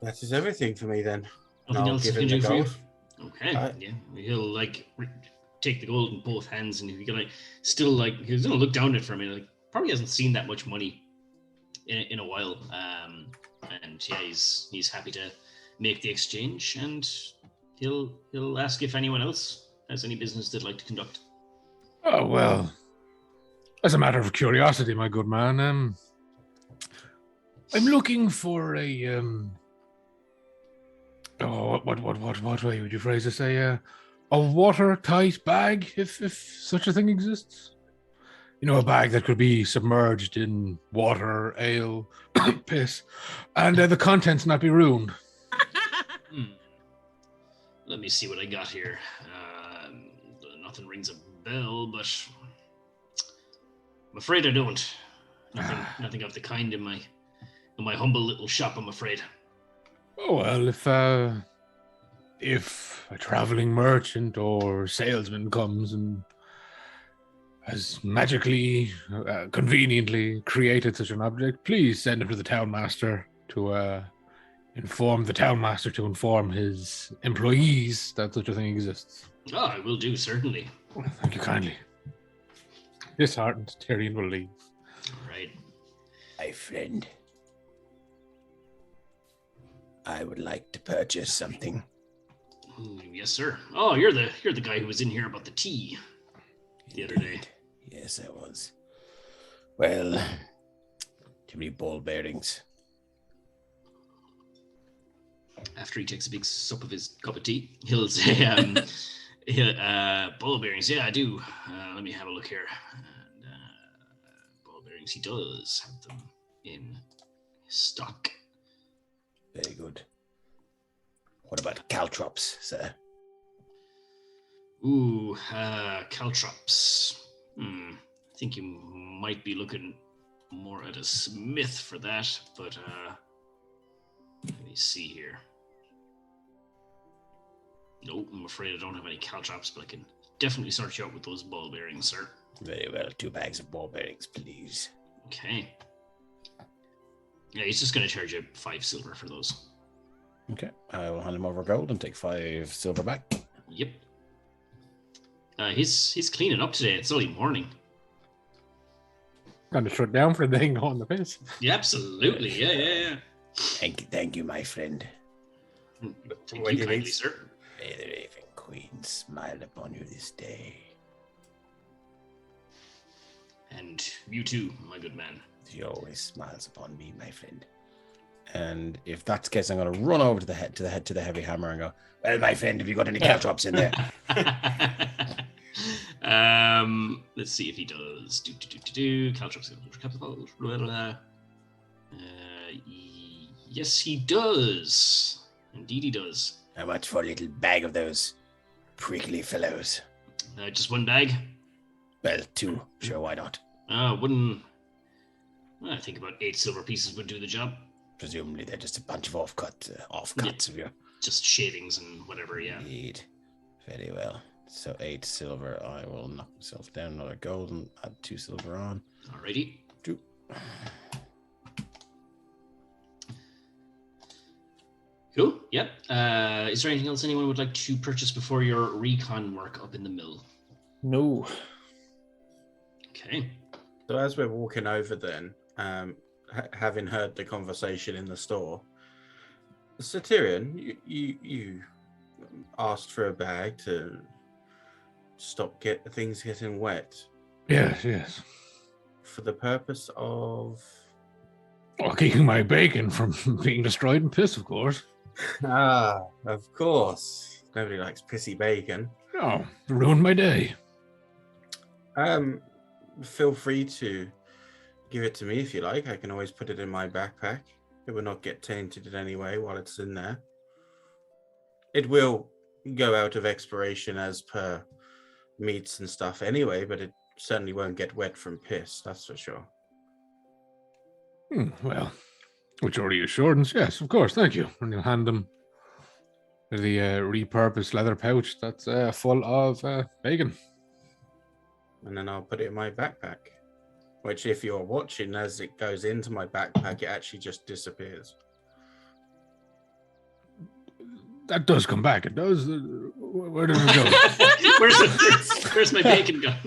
That is everything for me then. Nothing else I can do for you? Okay, Yeah. He'll take the gold in both hands, and he's gonna look down at it for a minute. Probably hasn't seen that much money in a while. And yeah, he's happy to make the exchange, and he'll ask if anyone else has any business they'd like to conduct. Oh, well, as a matter of curiosity, my good man, I'm looking for a, what way would you phrase this? A watertight bag, if such a thing exists. You know, a bag that could be submerged in water, ale, piss, and the contents not be ruined. Let me see what I got here. Nothing rings a bell, but I'm afraid I don't. Nothing of the kind in my humble little shop, I'm afraid. Oh, well, if a traveling merchant or salesman comes and has magically, conveniently created such an object, please send him to the townmaster to inform the townmaster to inform his employees that such a thing exists. Oh, I will do, certainly. Thank you kindly. Disheartened, Tyrion will leave. All right. My friend, I would like to purchase something. Yes, sir. Oh, you're the guy who was in here about the tea the other day. Yes, I was. Well, too many ball bearings. After he takes a big sup of his cup of tea, he'll say, ball bearings, yeah, I do. Let me have a look here. And, ball bearings, he does have them in stock. Very good. What about caltrops, sir? Ooh, caltrops. I think you might be looking more at a smith for that, but let me see here. Nope, I'm afraid I don't have any caltrops, but I can definitely sort you out with those ball bearings, sir. Very well, 2 bags of ball bearings, please. Okay. Yeah, he's just going to charge you 5 silver for those. Okay, I will hand him over gold and take 5 silver back. Yep. He's cleaning up today. It's only morning. Kind of shut down for the thing on the piss. Yeah, absolutely. Yeah. Thank you, my friend. Thank you kindly, sir. May the Raven Queen smile upon you this day. And you too, my good man. She always smiles upon me, my friend. And if that's the case, I'm going to run over to the heavy hammer and go, well, my friend, have you got any caltrops in there? Let's see if he does. Caltrops. Yes, he does. Indeed, he does. How much for a little bag of those prickly fellows? Just 1 bag? Well, 2. Sure, why not? I think about 8 silver pieces would do the job. Presumably they're just a bunch of offcuts of you. Just shavings and whatever, yeah. Indeed. Very well. So 8 silver. I will knock myself down another gold and add 2 silver on. Alrighty. 2. Cool. Yep. Is there anything else anyone would like to purchase before your recon work up in the mill? No. Okay. So as we're walking over then, having heard the conversation in the store, Tyrion, you asked for a bag to stop things getting wet. Yes. For the purpose of... Well, keeping my bacon from being destroyed in piss, of course. Of course. Nobody likes pissy bacon. Oh, ruined my day. Feel free to give it to me if you like. I can always put it in my backpack. It will not get tainted in any way while it's in there. It will go out of expiration as per meats and stuff anyway, but it certainly won't get wet from piss, that's for sure. Well, with your reassurance, yes, of course, thank you. And you'll hand them the repurposed leather pouch that's full of bacon. And then I'll put it in my backpack, which if you're watching, as it goes into my backpack, it actually just disappears. That does come back, it does. Where did it go? Where's my bacon gone?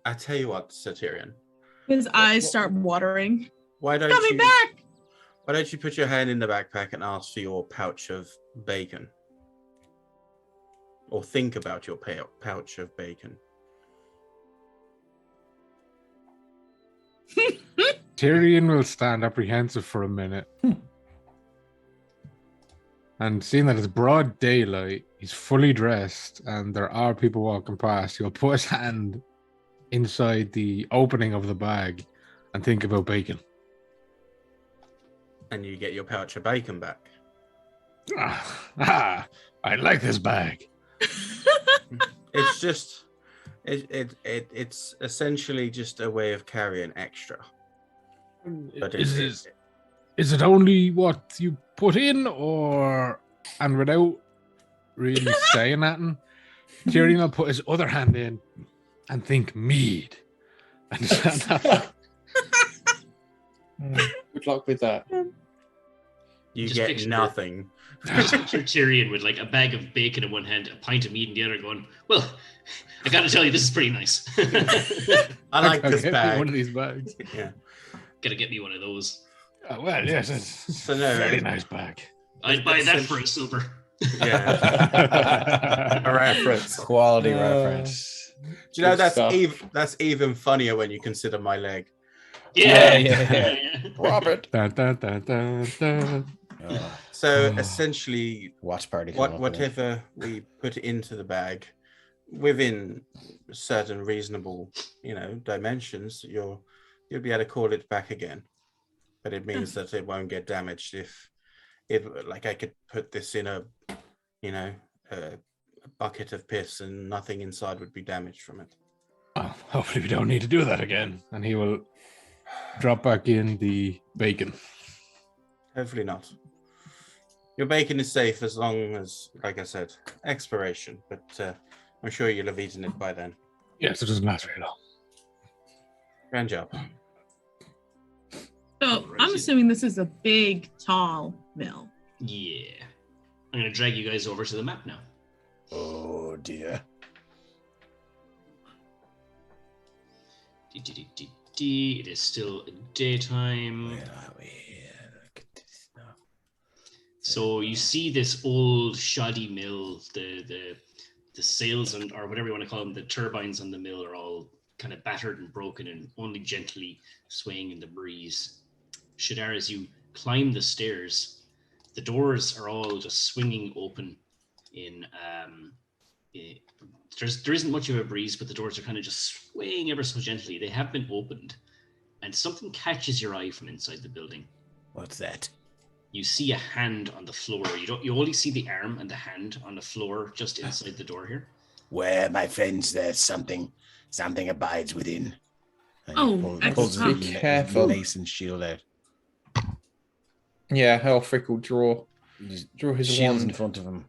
I tell you what, Tyrion. His eyes start watering. Why don't Coming you, back! Why don't you put your hand in the backpack and ask for your pouch of bacon? Or think about your pouch of bacon. Tyrion will stand apprehensive for a minute. And seeing that it's broad daylight, he's fully dressed, and there are people walking past, he'll put his hand inside the opening of the bag and think about bacon. And you get your pouch of bacon back. I like this bag. It's just, it's essentially just a way of carrying extra. But Is it only what you put in, or and without really saying nothing, Tyrion will put his other hand in and think mead. And Good luck with that. you Just get picture- nothing. Just picture Tyrion with like a bag of bacon in one hand, a pint of meat in the other, going, "Well, I got to tell you, this is pretty nice. I like I'll this get me bag. one of these bags. Yeah. Got to get me one of those. Oh, well, yes, it's So no, a very nice bag. I'd buy that for a silver." Yeah. A reference. Quality reference. Do you know Good stuff. that's even funnier when you consider my leg. Yeah. Robert. Dun, dun, dun, dun, dun. So Oh. essentially, Watch party. coming up with it. whatever we put into the bag, within certain reasonable, dimensions, you'll be able to call it back again. But it means that it won't get damaged if like I could put this in a bucket of piss and nothing inside would be damaged from it. Oh, hopefully we don't need to do that again. And he will drop back in the bacon. Hopefully not. Your bacon is safe as long as, like I said, expiration. But I'm sure you'll have eaten it by then. Yes, it doesn't last very long. Grand job. So I'm assuming this is a big, tall mill. Yeah. I'm going to drag you guys over to the map now. Oh dear. It is still daytime. Where are we? Look at this now. So you see this old shoddy mill, the sails or whatever you want to call them, the turbines on the mill are all kind of battered and broken and only gently swaying in the breeze. Shadar, as you climb the stairs, the doors are all just swinging open there isn't much of a breeze, but the doors are kind of just swaying ever so gently. They have been opened, and something catches your eye from inside the building. What's that? You see a hand on the floor. You only see the arm and the hand on the floor just inside the door here. Where, my friends, there's something abides within. And Oh, he pulls excellent. his Be careful. mason shield out. Yeah, Elfric will draw his Shields in wand. front of him.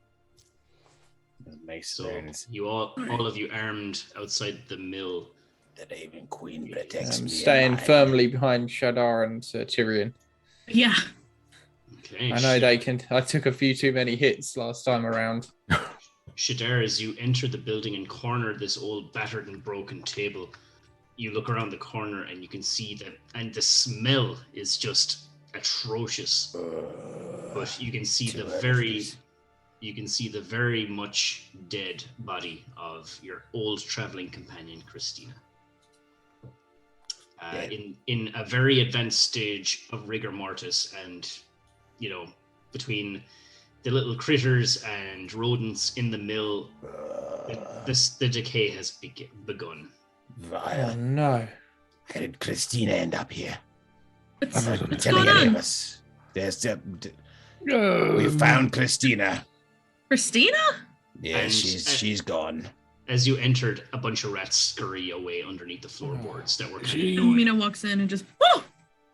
His mace So there, and it's you all of you armed outside the mill. the Raven Queen protects me. Staying and mine. firmly behind Shadar and Tyrion. Yeah. Okay. I know they can. I took a few too many hits last time around. Shadar, as you enter the building and corner this old battered and broken table, you look around the corner and you can see that, and the smell is just atrocious. But you can see Too the early very, for this. you can see the very much dead body of your old traveling companion, Christina. In a very advanced stage of rigor mortis, and between the little critters and rodents in the mill, the decay has begun. Oh Vile. no! How did Christina end up here? What's What's going Telling any of on? us. We found Christina. Christina? Yeah, And- she's gone. As you entered, a bunch of rats scurry away underneath the floorboards that were kind of She- gnawing. Mina walks in and just, whoa!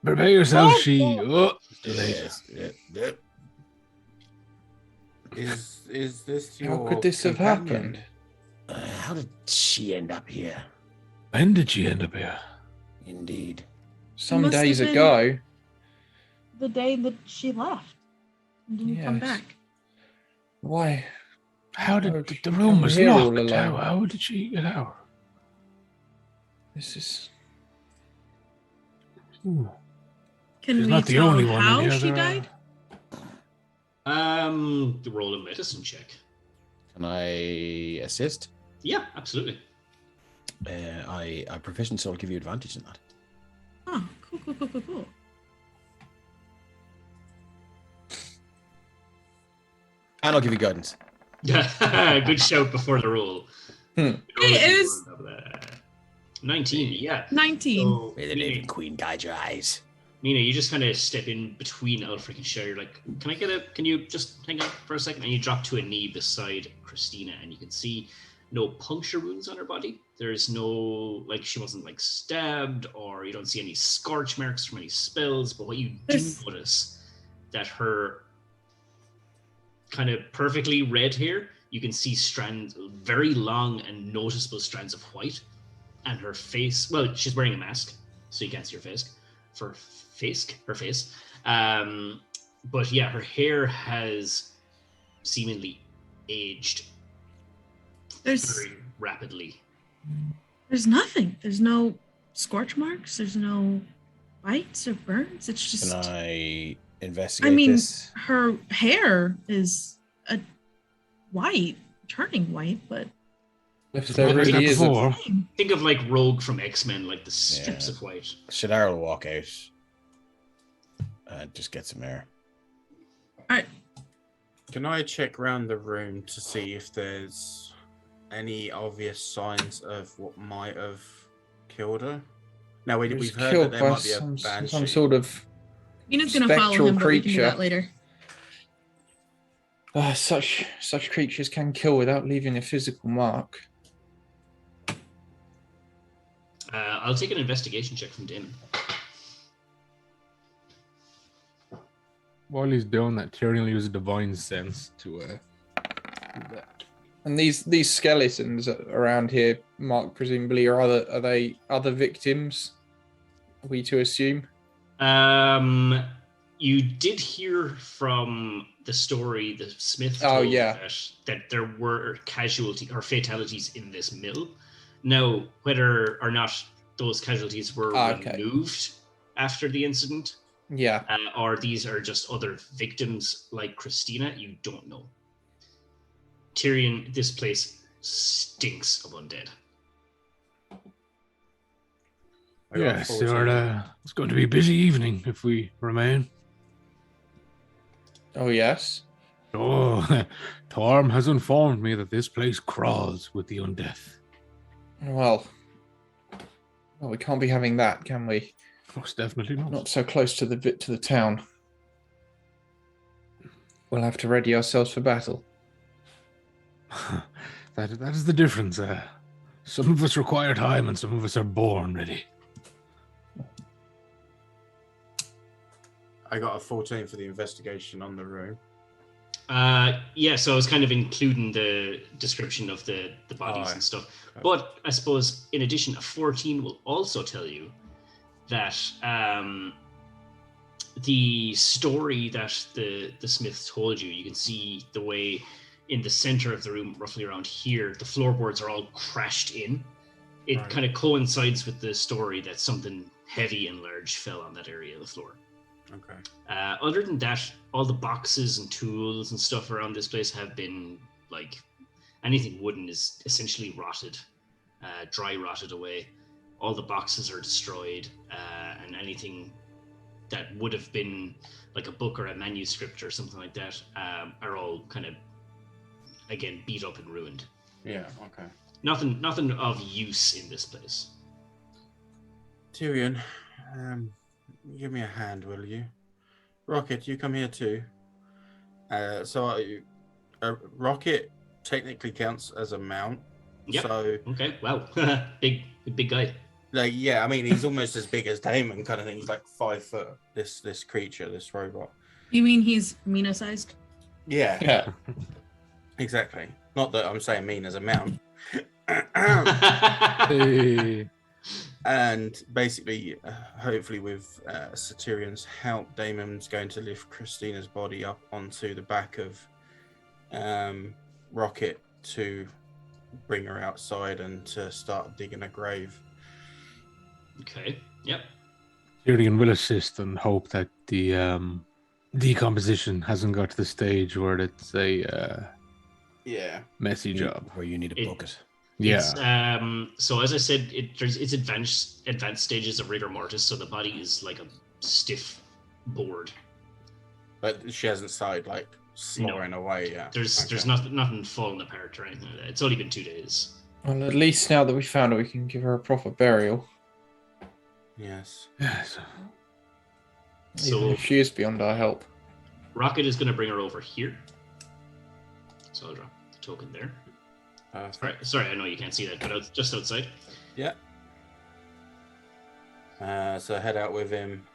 Prepare yourself, she. Oh, Yes. Yeah. Is this your How could this have companion? happened? How did she end up here? When did she end up here? Indeed. Some must have days been- ago. The day that she left. And didn't come Yes. back. Why? How did How did the she room come was here all locked? alone? How did she get out? This is. Ooh. Can She's we not the tell only one in how here. she There are- died? Roll a medicine check. Can I assist? Yeah, absolutely. I'm proficient, so I'll give you advantage in that. Oh, cool. And I'll give you guidance. Good shout before the roll. Hey, it was 19, yeah. 19. So, May the Raven Queen guide your eyes. Mina, you just kind of step in between Ulfric and Shadow. You're like, can you just hang on for a second? And you drop to a knee beside Christina, and you can see no puncture wounds on her body. There's no, she wasn't, stabbed, or you don't see any scorch marks from any spells. But what you do notice, that her kind of perfectly red hair, you can see strands, very long and noticeable strands of white. And her face, well, she's wearing a mask, so you can't see her face. Her face. But yeah, her hair has seemingly aged very rapidly. There's nothing. There's no scorch marks. There's no bites or burns. It's just. Can I investigate this? Her hair is turning white, but. If there really is Think of Rogue from X-Men, the strips of white. Shadar will walk out and just get some air. All right. Can I check around the room to see if there's any obvious signs of what might have killed her? Now we've heard that there might be a banshee. Some sort of Mina's gonna follow him, but we can do that later. Such creatures can kill without leaving a physical mark. I'll take an investigation check from Damon. While he's doing that, Tyrion will use a divine sense to do that. And these skeletons around here, Mark, presumably are they other victims? Are we to assume? You did hear from the story the Smith told that there were casualties or fatalities in this mill. Now, whether or not those casualties were removed after the incident, or these are just other victims like Christina, you don't know. Tyrion, this place stinks of undead. Yes, it's going to be a busy evening if we remain. Oh, yes? Oh, Torm has informed me that this place crawls with the undead. Well, we can't be having that, can we? Most definitely not. Not so close to the town. We'll have to ready ourselves for battle. That is the difference. Some of us require time, and some of us are born ready. I got a 14 for the investigation on the room. So I was kind of including the description of the bodies and stuff. Okay. But I suppose, in addition, a 14 will also tell you that the story that the Smith told you, you can see the way in the center of the room, roughly around here, the floorboards are all crashed in. It kind of coincides with the story that something heavy and large fell on that area of the floor. Okay. Other than that, all the boxes and tools and stuff around this place have been, anything wooden is essentially rotted, dry rotted away. All the boxes are destroyed, and anything that would have been like a book or a manuscript or something like that are all kind of, again, beat up and ruined. Yeah, okay. Nothing of use in this place. Tyrion, give me a hand, will you? Rocket, you come here too. Rocket technically counts as a mount. Yep. So okay, wow, big guy. He's almost as big as Damon, kind of thing. He's 5 foot. This creature, this robot. You mean he's Mina-sized? Yeah. Exactly. Not that I'm saying mean as a mount. And basically, hopefully with Satyrion's help, Damon's going to lift Christina's body up onto the back of Rocket to bring her outside and to start digging a grave. Okay, yep. Tyrion will assist and hope that the decomposition hasn't got to the stage where it's a messy job. Where you need a bucket. Yeah. So as I said, it's advanced stages of rigor mortis, so the body is like a stiff board. But she hasn't started like snoring away yet. There's nothing falling apart or anything like that. It's only been 2 days. Well, at least now that we found her, we can give her a proper burial. Yes. Yes. Even if she is beyond our help. Rocket is going to bring her over here. So I'll drop the token there. Right. Sorry, I know you can't see that, but just outside. Yeah. So head out with him,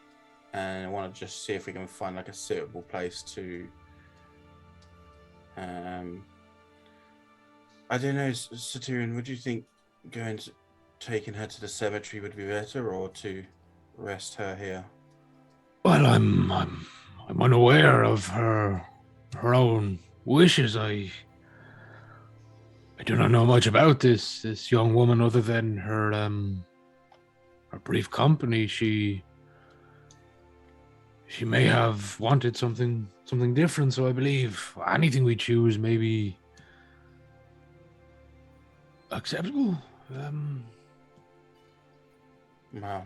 and I want to just see if we can find like a suitable place to. I don't know, Satyrion. Would you think taking her to the cemetery would be better, or to rest her here? Well, I'm unaware of her own wishes. I do not know much about this young woman other than her brief company. She may have wanted something different, so I believe anything we choose may be acceptable. Well,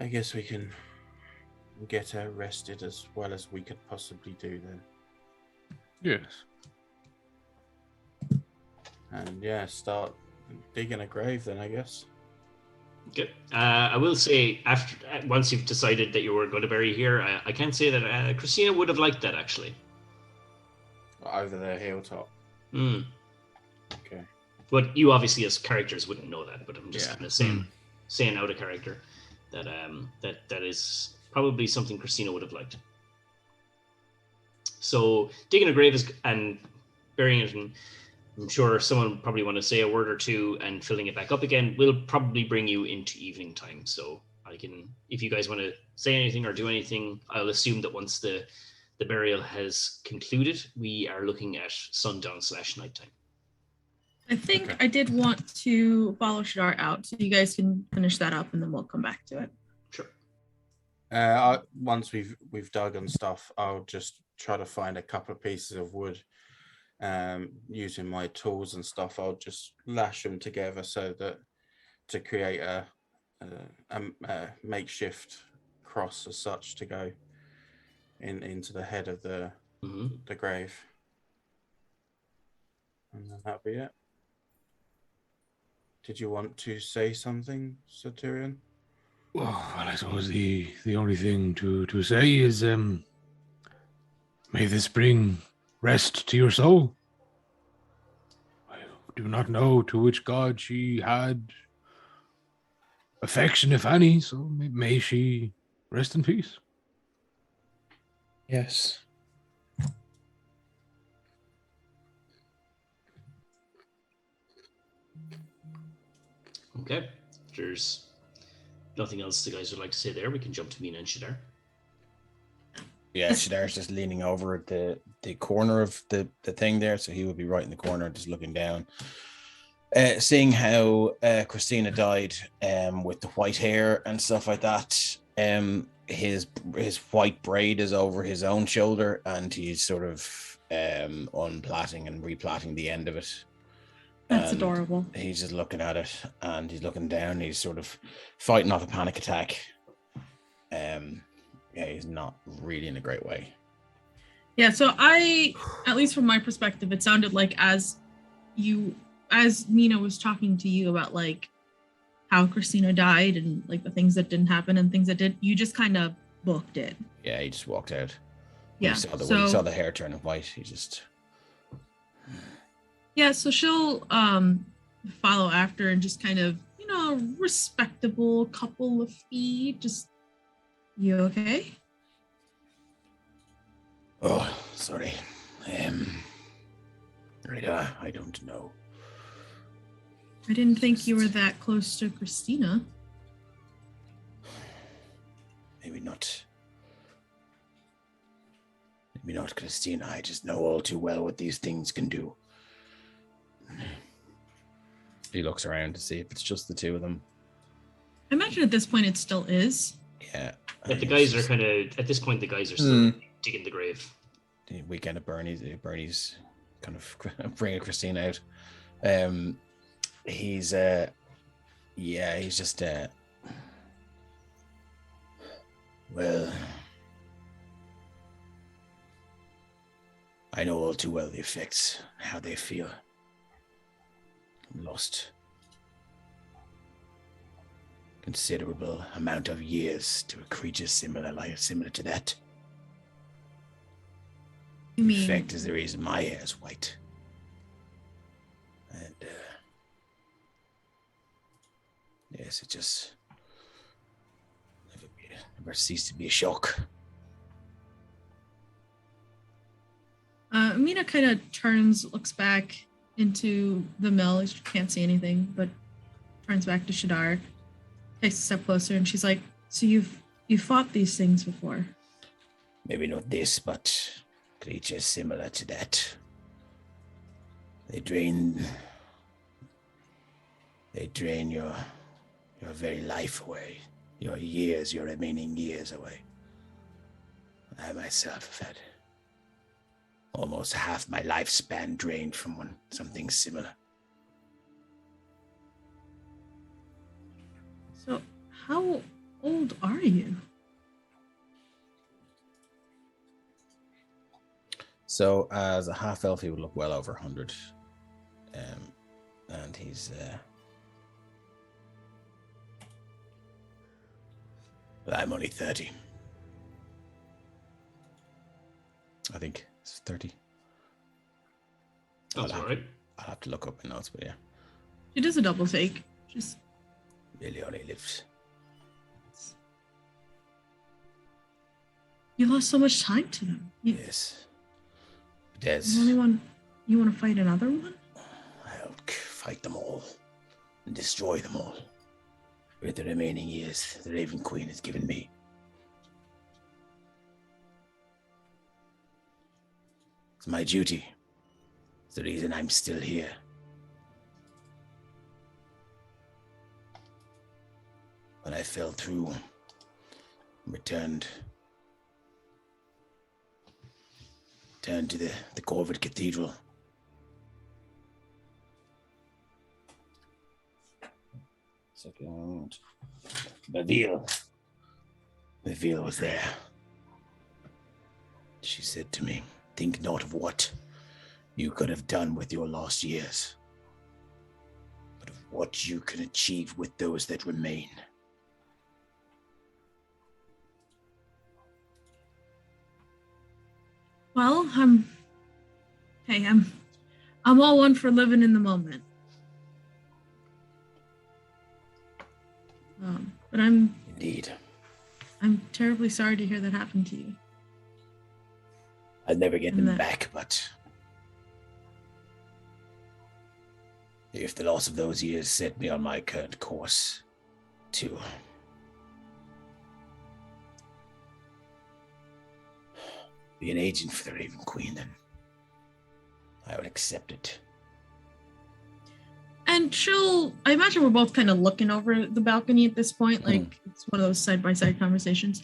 I guess we can get her rested as well as we could possibly do then. Yes. And start digging a grave then, I guess. Okay. I will say, once you've decided that you were going to bury here, I can say that Christina would have liked that, actually. Over the hilltop. Okay. But you obviously, as characters, wouldn't know that. But I'm just kind of saying out of character that that is probably something Christina would have liked. So digging a grave and burying it, and I'm sure someone would probably want to say a word or two, and filling it back up again will probably bring you into evening time. So I can, if you guys want to say anything or do anything, I'll assume that once the burial has concluded, we are looking at sundown/nighttime. I think I did want to follow Shadar out, so you guys can finish that up, and then we'll come back to it. Sure. Once we've dug and stuff, I'll just try to find a couple of pieces of wood. Using my tools and stuff, I'll just lash them together so that to create a makeshift cross as such to go into the head of the grave, and then that'll be it. Did you want to say something, Satyrion? Well, I suppose the only thing to say is may this bring rest to your soul. I do not know to which god she had affection, if any, so may she rest in peace. Yes. Okay. If there's nothing else the guys would like to say there, we can jump to Mina and Shadar. Yeah, Shadar's just leaning over at the corner of the thing there, so he would be right in the corner, just looking down. Seeing how Christina died with the white hair and stuff like that, his white braid is over his own shoulder, and he's sort of unplaiting and replaiting the end of it. That's And adorable. he's just looking at it, and he's looking down. He's sort of fighting off a panic attack. Yeah, he's not really in a great way. Yeah, so at least from my perspective, it sounded like as Mina was talking to you about like how Christina died and like the things that didn't happen and things that did, you just kind of booked it. Yeah, he just walked out. Yeah. When he saw the hair turning white, he just... Yeah, so she'll follow after and just kind of, respectable couple of feet. Just, you okay? Oh, sorry. I don't know. I didn't think you were that close to Christina. Maybe not. Maybe not Christina. I just know all too well what these things can do. He looks around to see if it's just the two of them. imagine at this point it still is. Yeah. Like the guys are kind of at this point. The guys are still digging the grave. We kind of Bernie's kind of bringing Christine out. He's just well, I know all too well the effects, how they feel. Lost considerable amount of years to a creature similar to that. You The mean effect is the reason my hair is white. And yes, it just never ceased to be a shock. Mina kind of turns, looks back into the mill. She can't see anything, but turns back to Shadar, takes a step closer, and she's like, "So you've fought these things before?" Maybe not this, but creatures similar to that. They drain your very life away, your remaining years away. I myself have had almost half my lifespan drained from something similar. So, how old are you? So, as a half elf, he would look well over 100, and he's I'm only 30. I think it's 30. That's all right. I'll have to look up my notes, but yeah. She does a double take. Just Really only lives. you lost so much time to them. Yes. Des. You want to fight another one? I'll fight them all and destroy them all with the remaining years the Raven Queen has given me. It's my duty. It's the reason I'm still here. When I fell through, returned to the Corvid Cathedral. Second. Maville was there. She said to me, "Think not of what you could have done with your lost years, but of what you can achieve with those that remain." Well, I'm all one for living in the moment. But Indeed. I'm terribly sorry to hear that happened to you. I'll never get them back, but if the loss of those years set me on my current course to be an agent for the Raven Queen, then I would accept it. And I imagine we're both kind of looking over the balcony at this point, like it's one of those side-by-side conversations.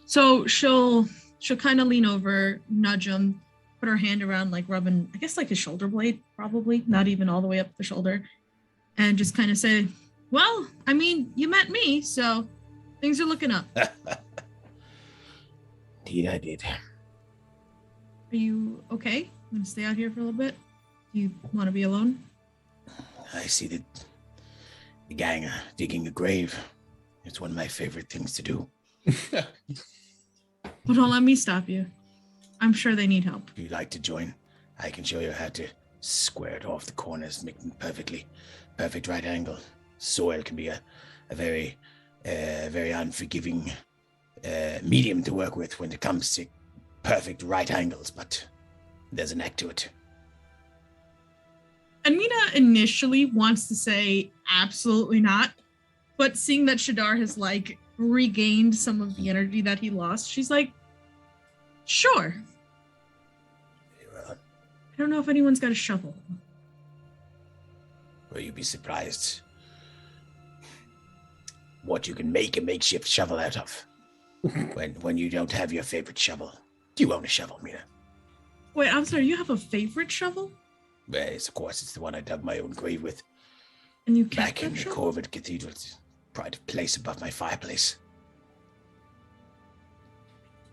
So she'll kind of lean over, nudge him, put her hand around, like rubbing, I guess like his shoulder blade, probably, not even all the way up the shoulder, and just kind of say, "Well, I mean, you met me, so things are looking up." Indeed, I did. Are you okay? Want to stay out here for a little bit? Do you want to be alone? I see the gang digging a grave. It's one of my favorite things to do. Well, don't let me stop you. I'm sure they need help. If you'd like to join, I can show you how to square it off the corners, make them perfect right angle. Soil can be a very unforgiving medium to work with when it comes to perfect right angles, but there's an knack to it. And Mina initially wants to say absolutely not, but seeing that Shadar has like regained some of the energy that he lost, she's like, "Sure." Well, I don't know if anyone's got a shovel. will you be surprised? what you can make a makeshift shovel out of. when you don't have your favorite shovel. Do you own a shovel, Mina? Wait, I'm sorry. You have a favorite shovel? Yes, of course, it's the one I dug my own grave with. And you kept Back that in the shovel? Corvid Cathedral. Pride of place above my fireplace.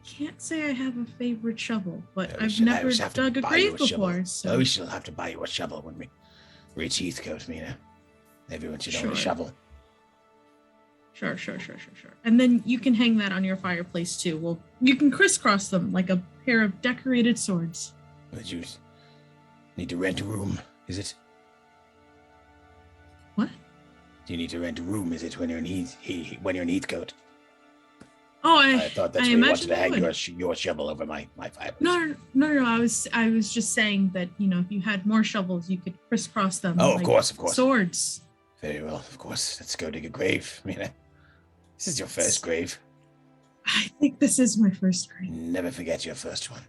Can't say I have a favorite shovel, but Yeah, I've never always have to dug a buy you grave shovel. before. So Oh, we shall have to buy you a shovel when we reach Heathcote, Mina. Everyone should own a Sure. shovel. Sure. And then you can hang that on your fireplace too. Well, you can crisscross them like a pair of decorated swords. But you need to rent a room, is it? What? Do you need to rent a room, is it, when you're in Heathcote? Oh, I thought that's I where you wanted imagine to you hang would. your shovel over my fireplace. No. I was just saying that if you had more shovels, you could crisscross them. Oh, like of course. Swords. Very well, of course. Let's go dig a grave, Mina. This is your first grave. I think this is my first grave. Never forget your first one.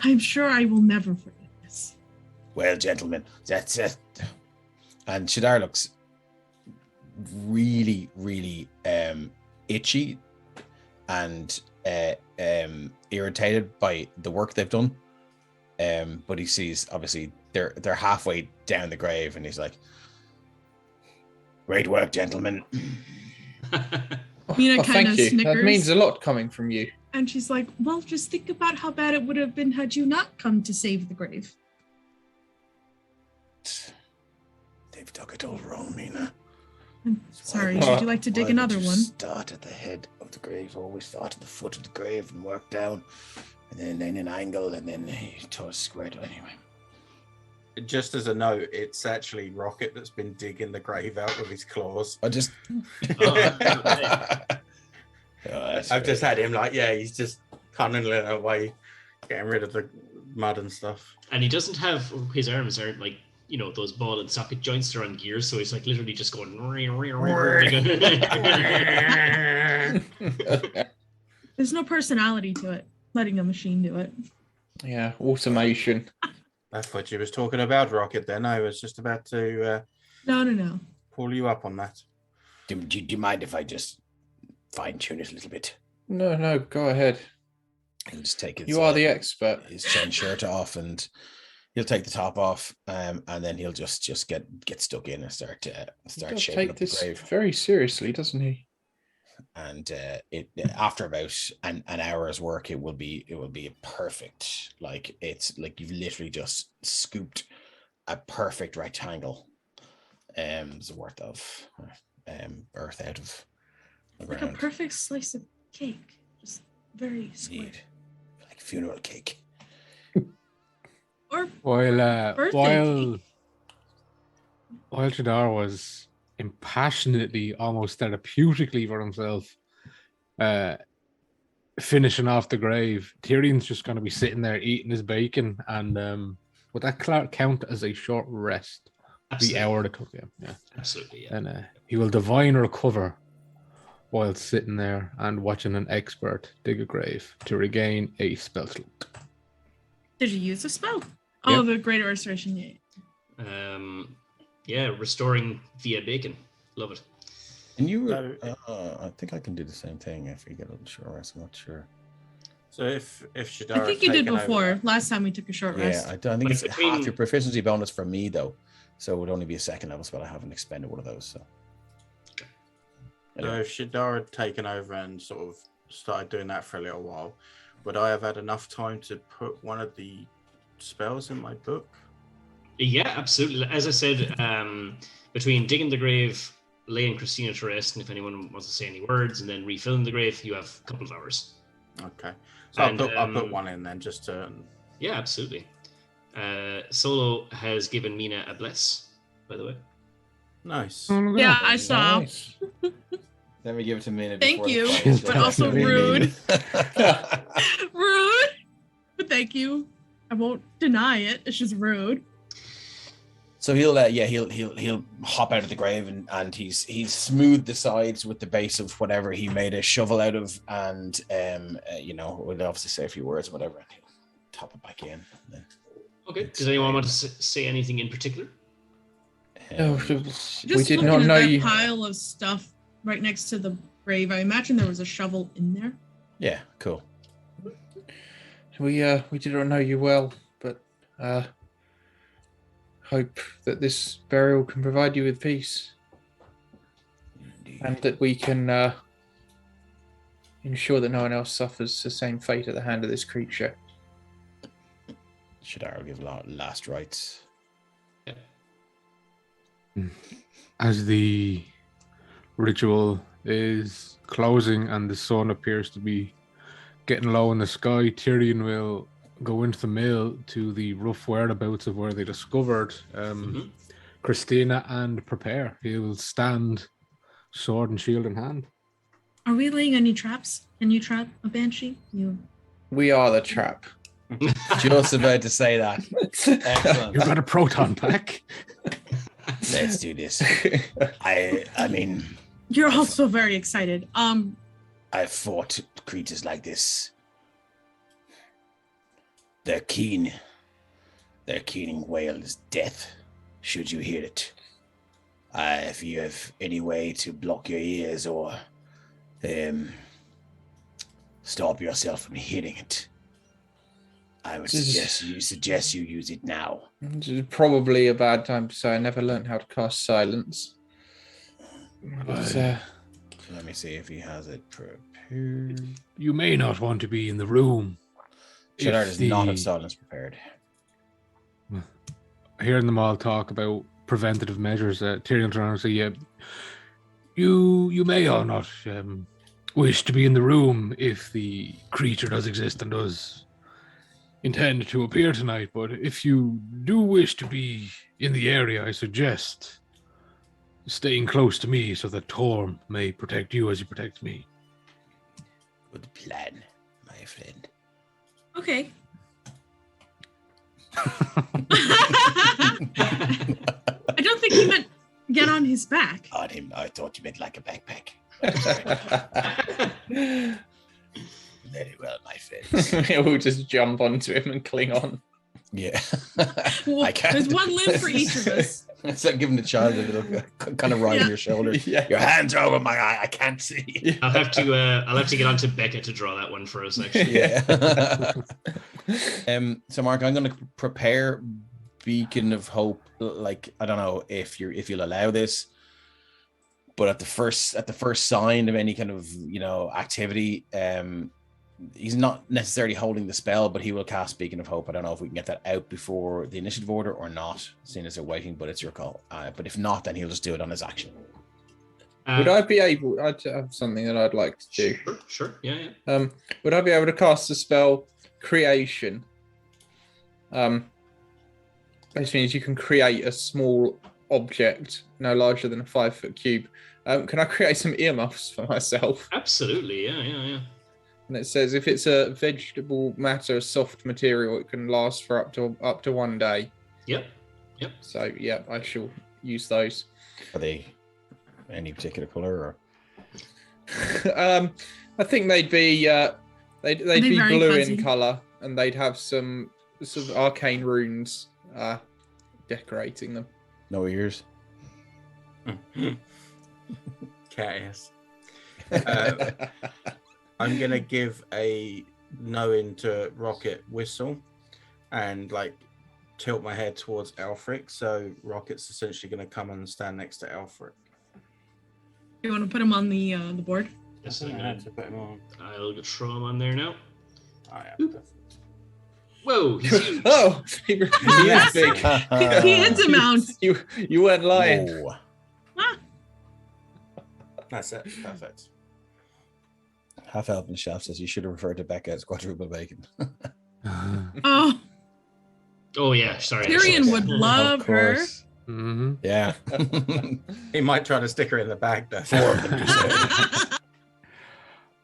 I'm sure I will never forget this. Well, gentlemen, that's it. And Shadar looks really, really itchy and irritated by the work they've done. But he sees, obviously, they're halfway down the grave, and he's like, "Great work, gentlemen." Mina thank kinda you. That snickers. means a lot coming from you. And she's like, well, just think about how bad it would have been had you not come to save the grave. They've dug it all wrong, Mina. I'm sorry, Why would you like to dig would another you one? Start at the head of the grave. Always start at the foot of the grave and work down, and then an angle, and then towards square. Anyway, Just as a note, it's actually Rocket that's been digging the grave out with his claws. I just. I've just had him he's just tunneling away, getting rid of the mud and stuff. And he doesn't have his arms aren't like those ball and socket joints are on gears, so he's like literally just going. There's no personality to it. Letting a machine do it. Yeah, automation. That's what you was talking about, Rocket. Then I was just about to No. pull you up on that. Do you mind if I just fine tune it a little bit? No, go ahead. He'll just take his. You are the expert. His chain shirt off, and he'll take the top off, and then he'll just get stuck in and start He does shaping take up the this grave. very seriously, doesn't he? And it after about an hour's work, it will be a perfect, like it's like you've literally just scooped a perfect rectangle worth of earth out of the Like ground. a perfect slice of cake. Just very square. Indeed. Like funeral cake. Or While Birthday Shadar was impassionately, almost therapeutically for himself, finishing off the grave, Tyrion's just going to be sitting there eating his bacon, and would that count as a short rest? Absolutely. The hour that took him, yeah. Absolutely, yeah. And he will divine recover while sitting there and watching an expert dig a grave to regain a spell slot. did you use a spell? Yep. Oh, the Great Restoration. Yeah. Restoring via bacon. Love it. And you were, I think I can do the same thing if we get a little short rest. I'm not sure. So if Shadar, I think you did before. Last time we took a short rest. Yeah, I think Like it's between- half your proficiency bonus for me though, so it would only be a second level spell. I haven't expended one of those. So. So if Shadar had taken over and sort of started doing that for a little while, would I have had enough time to put one of the spells in my book? Yeah, absolutely. As I said, between digging the grave, laying Christina to rest, and if anyone wants to say any words, and then refilling the grave, you have a couple of hours. Okay. So And, I'll put one in then, just to. Yeah, absolutely. Solo has given Mina a bless, by the way. Nice. Yeah, I saw. Nice. Let me give it to Mina. Thank before the you, fight. but also Really rude. mean. Rude. But thank you. I won't deny it. It's just rude. So he'll hop out of the grave and he's smoothed the sides with the base of whatever he made a shovel out of, and we'll obviously say a few words or whatever, and he'll top it back in. And then, Okay. Does anyone want to say anything in particular? Oh, um, we Just did looking not at know that you. pile of stuff right next to the grave. I imagine there was a shovel in there. Yeah, cool. We did not know you well, but hope that this burial can provide you with peace, and that we can ensure that no one else suffers the same fate at the hand of this creature. Shadar will give last rites. As the ritual is closing and the sun appears to be getting low in the sky, Tyrion will go into the mill to the rough whereabouts of where they discovered Christina and prepare. He will stand sword and shield in hand. Are we laying any traps? Can you trap a banshee? We are the trap. Just about to say that. Excellent. You've got a proton pack. Let's do this. I mean, You're also very excited. I've fought creatures like this. Their keening wail is death, should you hear it. If you have any way to block your ears or stop yourself from hearing it, I would suggest you use it now. This is probably a bad time to say I never learned how to cast silence. But, let me see if he has it prepared. You may not want to be in the room. Shadar does not have silence prepared. Hearing them all talk about preventative measures, Tyrion's trying to say, yeah, you may or not wish to be in the room if the creature does exist and does intend to appear tonight, but if you do wish to be in the area, I suggest staying close to me so that Torm may protect you as you protect me. Good plan, my friend. Okay. I don't think he meant get on his back. On him, I thought you meant like a backpack. Very well, my friends. We'll just jump onto him and cling on. Yeah. Well, I can't. there's one limb for each of us. It's like giving the child a little kind of ride on your shoulder. Yeah. Your hands are over my eye. I can't see. I'll have to get onto Becca to draw that one for us, actually. Yeah. So Mark, I'm going to prepare Beacon of Hope. Like, I don't know if you'll allow this, but at the first sign of any kind of activity, he's not necessarily holding the spell, but he will cast Beacon of Hope. I don't know if we can get that out before the initiative order or not, seeing as they're waiting, but it's your call. But if not, then he'll just do it on his action. Would I be able? I have something that I'd like to do. Sure. Yeah. Would I be able to cast the spell Creation? Basically means you can create a small object no larger than a 5-foot cube. Can I create some earmuffs for myself? Absolutely. Yeah. And it says if it's a vegetable matter, a soft material, it can last for up to 1 day. Yep. So yeah, I shall use those. Are they any particular color or? I think they'd be they'd be very blue fuzzy in color, and they'd have some sort of arcane runes decorating them. No ears. Cat ass. I'm gonna give a knowing to Rocket whistle and like tilt my head towards Alfric, so Rocket's essentially gonna come and stand next to Alfric. You want to put him on the board? Yes, I had to put him on. I'll throw him on there now. I Whoa, he's huge. Oh, he is big. He hits him out. You weren't lying. Whoa. That's it. Perfect. Half Elf and Shaft says you should have referred to Becca as quadruple bacon. Oh, Yeah. Sorry. Tyrion would love her. Mm-hmm. Yeah. He might try to stick her in the bag though.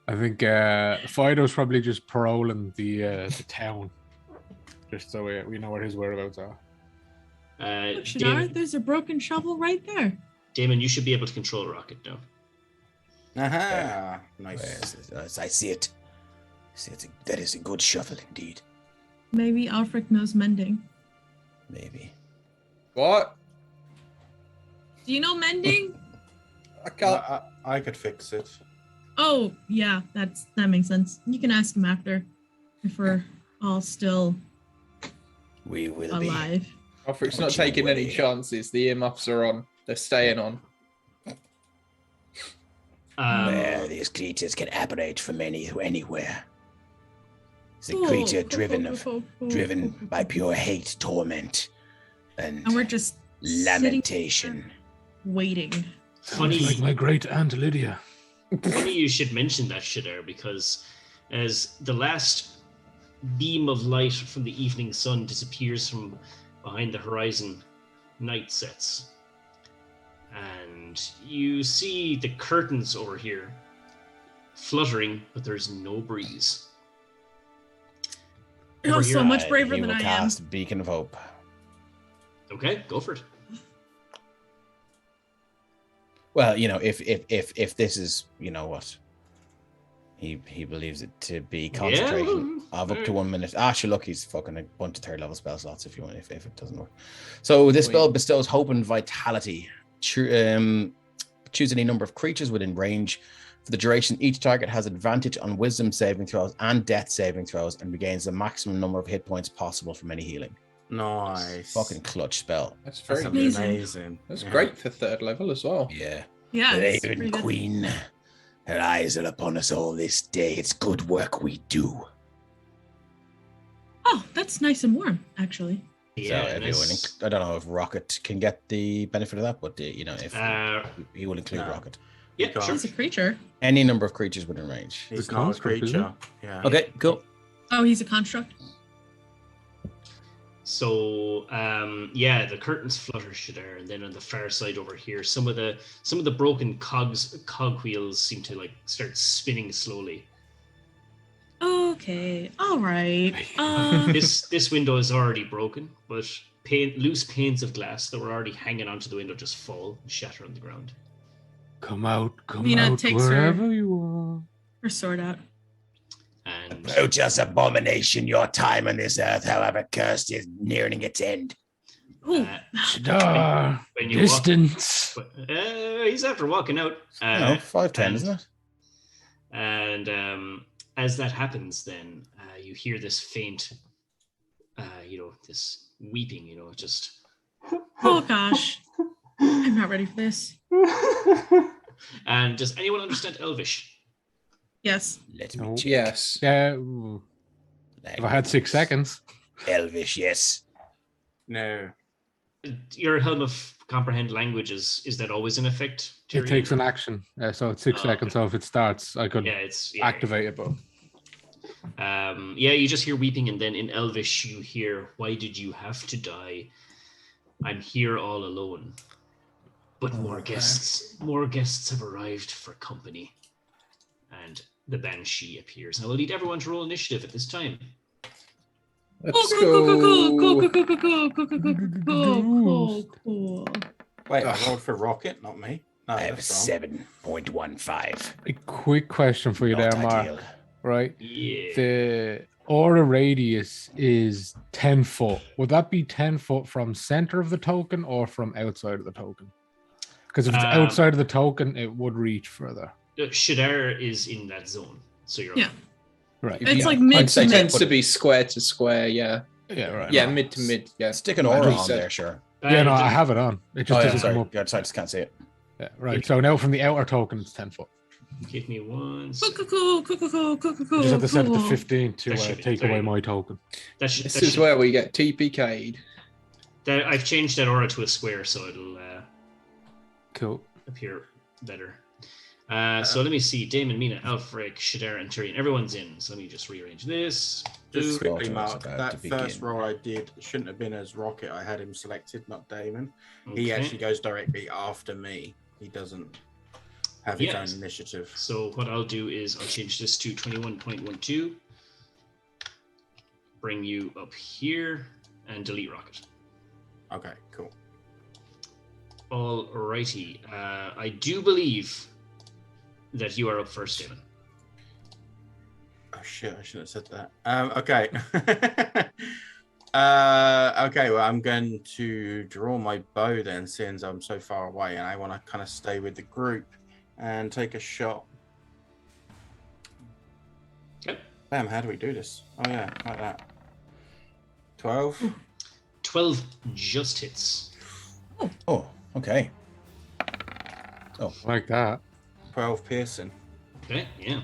I think Fido's probably just paroling the town, just so we know where his whereabouts are. Look, Shadar, there's a broken shovel right there. Damon, you should be able to control Rocket now. Aha! Nice. Yes, I see it. That is a good shuffle indeed. Maybe Alfric knows mending. Maybe. What? Do you know mending? I can't. I could fix it. Oh, yeah, that makes sense. You can ask him after, if we're all still We will alive. Alfred's not taking any chances. The earmuffs are on. They're staying on. Where these creatures can operate from anywhere. It's a creature driven by pure hate, torment, and we're just lamentation. Waiting. Funny, Like my great aunt Lydia. funny you should mention that, Shadar, because as the last beam of light from the evening sun disappears from behind the horizon, night sets. And you see the curtains over here fluttering, but there's no breeze. You're so much braver he than will I am. cast Beacon of Hope. Okay, go for it. Well, if this is, what, he believes it to be concentration of up to 1 minute. Sure, look, he's fucking a bunch of third level spell slots if it doesn't work. So this spell bestows hope and vitality. Choose any number of creatures within range. For the duration, each target has advantage on wisdom saving throws and death saving throws and regains the maximum number of hit points possible from any healing. Nice. Fucking clutch spell. That's very good. amazing. That's great for third level as well. Yeah. Yeah. The it's Raven pretty good. Queen. Her eyes are upon us all this day. It's good work we do. Oh, that's nice and warm, actually. Yeah, So everyone, nice. I don't know if Rocket can get the benefit of that, but if he will include no. Rocket. Yeah, Gosh. sure. He's a creature. Any number of creatures within range. He's The not a construct, isn't creature. Yeah. Okay, cool. Oh, he's a construct. So the curtains flutter there, and then on the far side over here, some of the broken cog wheels seem to like start spinning slowly. Okay. All right. This window is already broken, but loose panes of glass that were already hanging onto the window just fall and shatter on the ground. Come out Mina takes wherever you her sword out. And Approach abomination, your time on this earth, however cursed, is nearing its end. Ooh. are. Star. when you Distance. he's after walking out. 5'10", isn't it? And as that happens, then you hear this faint, this weeping, just. Oh gosh. I'm not ready for this. And does anyone understand Elvish? Yes. Let me No. check. Yes. Yeah. If I had 6 seconds. Elvish, yes. No. Your Helm of Comprehend languages, is that always in effect? It Tyrion? takes an action. So it's 6 Oh, seconds. okay. So if it starts, I could it's activate it. But you just hear weeping, and then in Elvish you hear, "Why did you have to die? I'm here all alone." But more guests have arrived for company. And the Banshee appears. I will need everyone to roll initiative at this time. Let's Cool. Wait, I rolled for Rocket, not me. No, I have that's wrong. 7.15. a quick question for you Not there, Mark. ideal. Right? Yeah. The aura radius is 10 foot. Would that be 10 foot from center of the token or from outside of the token? Because if it's outside of the token, it would reach further. Shadar is in that zone, so you're Yeah. Right. It's like mid I'd say to mid. tends to be square to square. Yeah. Yeah, right. Yeah, mid to mid. Yeah. Stick an aura Just on said- there, sure. Yeah, no, I have it on. It just doesn't sorry. come up. Yeah, sorry, I just can't see it. Yeah, right. So now from the outer token, it's 10 foot. Give me one. Cool. You just have to set it to 15 to That should be take very away good. my token. This is where we get TPK'd. I've changed that aura to a square, so it'll Cool. appear better. So let me see. Damon, Mina, Alfric, Shadar, and Tyrion. Everyone's in. So let me just rearrange this. Just Boom. quickly, Mark, About that to first begin. roll I did shouldn't have been as Rocket. I had him selected, not Damon. He Okay. actually goes directly after me. He doesn't have his Yes. own initiative. So what I'll do is I'll change this to 21.12. Bring you up here and delete Rocket. Okay, cool. Alrighty. I do believe that you are up first, Damon. Oh shit, I should have said that. Okay. Okay, well, I'm going to draw my bow then, since I'm so far away and I want to kind of stay with the group and take a shot. Yep. Bam, how do we do this? Oh yeah, like that. 12. 12 just hits. Oh, okay. Oh, Like that. 12 piercing. Okay, yeah.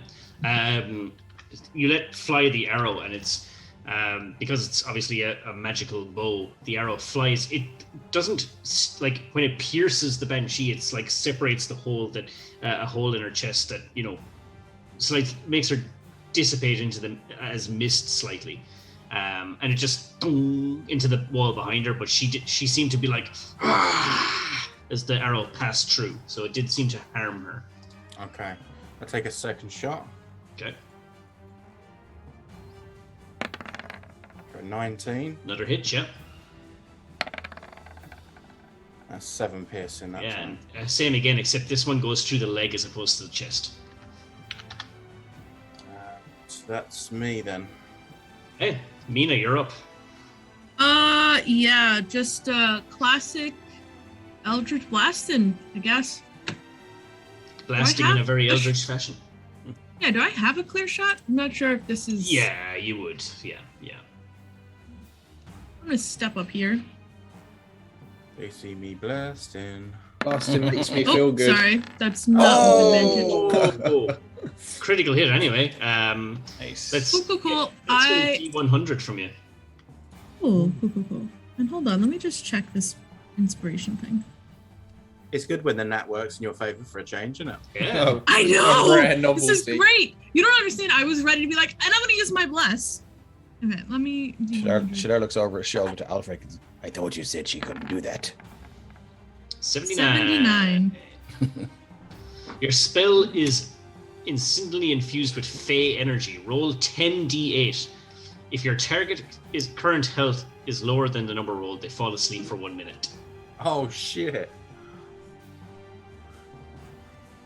You let fly the arrow, and it's because it's obviously a magical bow. The arrow flies. It doesn't like when it pierces the banshee. It's like separates the hole that a hole in her chest that makes her dissipate into the as mist slightly, and it just into the wall behind her. But she seemed to be like as the arrow passed through, so it did seem to harm her. Okay. I'll take a second shot. Okay. For a 19. Another hit, yeah. That's 7 piercing that Yeah, time. and same again, except this one goes through the leg as opposed to the chest. So that's me then. Hey, Mina, you're up. Yeah, just classic Eldritch Blasting, I guess. Blasting in a very eldritch fashion. Yeah, do I have a clear shot? I'm not sure if this is... Yeah, you would. Yeah. I'm gonna step up here. They see me blasting. Blasting makes me feel good. Sorry, that's not with advantage. Oh, critical hit anyway. nice. Let's Cool. get a D100 from you. Cool. And hold on, let me just check this inspiration thing. It's good when the nat works in your favor for a change, isn't it? Yeah. Oh, I a rare know! This is novelty. great! You don't understand, I was ready to be like, and I'm gonna use my bless. Okay, let me do Shadar looks over his shoulder to Alfred. I thought you said she couldn't do that. 79. Your spell is instantly infused with Fey energy. Roll 10d8. If your target current health is lower than the number rolled, they fall asleep for 1 minute. Oh shit.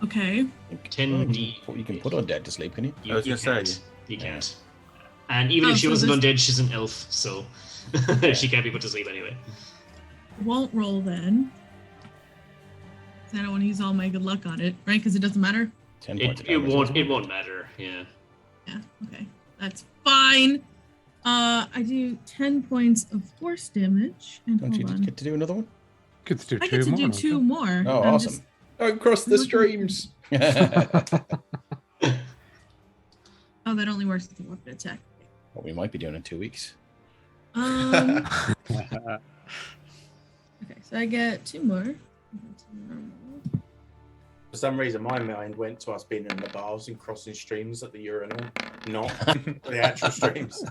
Okay. 10d. You can put undead to sleep, can you? I was You gonna can't. say. You can't. And even if she so wasn't this- undead, she's an elf, so she can't be put to sleep anyway. Won't roll then. 'Cause I don't want to use all my good luck on it, right? Because it doesn't matter. 10 points. It won't matter. Yeah. Yeah, okay. That's fine. I do 10 points of force damage. And Don't you hold on. get to do another one? Get to do I two get to more. do don't two you? more. Oh, I'm awesome. Don't cross the streams. Oh, that only works with the weapon attack. What we might be doing in 2 weeks. Okay, so I get two more. For some reason, my mind went to us being in the bars and crossing streams at the urinal, not the actual streams.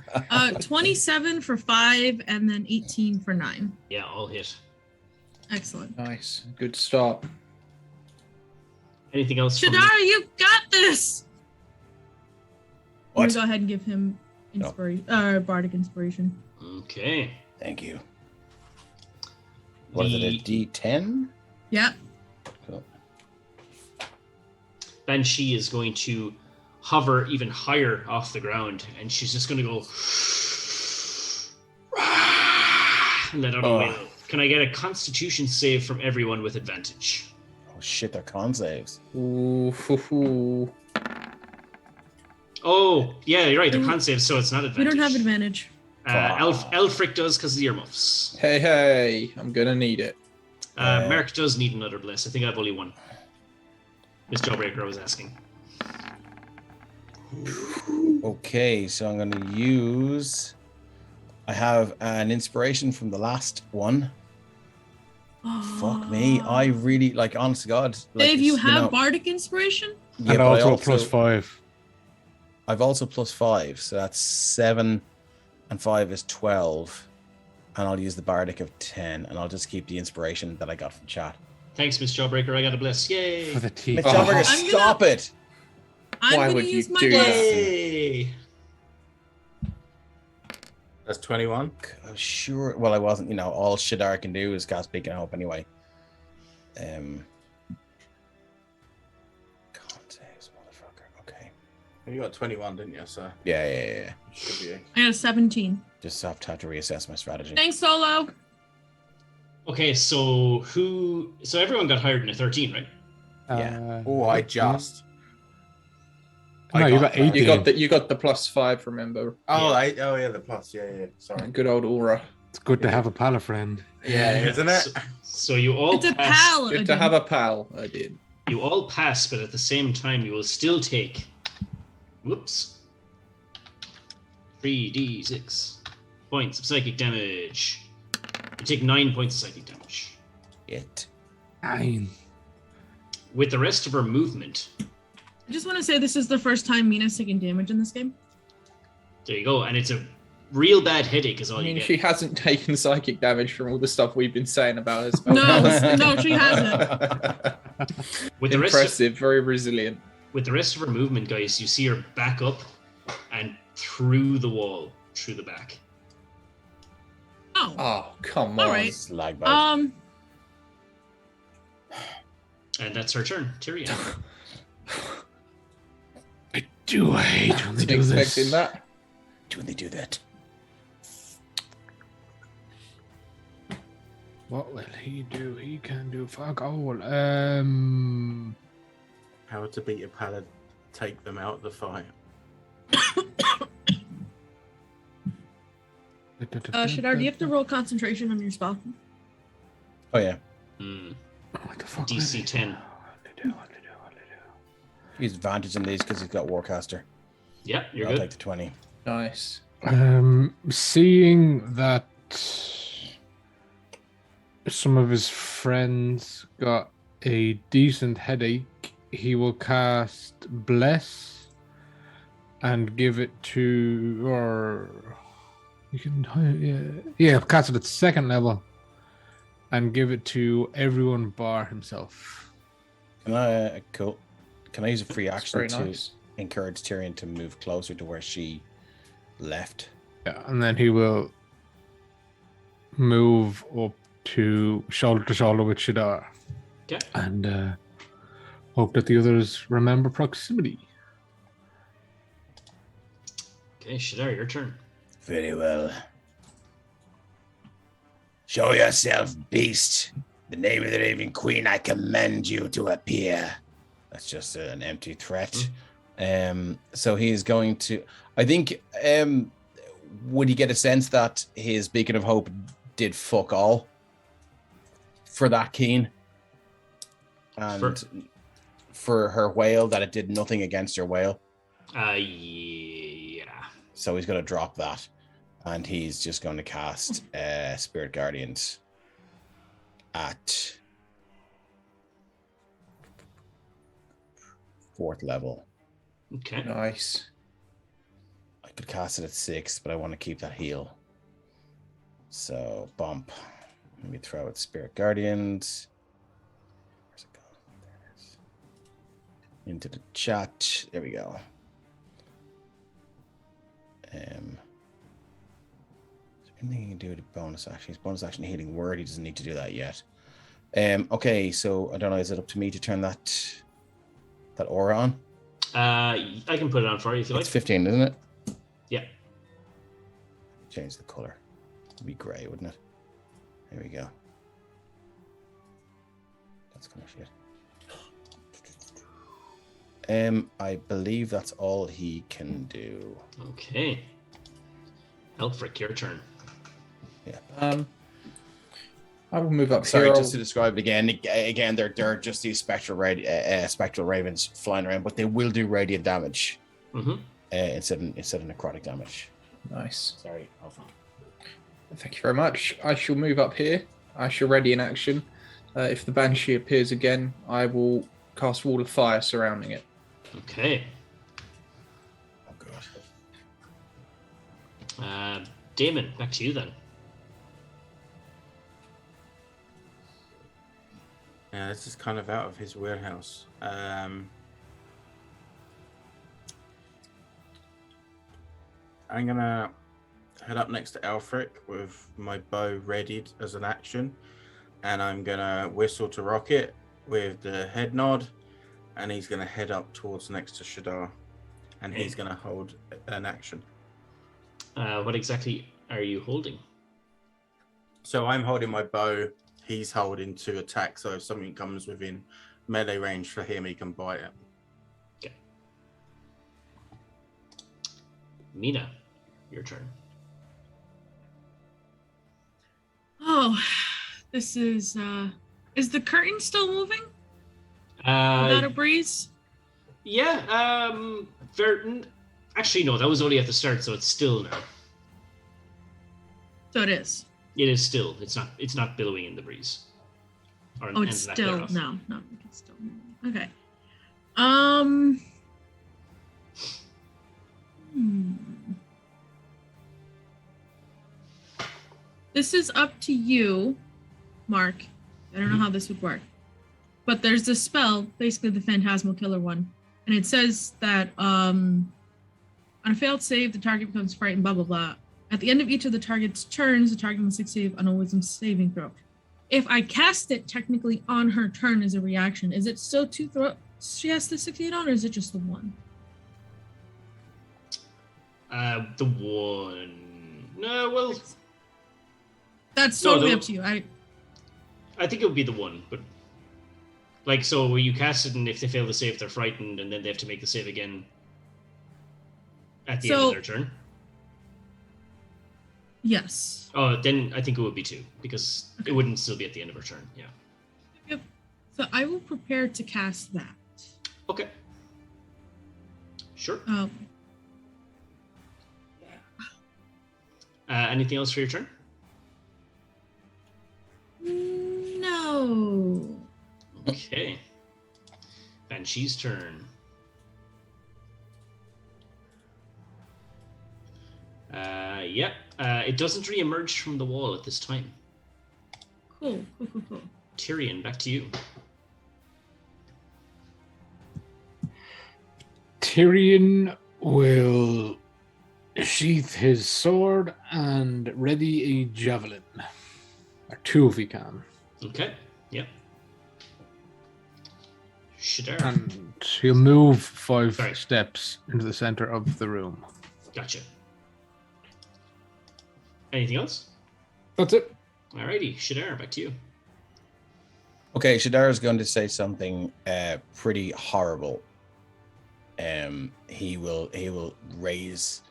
27 for 5 and then 18 for 9. Yeah, all hit. Excellent. Nice. Good start. Anything else? from- Shadar, you got this! I'm What? gonna go ahead and give him bardic inspiration. Okay. Thank you. What is it, a D10? Yeah. Cool. Banshee is going to hover even higher off the ground, and she's just going to go and let out a wail. Can I get a Constitution save from everyone with advantage? Oh shit, they're con saves. Ooh, hoo. Oh, yeah, you're right. They're con saves, so it's not We advantage. don't have advantage. Elfric does because of the earmuffs. Hey, I'm gonna need it. Merrick does need another bless. I think I have only one. Miss Jawbreaker, I was asking. Okay, so I'm going to use... I have an inspiration from the last one. Fuck me. I really, like, honest to God. Like, Dave, you it's, have know, bardic inspiration? yeah, And but I also a plus 5. I've also plus 5, so that's 7 and 5 is 12. And I'll use the bardic of 10, and I'll just keep the inspiration that I got from chat. Thanks, Miss Jawbreaker. I got a bless. Yay! For the teeth. Mitch Jawbreaker, I'm stop it! I'm Why gonna would you use my do bless. that? Yay! That's 21. Sure. Well, I wasn't, all Shadar can do is cast Beacon of Hope anyway. Can't saves, motherfucker. Okay. You got 21, didn't you? So Yeah. should be. I got a 17. Just have to reassess my strategy. Thanks, Solo. Okay, so everyone got higher than a 13, right? Yeah. I just. No, I you got that. 18. You got the +5. Remember? Yeah, the plus. Yeah. Sorry. Good old aura. It's good to have a pal friend. Yeah, isn't it? So you all It's a pass. pal. Good to have a pal. I did. You all pass, but at the same time, you will still take. 3d6 points of psychic damage. You take 9 points of psychic damage. It. 9. With the rest of her movement, I just want to say this is the first time Mina's taking damage in this game. there you go, and it's a real bad headache is all I mean, you get. she hasn't taken psychic damage from all the stuff we've been saying about her. No, she hasn't. With the Impressive, very resilient. With the rest of her movement, guys, you see her back up and through the wall, through the back. Oh. Oh, come All on. right. Slag bag. And that's her turn, Tyrion. I do hate when they Wasn't do expecting this. that. When they do that. What will he do? He can do fuck all. How to beat a paladin, take them out of the fight. Shadar, do you have to roll concentration on your spell? Oh yeah. What the fuck? DC 10. What do? He's advantage on these because he's got Warcaster. Yeah, you're I'll good. take the 20. Nice. Seeing that some of his friends got a decent headache, he will cast Bless and give it to, or you can, yeah, cast it at 2nd level and give it to everyone bar himself. Cool. Can I use a free action Very to nice. encourage Tyrion to move closer to where she left? Yeah, and then he will move up to shoulder with Shadar. Okay. And hope that the others remember proximity. Okay, Shadar, your turn. Very well. Show yourself, beast. In the name of the Raven Queen, I command you to appear. That's just an empty threat. So he's going to. I think. Would he get a sense that his beacon of hope did fuck all for that Keen, and for her whale that it did nothing against her whale? Yeah. So he's going to drop that, and he's just going to cast Spirit Guardians at 4th level. Okay. Nice. I could cast it at 6, but I want to keep that heal. So bump. Let me throw it Spirit Guardians. Where's it gone? There it is. Into the chat. There we go. Is there anything you can do with a bonus action? His bonus action healing word. He doesn't need to do that yet. Okay, so I don't know. Is it up to me to turn that aura on? I can put it on for you if you It's like. 15, isn't it? Yeah. Change the color. It'd be gray, wouldn't it? There we go. That's kind of shit. I believe that's all he can do. Okay. Elfric, your turn. Yeah. I will move up Sorry, here. just to describe it again. Again, they're just these spectral ravens flying around, but they will do radiant damage instead of necrotic damage. Nice. Sorry, Alpha. Thank you very much. I shall move up here. I shall ready in action. If the Banshee appears again, I will cast Wall of Fire surrounding it. Okay. Oh god. Damon, back to you then. Yeah, this is kind of out of his wheelhouse. I'm gonna head up next to Alfric with my bow readied as an action, and I'm gonna whistle to Rocket with the head nod, and he's gonna head up towards next to Shadar, and he's gonna hold an action. What exactly are you holding? So I'm holding my bow. He's holding to attack. So if something comes within melee range for him. He can bite it. Okay. Mina, your turn. Oh, this is the curtain still moving? Without a breeze? Yeah, actually, no, that was only at the start, so it's still now. So it is. It is still. It's not billowing in the breeze. Oh, it's still no, it's still okay. This is up to you, Mark. I don't know how this would work, but there's this spell, basically the Phantasmal Killer one, and it says that on a failed save, the target becomes frightened. Blah blah blah. At the end of each of the target's turns, the target must succeed on a Wisdom saving throw. If I cast it technically on her turn as a reaction, is it still 2 throws she has to succeed on, or is it just the one? The one. No, well, that's totally up to you. I think it would be the one, but like, so you cast it, and if they fail the save, they're frightened, and then they have to make the save again at the end of their turn. Yes. Oh, then I think it would be 2, because it wouldn't still be at the end of her turn. Yeah. Yep. So I will prepare to cast that. Okay. Sure. Anything else for your turn? No. Okay. Banshee's turn. Yep. It doesn't re-emerge from the wall at this time. Cool. Tyrion, back to you. Tyrion will sheath his sword and ready a javelin. Or 2 if he can. Okay. Yep. Shadar. And he'll move 5 steps into the center of the room. Gotcha. Anything else? That's it. Alrighty, Shadar, back to you. Okay, Shadar is going to say something pretty horrible. He will raise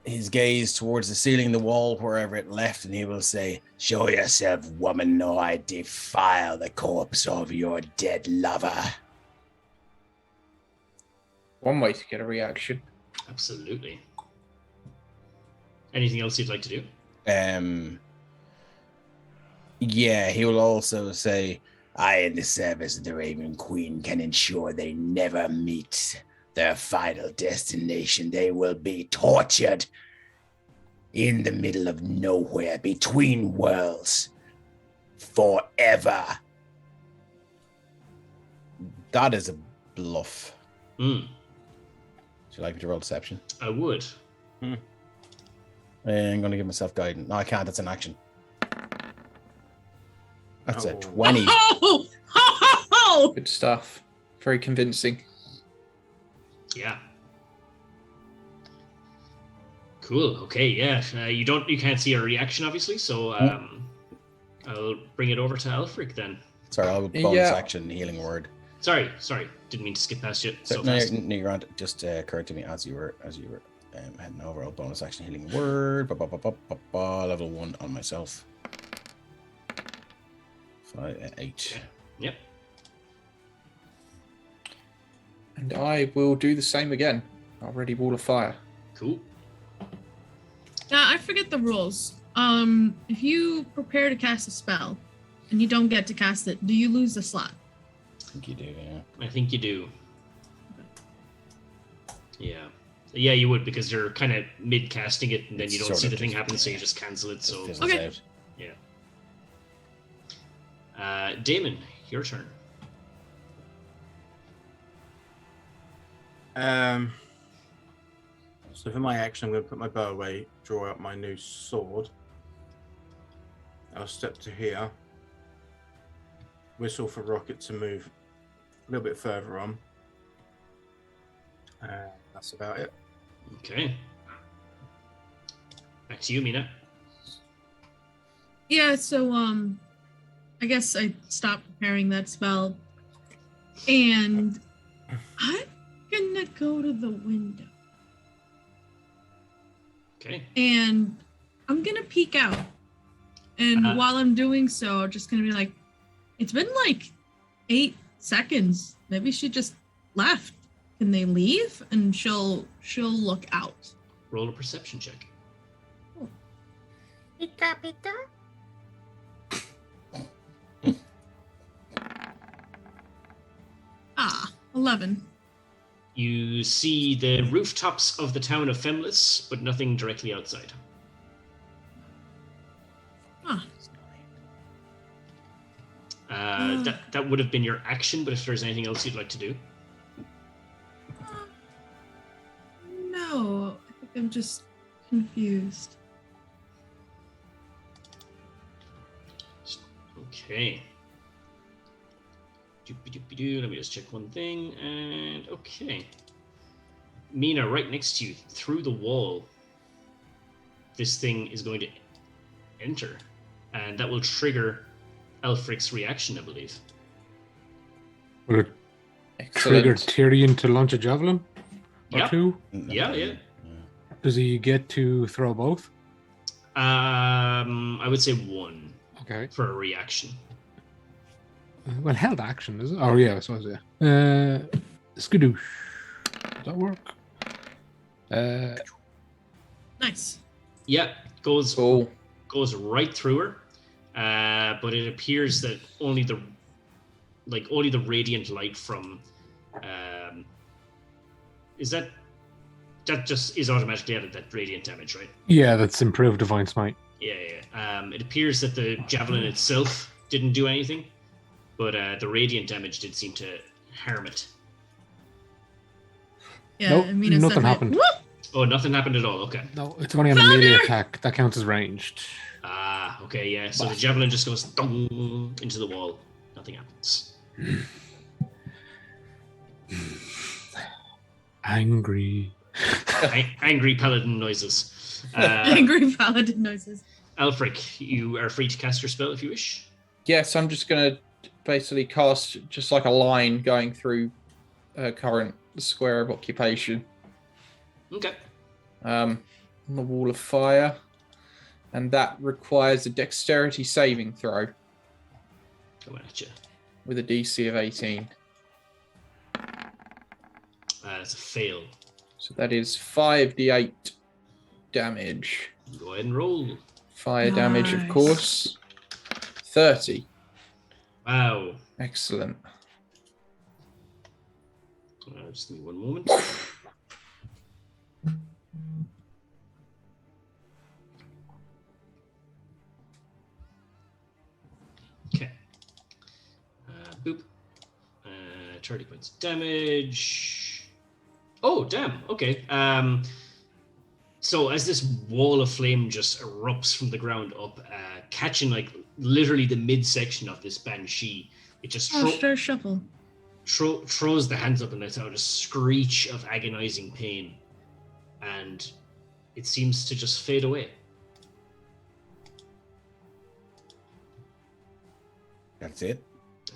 his gaze towards the ceiling, the wall, wherever it left, and he will say, "Show yourself, woman, or I defile the corpse of your dead lover." One way to get a reaction. Absolutely. Anything else you'd like to do? Yeah, he will also say, "I, in the service of the Raven Queen, can ensure they never meet their final destination. They will be tortured in the middle of nowhere, between worlds, forever." That is a bluff. Would you like me to roll deception? I would. I'm going to give myself guidance. No, I can't. That's an action. That's a 20. Good stuff. Very convincing. Yeah. Cool. Okay. Yeah. You can't see a reaction, obviously. So I'll bring it over to Alfric then. Sorry, I'll bonus action healing word. Sorry. Didn't mean to skip past you. No, you're on. Just occurred to me as you were heading over. I'll bonus action healing word. Level 1 on myself. 8. Yep. And I will do the same again. I'll ready wall of fire. Cool. Now, I forget the rules. If you prepare to cast a spell and you don't get to cast it, do you lose the slot? I think you do, yeah. I think you do. Yeah. Yeah, you would, because you're kind of mid-casting it, and then you don't see the thing happen, so you just cancel it. So okay. Yeah. Damon, your turn. So for my action, I'm going to put my bow away, draw out my new sword. I'll step to here. Whistle for Rocket to move a little bit further on. That's about it. Okay. Back to you, Mina. Yeah, so I guess I stopped preparing that spell. And I'm gonna go to the window. Okay. And I'm gonna peek out. And while I'm doing so, I'm just gonna be like, it's been like 8 seconds. Maybe she just left. Can they leave? And she'll look out. Roll a perception check. Pika pika. 11. You see the rooftops of the town of Femless, but nothing directly outside. That would have been your action, but if there's anything else you'd like to do. No, I think I'm just confused. Okay. Let me just check one thing, and okay. Mina, right next to you, through the wall, this thing is going to enter, and that will trigger Elfric's reaction, I believe. Will it trigger Tyrion to launch a javelin? Or two? Yeah. Does he get to throw both? I would say one. Okay. For a reaction. Well, held action, is it? Oh, yeah, I suppose, yeah. Skadoosh. Does that work? Nice. Yeah, goes right through her. But it appears that only the radiant light from that just is automatically added, that radiant damage, right? Yeah, that's improved Divine Smite. Yeah. It appears that the javelin itself didn't do anything, but the radiant damage did seem to harm it. Yeah, nope, I mean, nothing happened. Oh, nothing happened at all. Okay. No, it's only on a melee attack. That counts as ranged. Okay, yeah. So the javelin just goes dong into the wall. Nothing happens. Angry. Angry paladin noises. Angry paladin noises. Alfric, you are free to cast your spell if you wish. Yes, I'm just going to basically cast just like a line going through current square of occupation. Okay. On the wall of fire. And that requires a dexterity saving throw. Coming at you. With a DC of 18. That's a fail. So that is 5d8 damage. Go ahead and roll. Fire damage, of course. 30. Wow. Excellent. Just give me one moment. Okay. Boop. 30 points damage. Oh, damn. Okay. So as this wall of flame just erupts from the ground up, catching like literally the midsection of this banshee, it just shuffle. throws the hands up and lets out a screech of agonizing pain, and it seems to just fade away. That's it.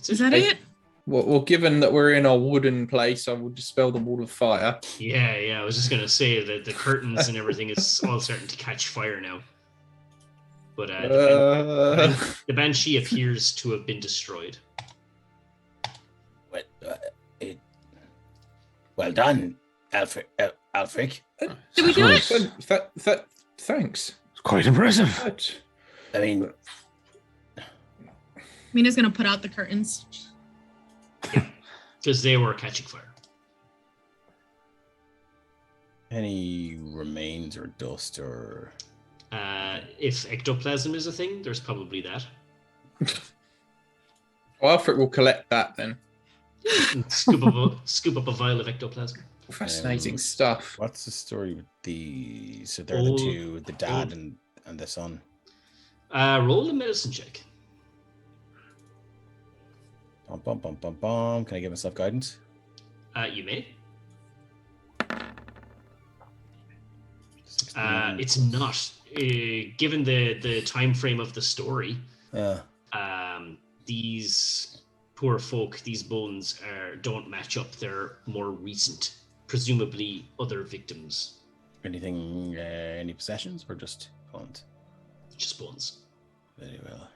Is that it? Well, given that we're in a wooden place, I will dispel the wall of fire. Yeah. I was just gonna say that the curtains and everything is all starting to catch fire now. But the banshee appears to have been destroyed. Well done, Alfric. Did we do it? Thanks. It's quite impressive. But, I mean, Mina's gonna put out the curtains. Because they were catching fire. any remains or dust or... If ectoplasm is a thing, there's probably that. Well, Alfred will collect that then. Scoop up a vial of ectoplasm. Fascinating stuff. What's the story with the... So they're the two, the dad and the son. Roll a medicine check. Bum, bum, bum, bum, bum. Can I give myself guidance? You may. 16. It's not. Given the time frame of the story, these poor folk, these bones don't match up. They're more recent, presumably other victims. Anything, any possessions, or just bones? Just bones. Very well.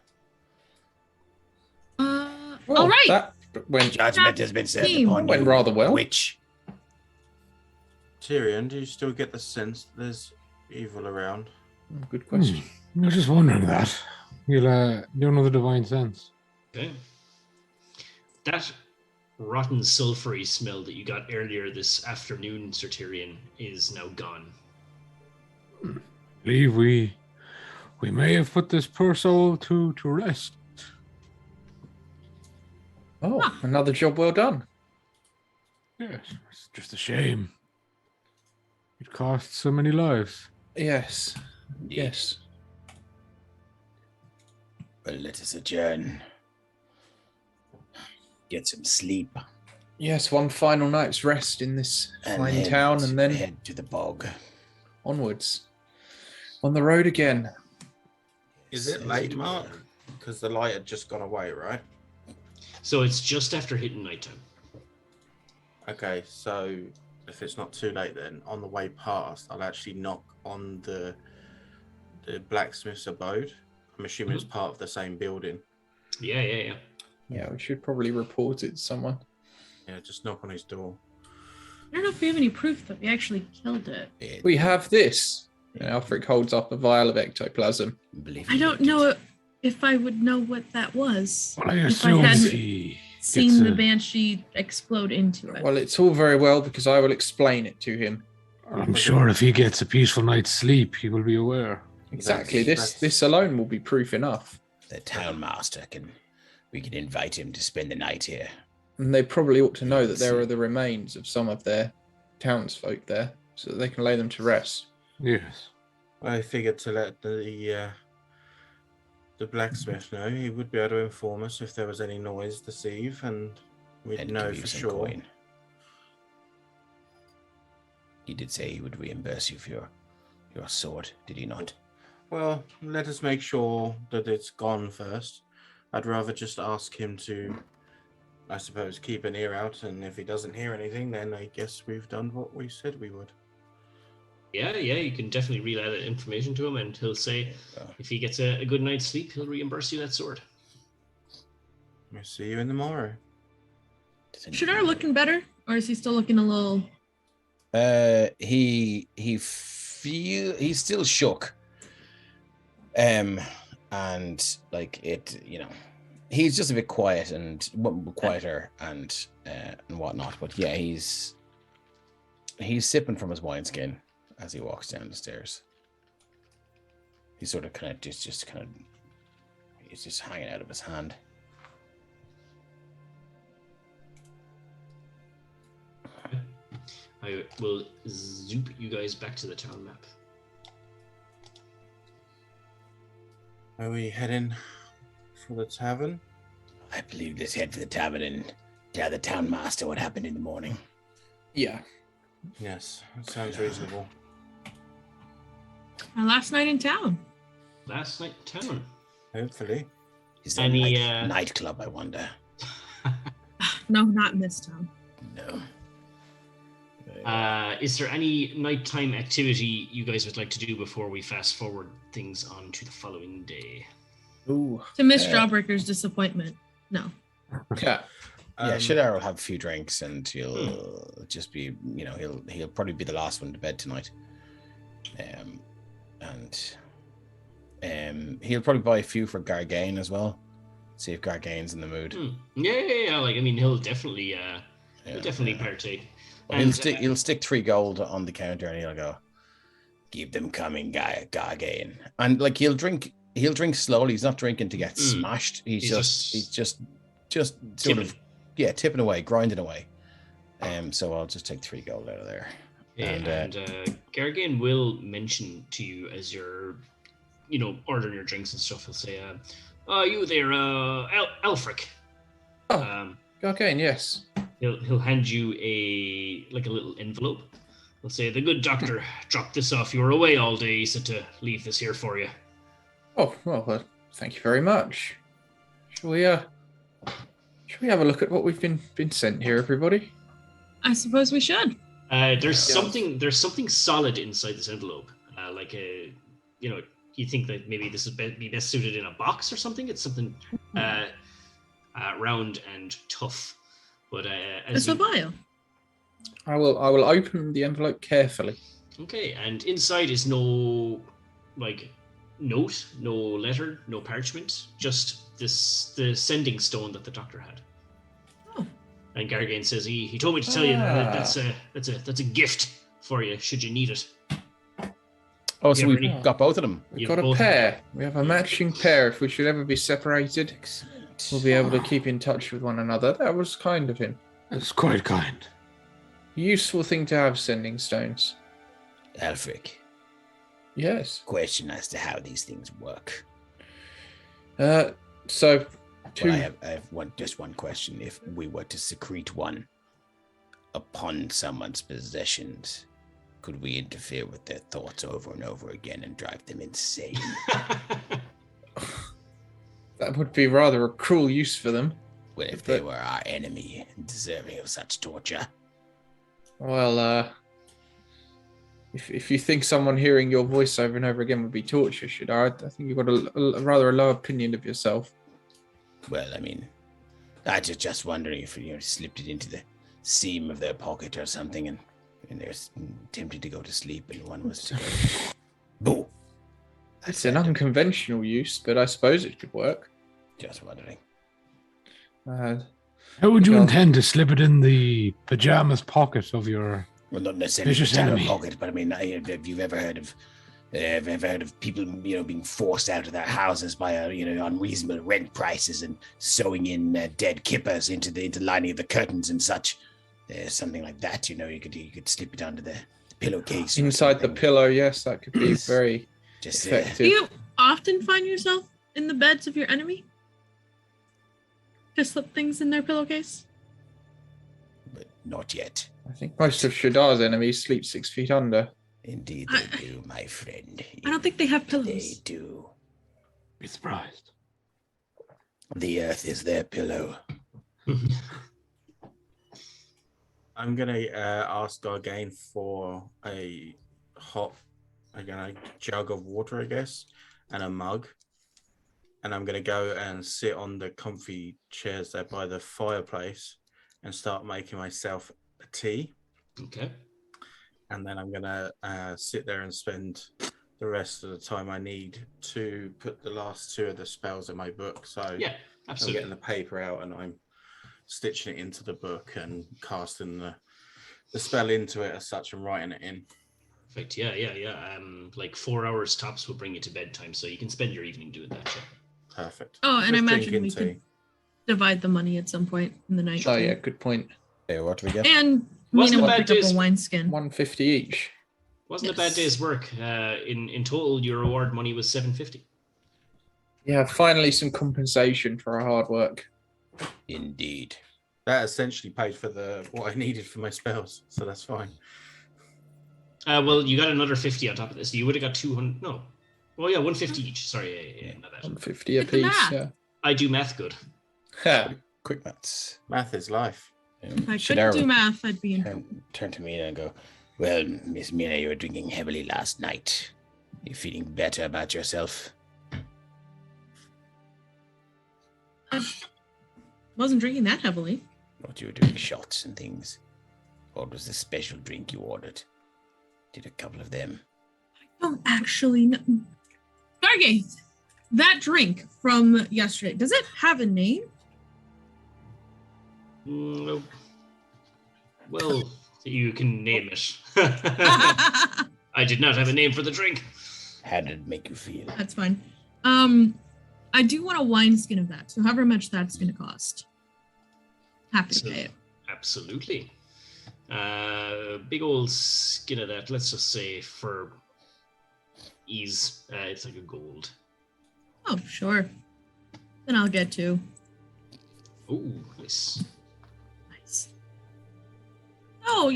Well, all right. That went, Judgment has been served Team. upon Went you, rather well. witch. Tyrion, do you still get the sense that there's evil around? good question. I was just wondering that. You'll do another divine sense. Okay. That rotten sulfury smell that you got earlier this afternoon, Sir Tyrion, is now gone. Believe we may have put this poor soul to rest. Oh, another job well done. Yes, it's just a shame. It cost so many lives. Yes. Indeed. Yes. Well, let us adjourn. Get some sleep. Yes, one final night's rest in this And fine head- town, and then head to the bog. onwards. On the road again. Is it late, Mark? Because the light had just gone away, right? So it's just after hitting nighttime. Okay, so if it's not too late, then on the way past, I'll actually knock on the blacksmith's abode. I'm assuming it's part of the same building. Yeah. Yeah, we should probably report it to someone. Yeah, just knock on his door. I don't know if we have any proof that we actually killed it. We have this. And Alfred holds up a vial of ectoplasm. I don't know if I would know what that was. Well, I If I assume hadn't he seen gets the a- banshee explode into it. Well, it's all very well because I will explain it to him. I'm sure if he gets a peaceful night's sleep, he will be aware. Exactly. That's- This alone will be proof enough. The town master we can invite him to spend the night here. And they probably ought to know that there are the remains of some of their townsfolk there, so that they can lay them to rest. Yes. I figured to let the blacksmith know. He would be able to inform us if there was any noise this eve, and we'd And know give you for some sure. coin. He did say he would reimburse you for your sword, did he not? Well, let us make sure that it's gone first. I'd rather just ask him to, I suppose, keep an ear out, and if he doesn't hear anything, then I guess we've done what we said we would. Yeah, you can definitely relay that information to him, and he'll say if he gets a good night's sleep, he'll reimburse you that sword. We'll see you in the morrow. Shadar looking better, or is he still looking a little? He's still shook. And like it, he's just a bit quiet and quieter and whatnot. But yeah, he's sipping from his wineskin as he walks down the stairs. He's sort of he's just hanging out of his hand. I will zoop you guys back to the town map. Are we heading for the tavern? I believe let's head for the tavern and tell the town master what happened in the morning. Yeah. Yes, that sounds reasonable. Our last night in town. Last night in town. Hopefully. Is there Any, a nightclub, I wonder? No, not in this town. No. Is there any nighttime activity you guys would like to do before we fast forward things on to the following day? Ooh. To Miss Jawbreaker's disappointment. No. Yeah. Yeah, Shadar will have a few drinks and he'll just be, he'll probably be the last one to bed tonight. And he'll probably buy a few for Gargain as well. See if Gargain's in the mood. Yeah. Like, I mean, he'll definitely partake. Well, And, he'll stick 3 gold on the counter and he'll go, keep them coming, Gargain. And like he'll drink slowly. He's not drinking to get smashed. He's just sort of tipping away, grinding away. So I'll just take 3 gold out of there. And Gargain will mention to you as you're, ordering your drinks and stuff. He'll say, you there, Alfric. Oh, Gargain, yes. He'll hand you a little envelope. He'll say, the good doctor dropped this off. You were away all day. He said to leave this here for you. Oh, well, thank you very much. Shall we Should we have a look at what we've been sent here, everybody? I suppose we should. There's something solid inside this envelope, like a, you think that maybe this would be best suited in a box or something. It's something round and tough. But It's a vial. I will open the envelope carefully. Okay, and inside is no note, no letter, no parchment, just the sending stone that the doctor had. Oh. And Gargain says he told me to tell you that that's a gift for you should you need it. Oh, so we've got both of them. We've got a pair. We have a matching pair. If we should ever be separated, we'll be able to keep in touch with one another. That was kind of him. That's quite kind. Useful thing to have, sending stones. Alfric, Yes. question as to how these things work. So, Well, I have just one question. If we were to secrete one upon someone's possessions, could we interfere with their thoughts over and over again and drive them insane? that would be rather a cruel use for them. Well, if they were our enemy and deserving of such torture. Well, if you think someone hearing your voice over and over again would be torture, Shadar, I think you've got a rather low opinion of yourself. Well, I mean, I just wondering if you slipped it into the seam of their pocket or something, and they're tempted to go to sleep, and one was to go. Boo! It's an unconventional use, but I suppose it could work. Just wondering. How would you intend to slip it in the pajamas pocket of your Well, not necessarily vicious in enemy? a pocket, but I mean, have you ever heard of people, being forced out of their houses by unreasonable rent prices and sewing in dead kippers into the lining of the curtains and such? Something like that, you could slip it under the pillowcase. Inside the pillow, yes, that could be very just effective. Do you often find yourself in the beds of your enemy? To slip things in their pillowcase? But not yet. I think most of Shadar's enemies sleep 6 feet under. Indeed they do, my friend. I don't think they have pillows. They do. Be surprised. The earth is their pillow. I'm gonna ask Gargain for a jug of water, I guess, and a mug. And I'm gonna go and sit on the comfy chairs there by the fireplace and start making myself a tea. Okay. And then I'm gonna sit there and spend the rest of the time I need to put the last 2 of the spells in my book. So Yeah, I'm absolutely. getting the paper out and I'm stitching it into the book and casting the spell into it as such and writing it in. Perfect. Yeah. Like 4 hours tops will bring you to bedtime, so you can spend your evening doing that. Yeah. Perfect. Oh, and I Just imagine drinking we tea. could divide the money at some point in the night. Oh too. yeah, good point. What do we get? And Wasn't Mina a will bad pick up day's- a wineskin. 150 each. Wasn't a bad Yes. day's work. In total, your reward money was $750. Yeah, finally some compensation for our hard work. Indeed. That essentially paid for what I needed for my spells, so that's fine. Well, you got another 50 on top of this. You would have got 200. No. Well, yeah, 150 each. Sorry, yeah, not bad. 150 a Look at piece, that. yeah. I do math good. Ha. Quick maths. Math is life. If I Shadar couldn't do would math, I'd be in trouble. turn to Mina and go, well, Miss Mina, you were drinking heavily last night. You feeling better about yourself? Wasn't drinking that heavily. What, you were doing shots and things? What was the special drink you ordered? Did a couple of them. Don't actually know. Gargate, that drink from yesterday, does it have a name? Well, you can name it. I did not have a name for the drink. How did it make you feel? That's fine. I do want a wineskin of that, so however much that's going to cost. Happy to pay it. Absolutely. Big old skin of that. Let's just say for ease, it's like a gold. Oh, sure. Then I'll get 2. Oh, nice. Nice. Oh,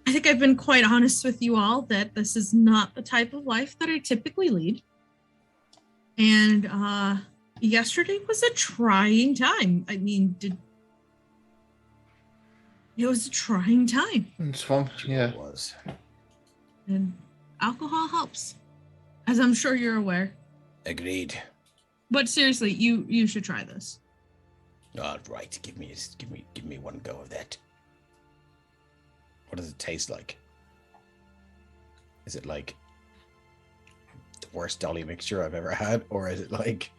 I think I've been quite honest with you all that this is not the type of life that I typically lead. And yesterday was a trying time. I mean, it was a trying time. It's fun. Yeah. It was. And alcohol helps, as I'm sure you're aware. Agreed. But seriously, you should try this. All right, give me one go of that. What does it taste like? Is it like the worst dolly mixture I've ever had, or is it like?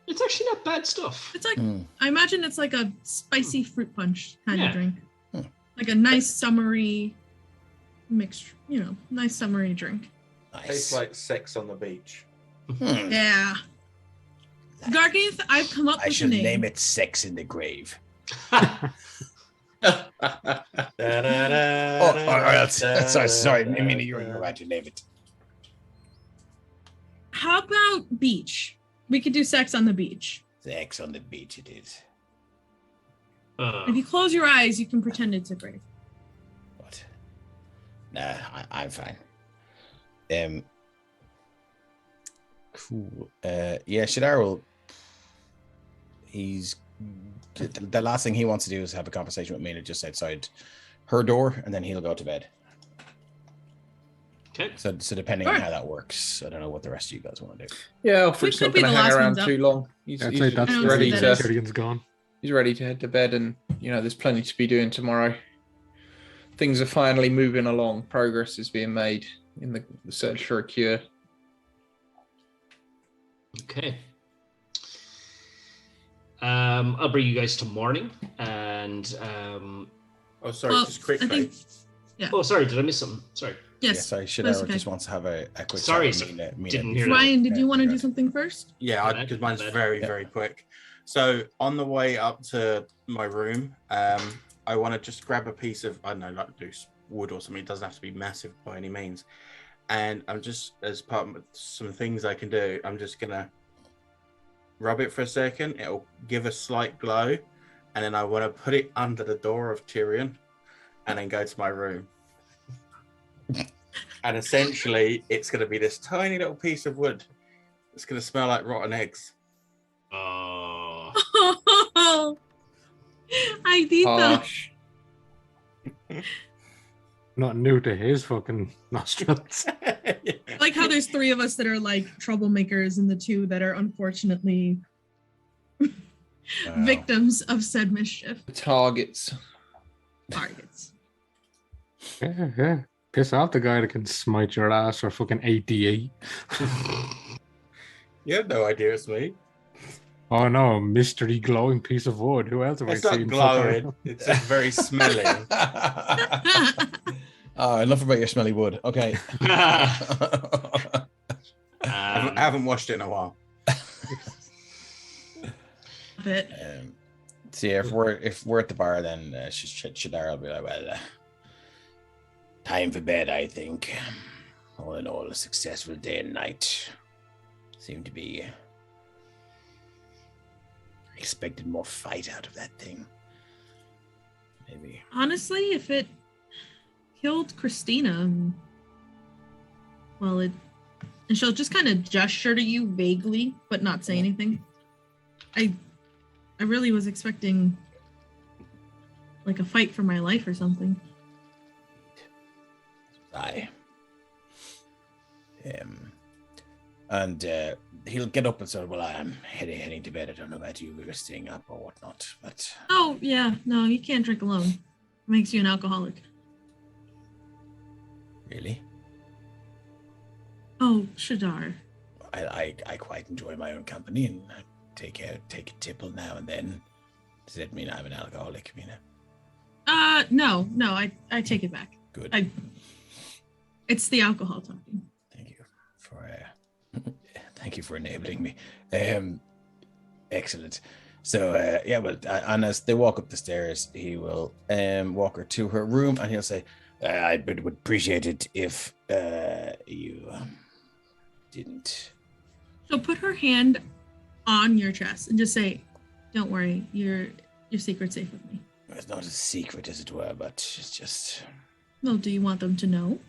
It's actually not bad stuff. It's like I imagine it's like a spicy fruit punch kind of drink, Hmm. like a nice summery mixture. Nice summery drink. Tastes Nice. like sex on the beach. Yeah. Garganth, I've come up I with shall a name. name it Sex in the Grave. Oh, Or else, sorry, I mean, you're about to name it. How about beach? We could do sex on the beach. Sex on the beach it is. If you close your eyes, you can pretend it's a grave. What? Nah, I'm fine. Cool. Yeah, Shadar will. He's the last thing he wants to do is have a conversation with Mina just outside her door, and then he'll go to bed. Okay. So depending on how that works, I don't know what the rest of you guys want to do. Yeah, Alfred's We not could be going to the hang last around ones too long. He's I'd say that's I don't ready see to. that Tyrion's gone. He's ready to head to bed, and there's plenty to be doing tomorrow. Things are finally moving along. Progress is being made in the search for a cure. Okay. I'll bring you guys to morning, and Oh, sorry, Well, just I quickly. think oh, sorry, did I miss something? Sorry. yes. Yeah, sorry, that's Shadar okay. just wants to have a quick Sorry, chat with Mina didn't before- hear that. Ryan, did you want to Yeah, do something first? Yeah, Bad, because mine's bad. very, Yeah. very quick. So on the way up to my room, I want to just grab a piece of, I don't know, like loose wood or something. It doesn't have to be massive by any means. And I'm just, as part of some things I can do, I'm just going to rub it for a second. It'll give a slight glow. And then I want to put it under the door of Tyrion and then go to my room. And essentially, it's going to be this tiny little piece of wood. It's going to smell like rotten eggs. Oh. I need that. Harsh. Not new to his fucking nostrils. I like how there's three of us that are like troublemakers and the two that are unfortunately Wow. victims of said mischief. The targets. Targets. Yeah. Piss off the guy that can smite your ass for fucking 88. You have no idea it's me. Oh no, mystery glowing piece of wood. Who else have It's I not seen? glowing. It's just very smelly. Enough about your smelly wood. Okay. I haven't washed it in a while. But So yeah, if we're at the bar, then Shadar will be like, well, time for bed, I think. All in all, a successful day and night. Seem to be expected more fight out of that thing. Maybe. honestly, if it killed Christina, well, and she'll just kind of gesture to you vaguely, but not say anything. I really was expecting like a fight for my life or something. Aye. And he'll get up and say, well, I'm heading to bed. I don't know about you, we were staying up or whatnot, but Oh yeah, no, you can't drink alone. It makes you an alcoholic. really, Oh, Shadar. I quite enjoy my own company and I take a tipple now and then. Does that mean I'm an alcoholic, Mina? No, I take it back. Good. It's the alcohol talking. Thank you for enabling me. Excellent. So yeah, well, and as they walk up the stairs, he will walk her to her room, and he'll say, "I would appreciate it if you didn't." So put her hand on your chest and just say, "Don't worry, your secret's safe with me." It's not a secret, as it were, but it's just. Well, do you want them to know?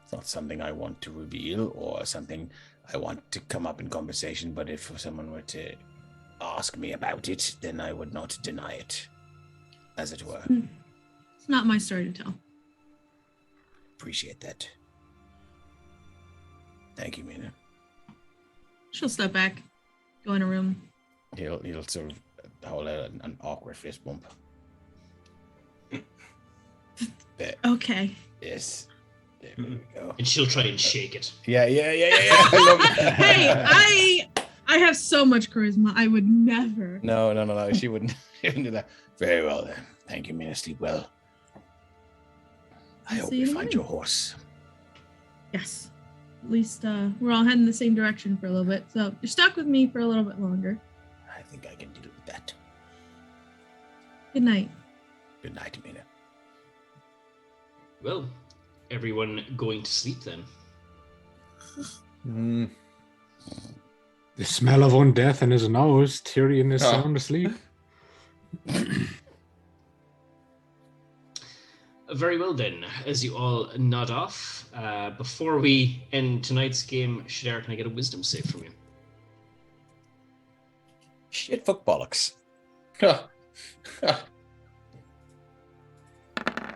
It's not something I want to reveal or something I want to come up in conversation, but if someone were to ask me about it, then I would not deny it, as it were. It's not my story to tell. Appreciate that. Thank you, Mina. She'll step back, go in a room. He'll sort of hold out an awkward fist bump. There. Okay. Yes. There we go. And she'll try and shake it. Yeah. I love it. Hey, I have so much charisma. I would never. No. She wouldn't do that. Very well then. Thank you, Mina. Sleep well. I hope you find your horse. Yes. At least we're all heading the same direction for a little bit. So you're stuck with me for a little bit longer. I think I can deal with that. Good night. Good night, Mina. Well, everyone going to sleep then. The smell of undeath in his nose. Tyrion is sound asleep. Very well then, as you all nod off, before we end tonight's game, Shadar, can I get a wisdom save from you? Shit, fuck bollocks.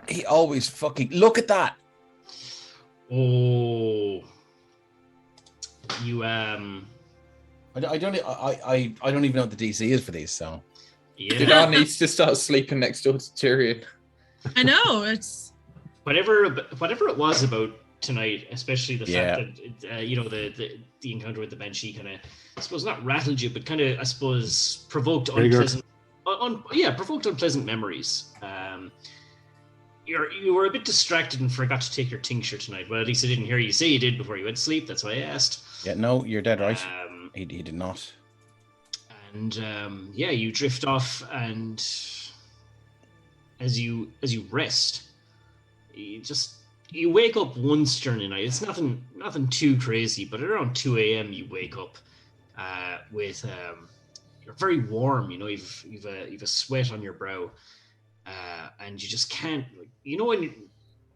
He always fucking look at that. Oh, you I don't even know what the DC is for these. So yeah. Shadar needs to start sleeping next door to Tyrion. I know, it's whatever it was about tonight, especially the fact that the encounter with the Banshee kind of, I suppose, not rattled you, but kind of, I suppose, provoked unpleasant memories. You were a bit distracted and forgot to take your tincture tonight. Well, at least I didn't hear you say you did before you went to sleep. That's why I asked. Yeah, no, you're dead right. He did not. And you drift off, and as you rest, you wake up once during the night. It's nothing too crazy, but at around 2 a.m. you wake up with you're very warm. You know, you've a sweat on your brow, and you just can't. When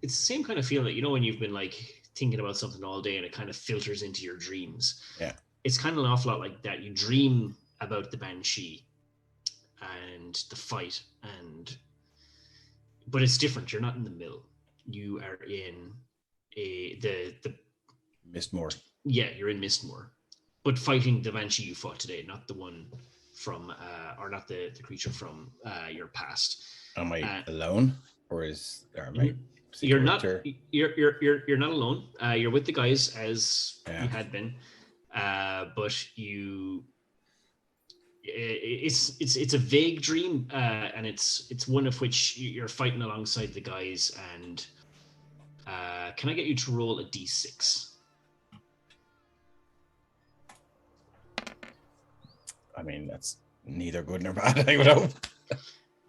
it's the same kind of feeling that when you've been like thinking about something all day and it kind of filters into your dreams. Yeah, it's kind of an awful lot like that. You dream about the Banshee and the fight, but it's different. You're not in the mill. You are in the Mistmoor. Yeah, you're in Mistmoor, but fighting the Banshee you fought today, not the one from or not the creature from your past. Am I alone, or is there you're not? You're not alone. You're with the guys as you had been, but you. It's a vague dream, and it's one of which you're fighting alongside the guys. And can I get you to roll a d6? I mean, that's neither good nor bad. I would hope.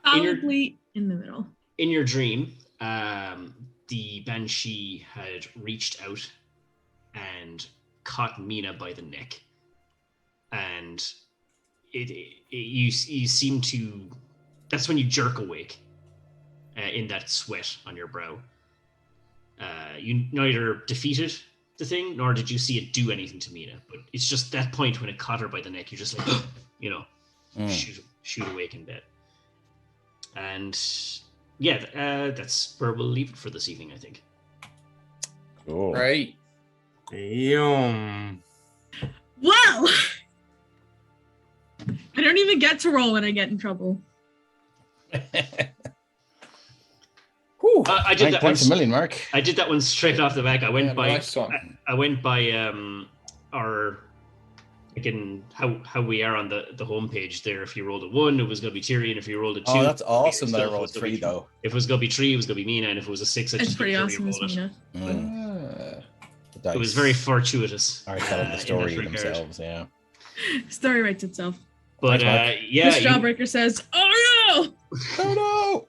Probably in the middle. In your dream, the Banshee had reached out and caught Mina by the neck, and you seem to. That's when you jerk awake in that sweat on your brow. You neither defeated the thing nor did you see it do anything to Mina, but it's just that point when it caught her by the neck. You're just like, shoot awake in bed. And that's where we'll leave it for this evening, I think. Cool. Right. Yum. Well, I don't even get to roll when I get in trouble. I did that points a million, Mark. I did that one straight off the back. I went by. Nice one. I went by our. Again, how we are on the homepage there. If you rolled a 1, it was going to be Tyrion. If you rolled a 2, oh, that's awesome that I rolled 3 though. If it was going to be 3, it was going to be Mina, and if it was a 6, It's pretty awesome as Mina. It was very fortuitous. All right, telling the story themselves, yeah. Story writes itself. But the Strawbreaker says, "Oh no! Oh no!"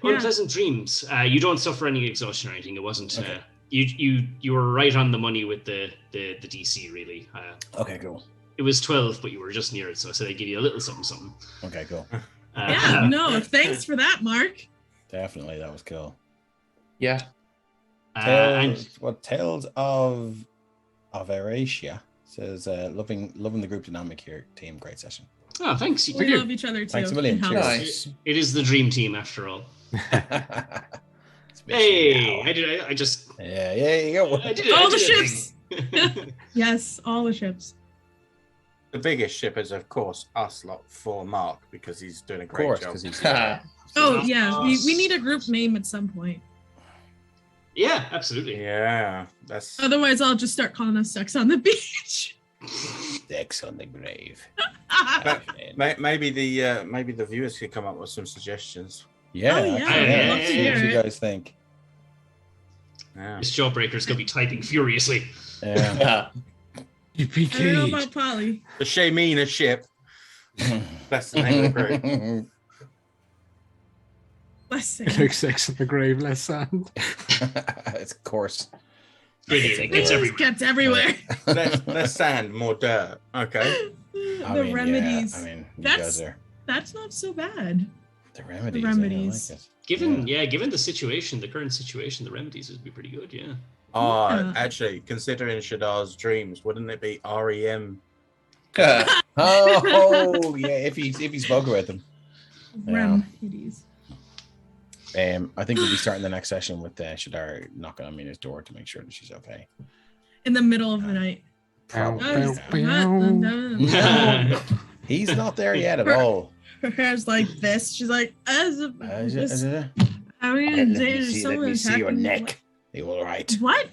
Unpleasant dreams. You don't suffer any exhaustion or anything. It wasn't. Okay. You were right on the money with the DC, really. Okay, cool. It was 12, but you were just near it, so I said I'd give you a little something. Okay, cool. Thanks for that, Mark. Definitely, that was cool. Yeah. Tales of Erasia says loving the group dynamic here, team. Great session. Oh, thanks. We love each other too. Thanks a million. in-house. Nice. It is the dream team after all. Hey, I just. Yeah, you go. I did it. All I the did it. ships. Yes, all the ships. The biggest ship is, of course, us lot for Mark because he's doing a Of great course, job. because he's Oh yeah, we need a group name at some point. Yeah, absolutely. Yeah, that's Otherwise, I'll just start calling us Sex on the Beach. Sex on the Grave. maybe the viewers could come up with some suggestions. Yeah, Oh, yeah, actually, I'd love to See hear what you it. guys think. Yeah. This jawbreaker's gonna be typing furiously. Yeah. You I don't know PK. about Polly. The Shamina ship. That's the name of the group. Bless It him. looks sex in the grave, less sand. It's of course. Brilliant. It It gets just everywhere. gets everywhere. Less sand, more dirt. Okay. The remedies. Yeah, I mean, you That's- guys are That's not so bad. the remedies. remedies. I like it. Given the situation, the current situation, the remedies would be pretty good. Yeah. Yeah. Actually, considering Shadar's dreams, wouldn't it be REM? Oh, yeah. If he spoke about them. Yeah. Remedies. I think we'll be starting the next session with Shadar knocking on Mina's door to make sure that she's okay. In the middle of the night. Probably. Bow, yeah. bow, bow. He's not there yet at all. Her hair's like this. She's like, how are you Let gonna me date see, someone your attacking me? neck. Are you all right? What?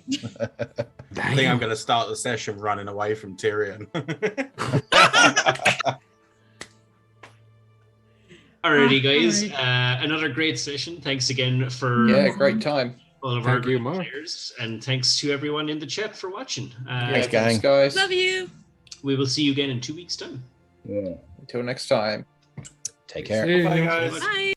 I think I'm going to start the session running away from Tyrion. Alrighty, guys. Alright. Another great session. Thanks again for Yeah, great time. all of our Thank you, great Mark. players, and thanks to everyone in the chat for watching. Thanks, gang. Thanks, guys. Love you. We will see you again in 2 weeks' time. Yeah. Until next time. Take care. See Bye, ya. guys. Bye.